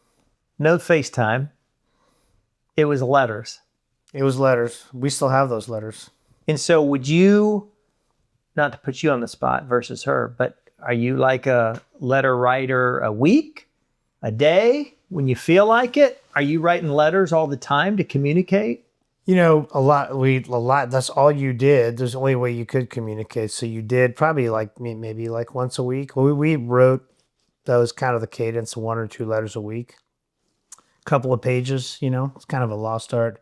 No FaceTime. It was letters. It was letters. We still have those letters. And so would you, not to put you on the spot versus her, but are you like a letter writer a week, a day, when you feel like it? Are you writing letters all the time to communicate? A lot, that's all you did. There's the only way you could communicate. So you did probably maybe once a week. Well, we wrote, that was kind of the cadence, 1 or 2 letters a week. A couple of pages, it's kind of a lost art.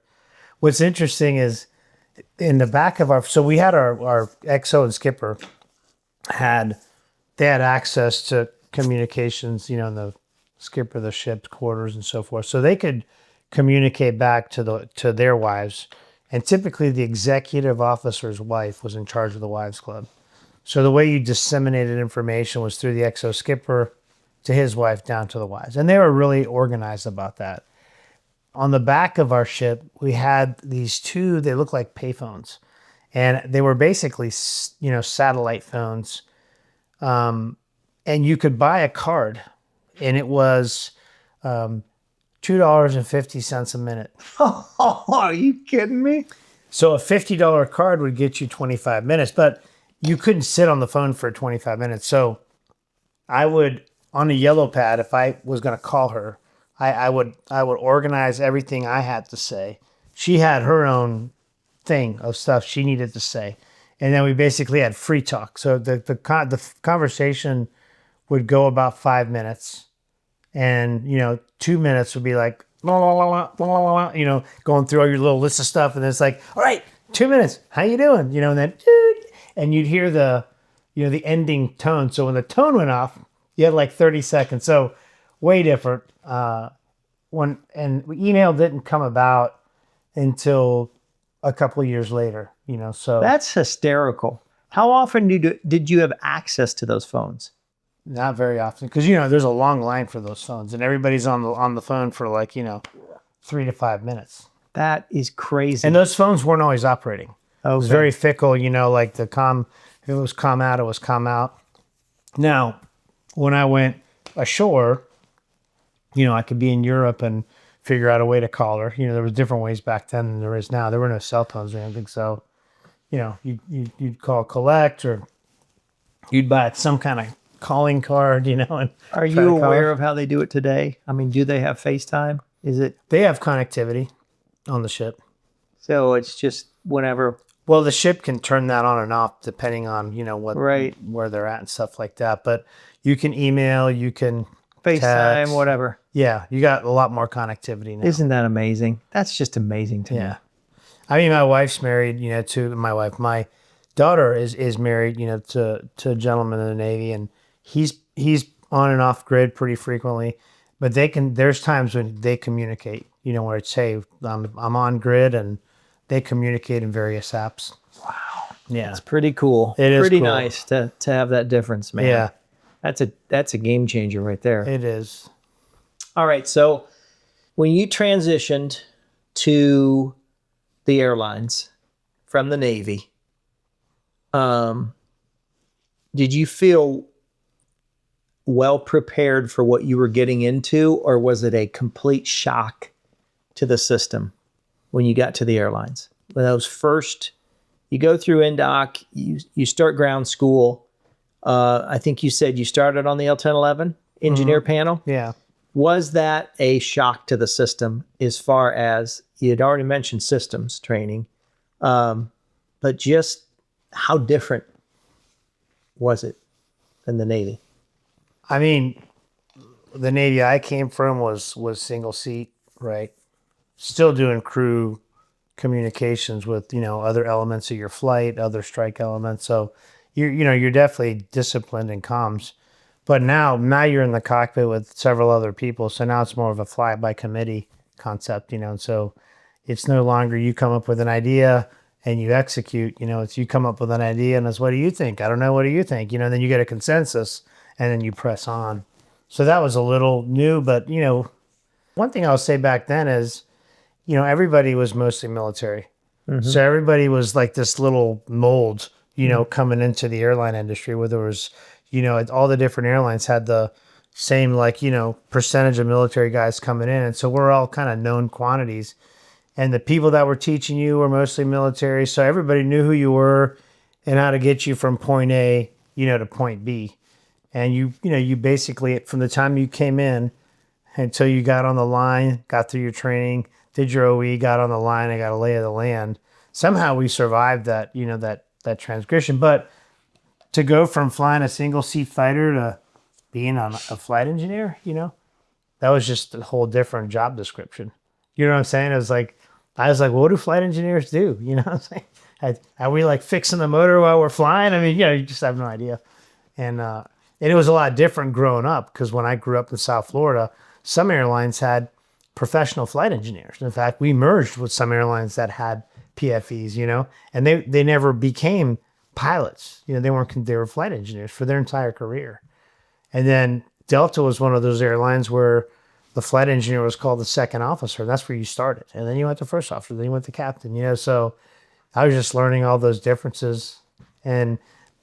What's interesting is in the back of so we had our XO and skipper they had access to communications, in the skipper, the ship's quarters and so forth. So they could communicate back to their wives. And typically the executive officer's wife was in charge of the wives club. So the way you disseminated information was through the XO skipper to his wife down to the wives. And they were really organized about that. On the back of our ship, we had these 2, they look like payphones. And they were basically, satellite phones. And you could buy a card, and it was $2.50 a minute. Oh, are you kidding me? So a $50 card would get you 25 minutes, but you couldn't sit on the phone for 25 minutes. So I would, on a yellow pad, if I was going to call her, I would organize everything I had to say. She had her own thing of stuff she needed to say. And then we basically had free talk. So the conversation would go about 5 minutes. And, 2 minutes would be like, la, la, la, la, la, la, la, going through all your little list of stuff. And then it's like, all right, 2 minutes. How you doing? And then, and you'd hear the ending tone. So when the tone went off, you had like 30 seconds. So way different. Email didn't come about until a couple of years later, so. That's hysterical. How often did you have access to those phones? Not very often, because there's a long line for those phones, and everybody's on the phone for 3 to 5 minutes. That is crazy. And those phones weren't always operating. Okay. It was very fickle, like the comm. If it was comm out, it was comm out. Now, when I went ashore, I could be in Europe and figure out a way to call her. There was different ways back then than there is now. There were no cell phones or anything, so you'd call collect, or you'd buy some kind of calling card, and are you aware of how they do it today? I mean, do they have FaceTime? Is it? They have connectivity on the ship. So it's just whenever. Well, the ship can turn that on and off depending on, Right. where they're at and stuff like that. But you can email, you can FaceTime, text. whatever. Yeah, you got a lot more connectivity now. Isn't that amazing? That's just amazing to me. Yeah. I mean, my wife's married, my daughter is married, to a gentleman in the Navy, and he's on and off grid pretty frequently, but there's times when they communicate, where it's, hey, I'm on grid, and they communicate in various apps. Wow. Yeah. It's pretty cool. It is pretty cool. nice to have that difference, man. Yeah. That's a game changer right there. It is. All right. So when you transitioned to the airlines from the Navy, did you feel well prepared for what you were getting into, or was it a complete shock to the system when you got to the airlines? When those first, you go through NDOC, you start ground school. I think you said you started on the L1011 engineer panel. Yeah. Was that a shock to the system as far as, you had already mentioned systems training, but just how different was it than the Navy? I mean, the Navy I came from was single seat, right? Still doing crew communications with, other elements of your flight, other strike elements. So you're definitely disciplined in comms. But now you're in the cockpit with several other people. So now it's more of a fly by committee concept, and so it's no longer you come up with an idea and you execute, it's you come up with an idea and it's, what do you think? I don't know. What do you think? Then you get a consensus and then you press on. So that was a little new, but one thing I'll say back then is, everybody was mostly military. Mm-hmm. So everybody was like this little mold, coming into the airline industry, where there was, all the different airlines had the same, percentage of military guys coming in. And so we're all kind of known quantities. And the people that were teaching you were mostly military. So everybody knew who you were and how to get you from point A, to point B. And you basically, from the time you came in until you got on the line, got through your training, did your OE, got on the line, and got a lay of the land. Somehow we survived that, that transgression. But to go from flying a single seat fighter to being a flight engineer, that was just a whole different job description. You know what I'm saying? I was like, well, what do flight engineers do? You know what I'm saying? Are we like fixing the motor while we're flying? I mean, you just have no idea. And it was a lot different growing up, because when I grew up in South Florida, some airlines had professional flight engineers. In fact, we merged with some airlines that had PFEs, and they never became pilots. They were flight engineers for their entire career. And then Delta was one of those airlines where the flight engineer was called the second officer. And that's where you started. And then you went to first officer, then you went to captain, so I was just learning all those differences. And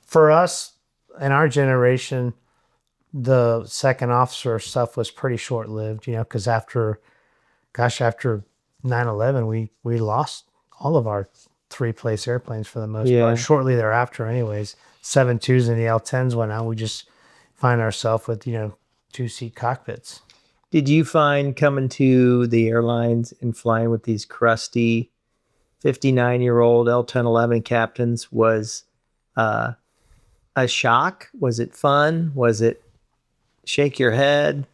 for us, in our generation, the second officer stuff was pretty short-lived, because after 9/11, we lost all of our three-place airplanes for the most part. Shortly thereafter, anyways, 7.2s and the L10s went out. We just find ourselves with, two-seat cockpits. Did you find coming to the airlines and flying with these crusty 59-year-old L1011 captains was a shock? Was it fun? Was it shake your head?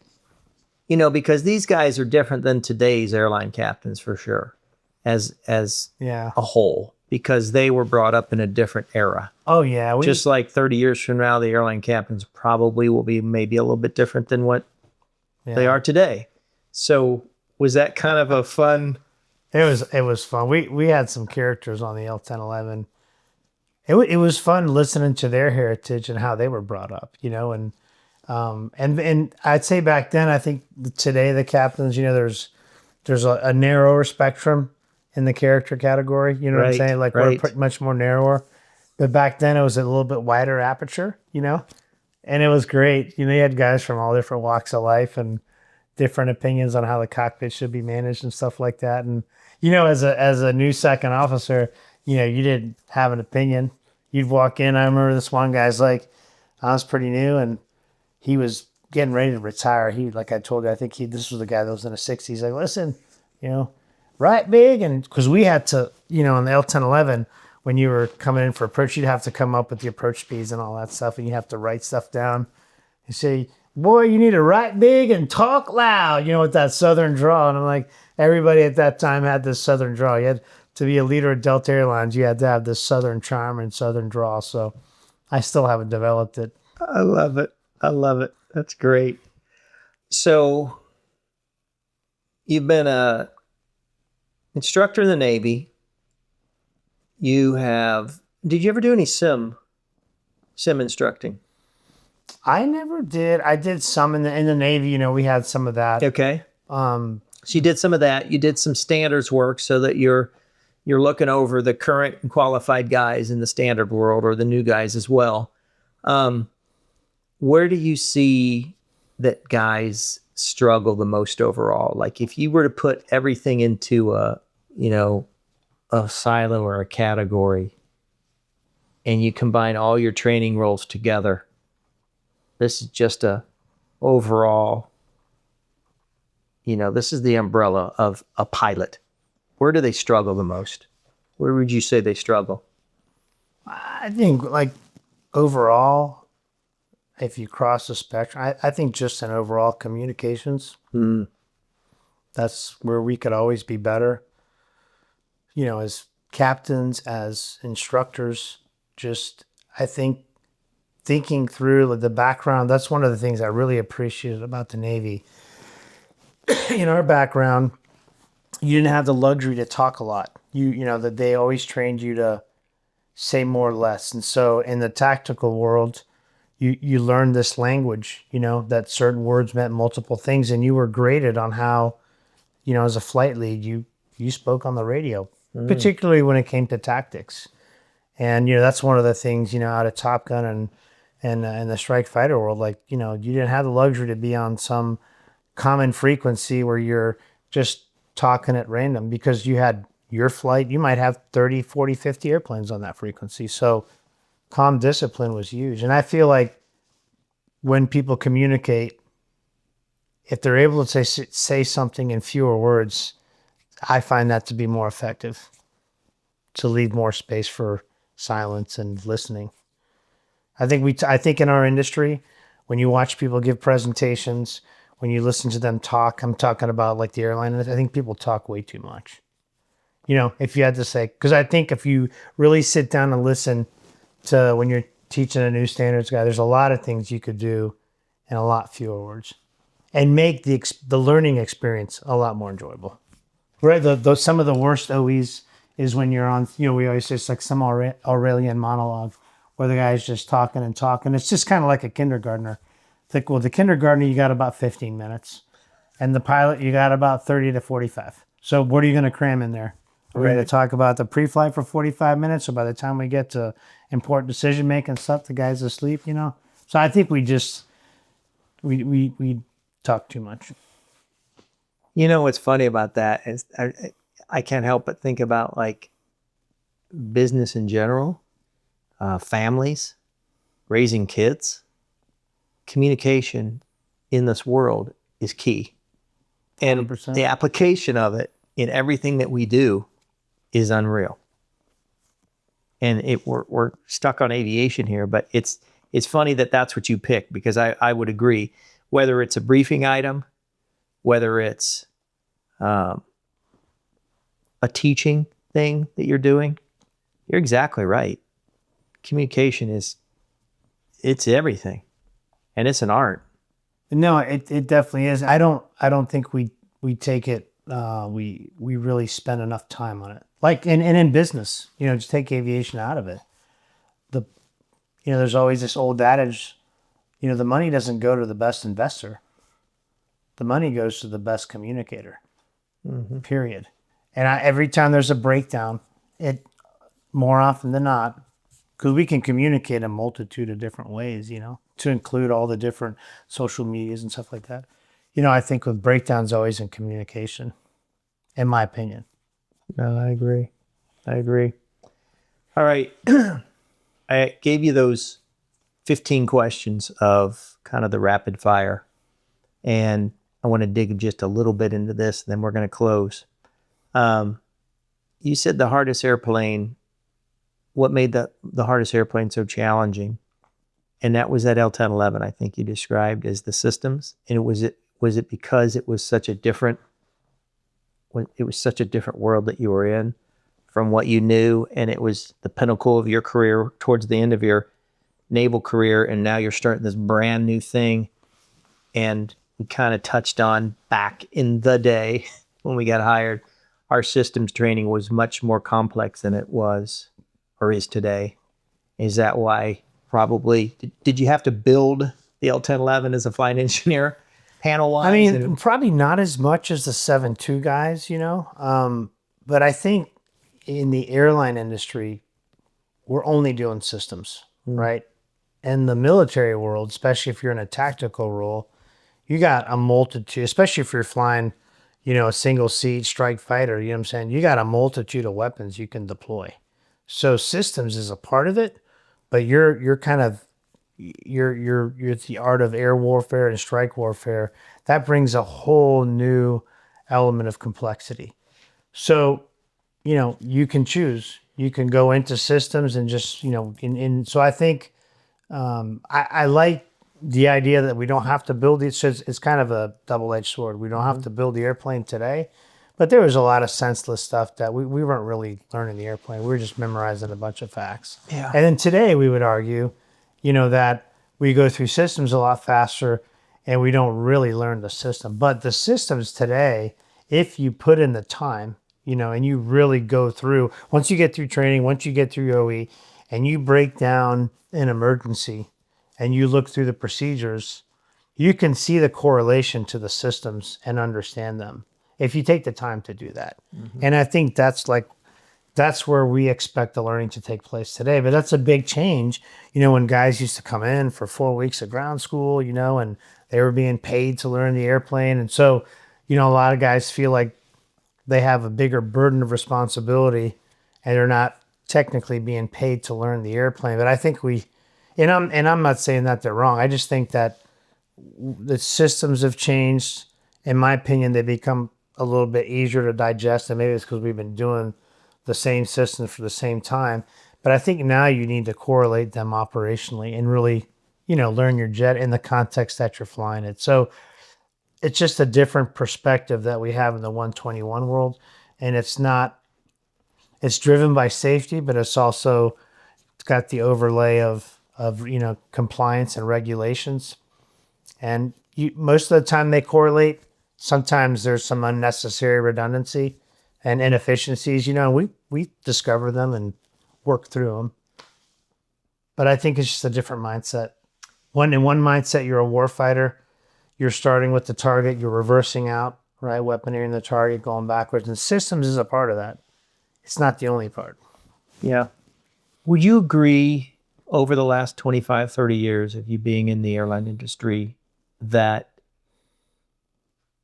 Because these guys are different than today's airline captains for sure, as a whole, because they were brought up in a different era. Oh, yeah. Just like 30 years from now, the airline captains probably will be maybe a little bit different than what they are today. So was that kind of a fun? It was fun. We had some characters on the L1011. It was fun listening to their heritage and how they were brought up, and I'd say back then, I think today the captains, there's a narrower spectrum in the character category. You know what I'm saying? Like we're pretty much more narrower. But back then it was a little bit wider aperture, and it was great. You had guys from all different walks of life and different opinions on how the cockpit should be managed and stuff like that. And, as a new second officer, you didn't have an opinion. You'd walk in. I remember this one guy's like, I was pretty new and he was getting ready to retire. He, like I told you, I think this was the guy that was in the 60s. Like, listen, right big, and because we had to, you know, in the L1011, when you were coming in for approach, you'd have to come up with the approach speeds and all that stuff, and you have to write stuff down. You say, boy, you need to write big and talk loud, you know, with that Southern drawl. And I'm like, everybody at that time had this Southern drawl. You had to be a leader at Delta Airlines. You had to have this Southern charm and Southern drawl. So I still haven't developed it. I love it. I love it. That's great. So you've been a instructor in the Navy. Did you ever do any sim instructing? I never did. I did some in the Navy. You know, we had some of that. Okay. So you did some of that. You did some standards work so that you're looking over the current and qualified guys in the standard world, or the new guys as well. Where do you see that guys struggle the most overall? Like if you were to put everything into a silo or a category, and you combine all your training roles together, this is just a overall, this is the umbrella of a pilot. Where do they struggle the most? Where would you say they struggle? I think like overall, if you cross the spectrum, I think just in overall communications, that's where we could always be better. You know, as captains, as instructors, just, I think, thinking through the background, that's one of the things I really appreciated about the Navy. In our background, you didn't have the luxury to talk a lot. You know, that they always trained you to say more or less. And so in the tactical world, you learned this language, that certain words meant multiple things, and you were graded on how, as a flight lead, you spoke on the radio, particularly when it came to tactics. And, that's one of the things, out of Top Gun and in the strike fighter world, you didn't have the luxury to be on some common frequency where you're just talking at random, because you had your flight, you might have 30, 40, 50 airplanes on that frequency. So comm discipline was huge. And I feel like when people communicate, if they're able to say something in fewer words, I find that to be more effective, to leave more space for silence and listening. I think in our industry, when you watch people give presentations, when you listen to them talk, I'm talking about like the airline, I think people talk way too much. If you had to say, because I think if you really sit down and listen to when you're teaching a new standards guy, there's a lot of things you could do in a lot fewer words and make the learning experience a lot more enjoyable. Right? Some of the worst OEs is when you're on, we always say it's like some Aurelian monologue where the guy's just talking and talking. It's just kind of like a kindergartner. It's like, the kindergartner, you got about 15 minutes. And the pilot, you got about 30 to 45. So what are you going to cram in there? We're going to talk about the pre-flight for 45 minutes. So by the time we get to important decision-making stuff, the guy's asleep, So I think we talk too much. What's funny about that is I can't help but think about like business in general, families, raising kids. Communication in this world is key. And 100%. The application of it in everything that we do is unreal. And we're stuck on aviation here, but it's funny that that's what you pick, because I would agree, whether it's a briefing item, whether it's a teaching thing that you're doing, you're exactly right. Communication it's everything, and it's an art. No, it definitely is. I don't think we take it. We really spend enough time on it. Like in business, just take aviation out of it. There's always this old adage, the money doesn't go to the best investor. The money goes to the best communicator. Period. And every time there's a breakdown, it more often than not, because we can communicate a multitude of different ways, to include all the different social medias and stuff like that. I think with breakdowns always in communication, in my opinion. No, I agree. All right. I gave you those 15 questions of kind of the rapid fire, and I want to dig just a little bit into this, and then we're going to close. You said the hardest airplane, what made the hardest airplane so challenging? And that was that L-1011, I think you described as the systems. And was it because it was such a different world that you were in from what you knew, and it was the pinnacle of your career towards the end of your naval career, and now you're starting this brand new thing? And we kind of touched on back in the day when we got hired, our systems training was much more complex than it was or is today. Is that why probably, did you have to build the L-1011 as a flight engineer panel-wise? I mean, probably not as much as the 7.2 guys, you know. But I think in the airline industry, we're only doing systems, right? In the military world, especially if you're in a tactical role, you got a multitude, especially if you're flying, you know, a single seat strike fighter, you know what I'm saying? You got a multitude of weapons you can deploy. So systems is a part of it, but you're the art of air warfare and strike warfare. That brings a whole new element of complexity. So, you know, you can choose. You can go into systems and just, you know, so I think I like the idea that we don't have to build it. So it's kind of a double-edged sword. We don't have to build the airplane today, but there was a lot of senseless stuff that we weren't really learning the airplane. We were just memorizing a bunch of facts. Yeah. And then today we would argue, you know, that we go through systems a lot faster and we don't really learn the system. But the systems today, if you put in the time, you know, and you really go through, once you get through training, once you get through OE, and you break down an emergency and you look through the procedures, you can see the correlation to the systems and understand them if you take the time to do that. And I think that's where we expect the learning to take place today. But that's a big change. You know, when guys used to come in for 4 weeks of ground school, you know, and they were being paid to learn the airplane. And so, you know, a lot of guys feel like they have a bigger burden of responsibility and they're not technically being paid to learn the airplane. But I think I'm not saying that they're wrong. I just think that the systems have changed. In my opinion, they become a little bit easier to digest, and maybe it's because we've been doing the same systems for the same time. But I think now you need to correlate them operationally and really, you know, learn your jet in the context that you're flying it. So it's just a different perspective that we have in the 121 world. And it's driven by safety, but it's got the overlay of, you know, compliance and regulations. And most of the time they correlate. Sometimes there's some unnecessary redundancy and inefficiencies, you know, we discover them and work through them. But I think it's just a different mindset. In one mindset, you're a warfighter. You're starting with the target. You're reversing out, right? Weaponeering the target, going backwards. And systems is a part of that. It's not the only part. Yeah. Would you agree over the last 25, 30 years of you being in the airline industry that,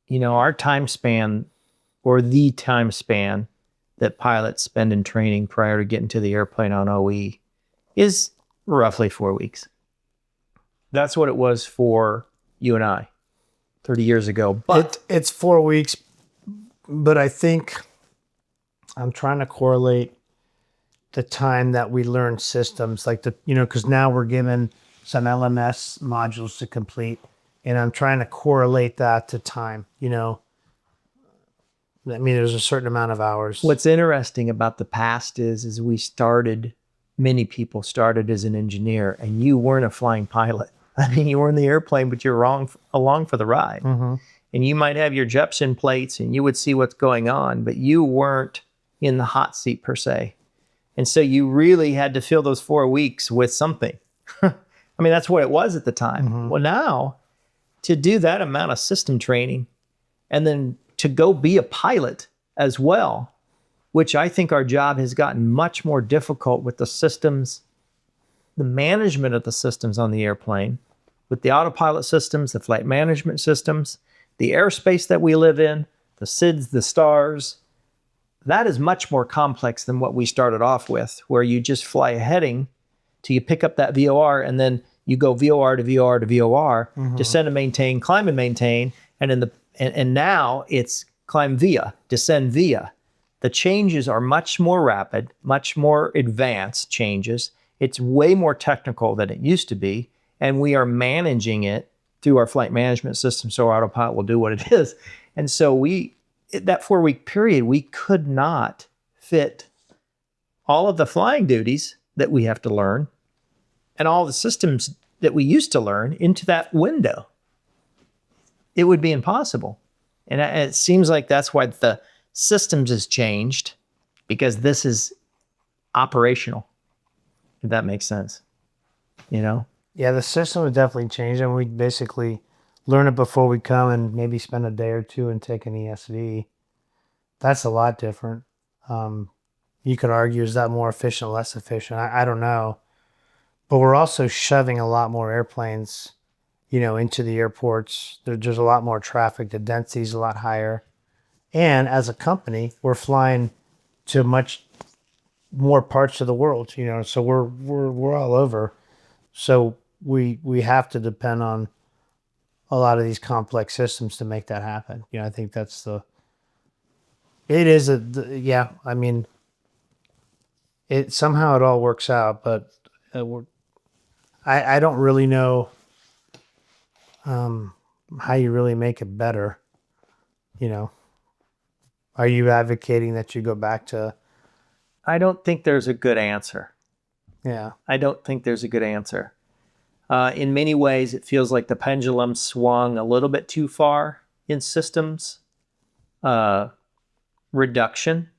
you know, our time span or the time span that pilots spend in training prior to getting to the airplane on OE is roughly 4 weeks? That's what it was for you and I 30 years ago. But it's 4 weeks, but I think I'm trying to correlate the time that we learn systems, like because now we're given some LMS modules to complete, and I'm trying to correlate that to time, you know. I mean, there's a certain amount of hours. What's interesting about the past is many people started as an engineer, and you weren't a flying pilot. I mean, you were in the airplane, but you're along for the ride. Mm-hmm. And you might have your Jepson plates, and you would see what's going on, but you weren't in the hot seat per se. And so you really had to fill those 4 weeks with something. I mean, that's what it was at the time. Mm-hmm. Well, now, to do that amount of system training and then to go be a pilot as well, which I think our job has gotten much more difficult with the systems, the management of the systems on the airplane, with the autopilot systems, the flight management systems, the airspace that we live in, the SIDS, the stars. That is much more complex than what we started off with, where you just fly a heading till you pick up that VOR, and then you go VOR to VOR to VOR, descend and maintain, climb and maintain, and now it's climb via, descend via. The changes are much more rapid, much more advanced changes. It's way more technical than it used to be, and we are managing it through our flight management system, so our autopilot will do what it is. And so that 4-week period, we could not fit all of the flying duties that we have to learn and all the systems that we used to learn into that window. It would be impossible. And it seems like that's why the systems has changed, because this is operational, if that makes sense. You know? Yeah, the system would definitely change, and we basically learn it before we come and maybe spend a day or two and take an ESV. That's a lot different. You could argue, is that more efficient, less efficient? I don't know. But we're also shoving a lot more airplanes, into the airports. There's a lot more traffic. The density is a lot higher. And as a company, we're flying to much more parts of the world, so we're all over. So we have to depend on a lot of these complex systems to make that happen. I think somehow it all works out, but I don't really know how you really make it better. Are you advocating that you go back to? I don't think there's a good answer. Yeah. I don't think there's a good answer. In many ways, it feels like the pendulum swung a little bit too far in systems reduction,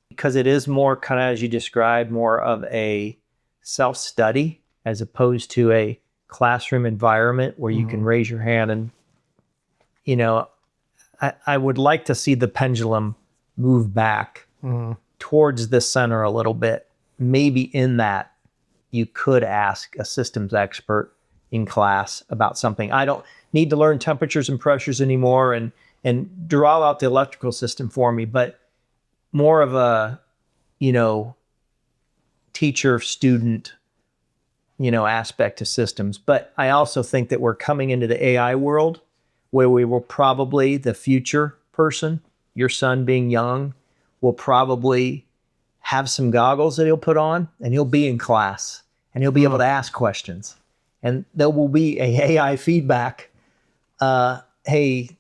because it is more kind of, as you described, more of a self-study as opposed to a classroom environment where you can raise your hand and, I would like to see the pendulum move back towards the center a little bit. Maybe in that you could ask a systems expert in class about something. I don't need to learn temperatures and pressures anymore and draw out the electrical system for me, but more of a, teacher-student, aspect to systems. But I also think that we're coming into the AI world where we will probably, the future person, your son being young, will probably have some goggles that he'll put on, and he'll be in class and he'll be able to ask questions, and there will be a AI feedback. Hey,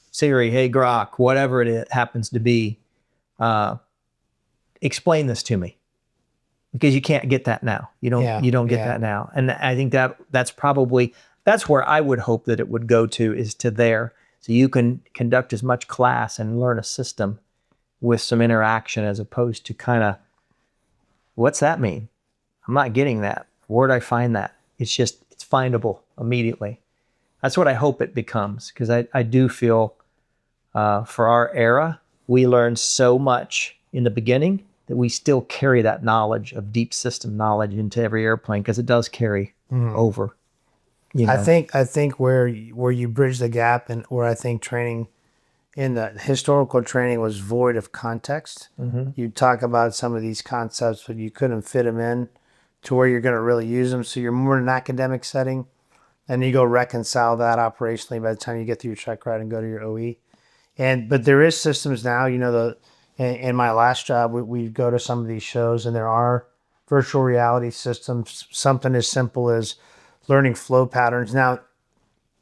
Siri, hey, Grok, whatever it happens to be, explain this to me, because you can't get that now. You don't get that now. And I think that's where I would hope that it would go to, is to there. So you can conduct as much class and learn a system with some interaction, as opposed to kind of, what's that mean? I'm not getting that. Where'd I find that? It's findable immediately. That's what I hope it becomes, because I do feel for our era, we learned so much in the beginning that we still carry that knowledge of deep system knowledge into every airplane, because it does carry over. I think where you bridge the gap, and where I think training in the historical training was void of context. You talk about some of these concepts, but you couldn't fit them in to where you're going to really use them. So you're more in an academic setting, and you go reconcile that operationally by the time you get through your check ride and go to your OE. But there is systems now, in my last job, we go to some of these shows, and there are virtual reality systems, something as simple as learning flow patterns. Now,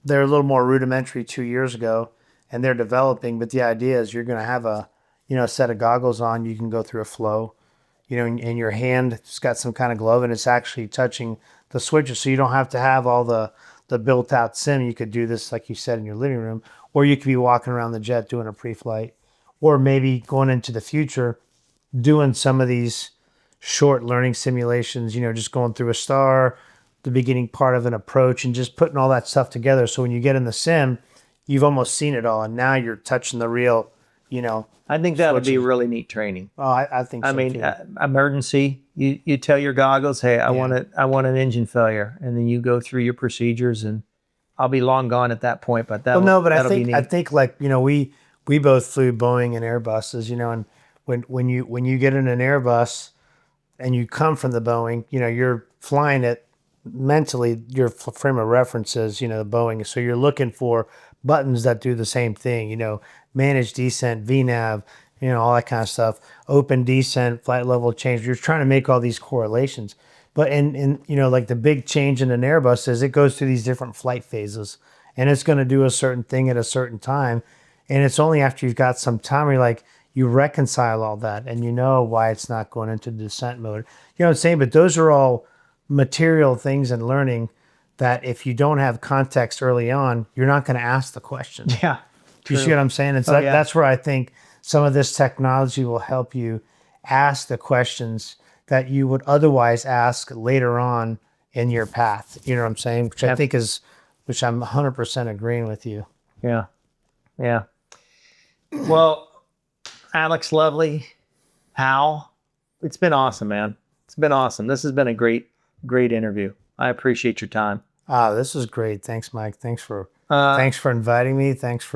they're a little more rudimentary 2 years ago, and they're developing, but the idea is you're going to have a set of goggles on. You can go through a flow, and your hand's got some kind of glove, and it's actually touching the switches, so you don't have to have all the built-out sim. You could do this, like you said, in your living room, or you could be walking around the jet doing a pre-flight, or maybe going into the future doing some of these short learning simulations, just going through a star, the beginning part of an approach, and just putting all that stuff together. So when you get in the sim, you've almost seen it all, and now you're touching the real, I think that would be really neat training. Oh, I think so. Too. Emergency, you tell your goggles, hey, I want an engine failure, and then you go through your procedures, and I'll be long gone at that point. But I think like we both flew Boeing and Airbuses, and when you get in an Airbus and you come from the Boeing, you're flying it mentally. Your frame of reference is the Boeing, so you're looking for buttons that do the same thing. Manage descent, VNAV, you know, all that kind of stuff. Open descent, flight level change. You're trying to make all these correlations. But in you know, like the big change in an Airbus is it goes through these different flight phases, and it's going to do a certain thing at a certain time. And it's only after you've got some time where you're like, you reconcile all that and you know why it's not going into descent mode. You know what I'm saying? But those are all material things and learning that if you don't have context early on, you're not going to ask the question. Yeah. Do you see what I'm saying? It's yeah. that's where I think some of this technology will help you ask the questions that you would otherwise ask later on in your path. You know what I'm saying? Which I think is, which I'm 100% agreeing with you. Yeah. Yeah. Well, Alex, Lovely, Howell, it's been awesome, man. It's been awesome. This has been a great interview. I appreciate your time. This is great. Thanks, Mike. Thanks for inviting me. This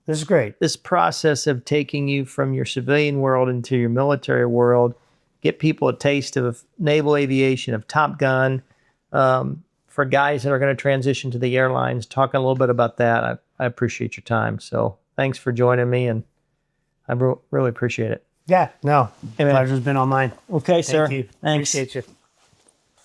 is great. This process of taking you from your civilian world into your military world, get people a taste of naval aviation, of Top Gun, for guys that are going to transition to the airlines, talking a little bit about that. I appreciate your time. So thanks for joining me, and I really appreciate it. Yeah, no, pleasure's been all mine. Okay, sir. Thank you. Thanks. Appreciate you.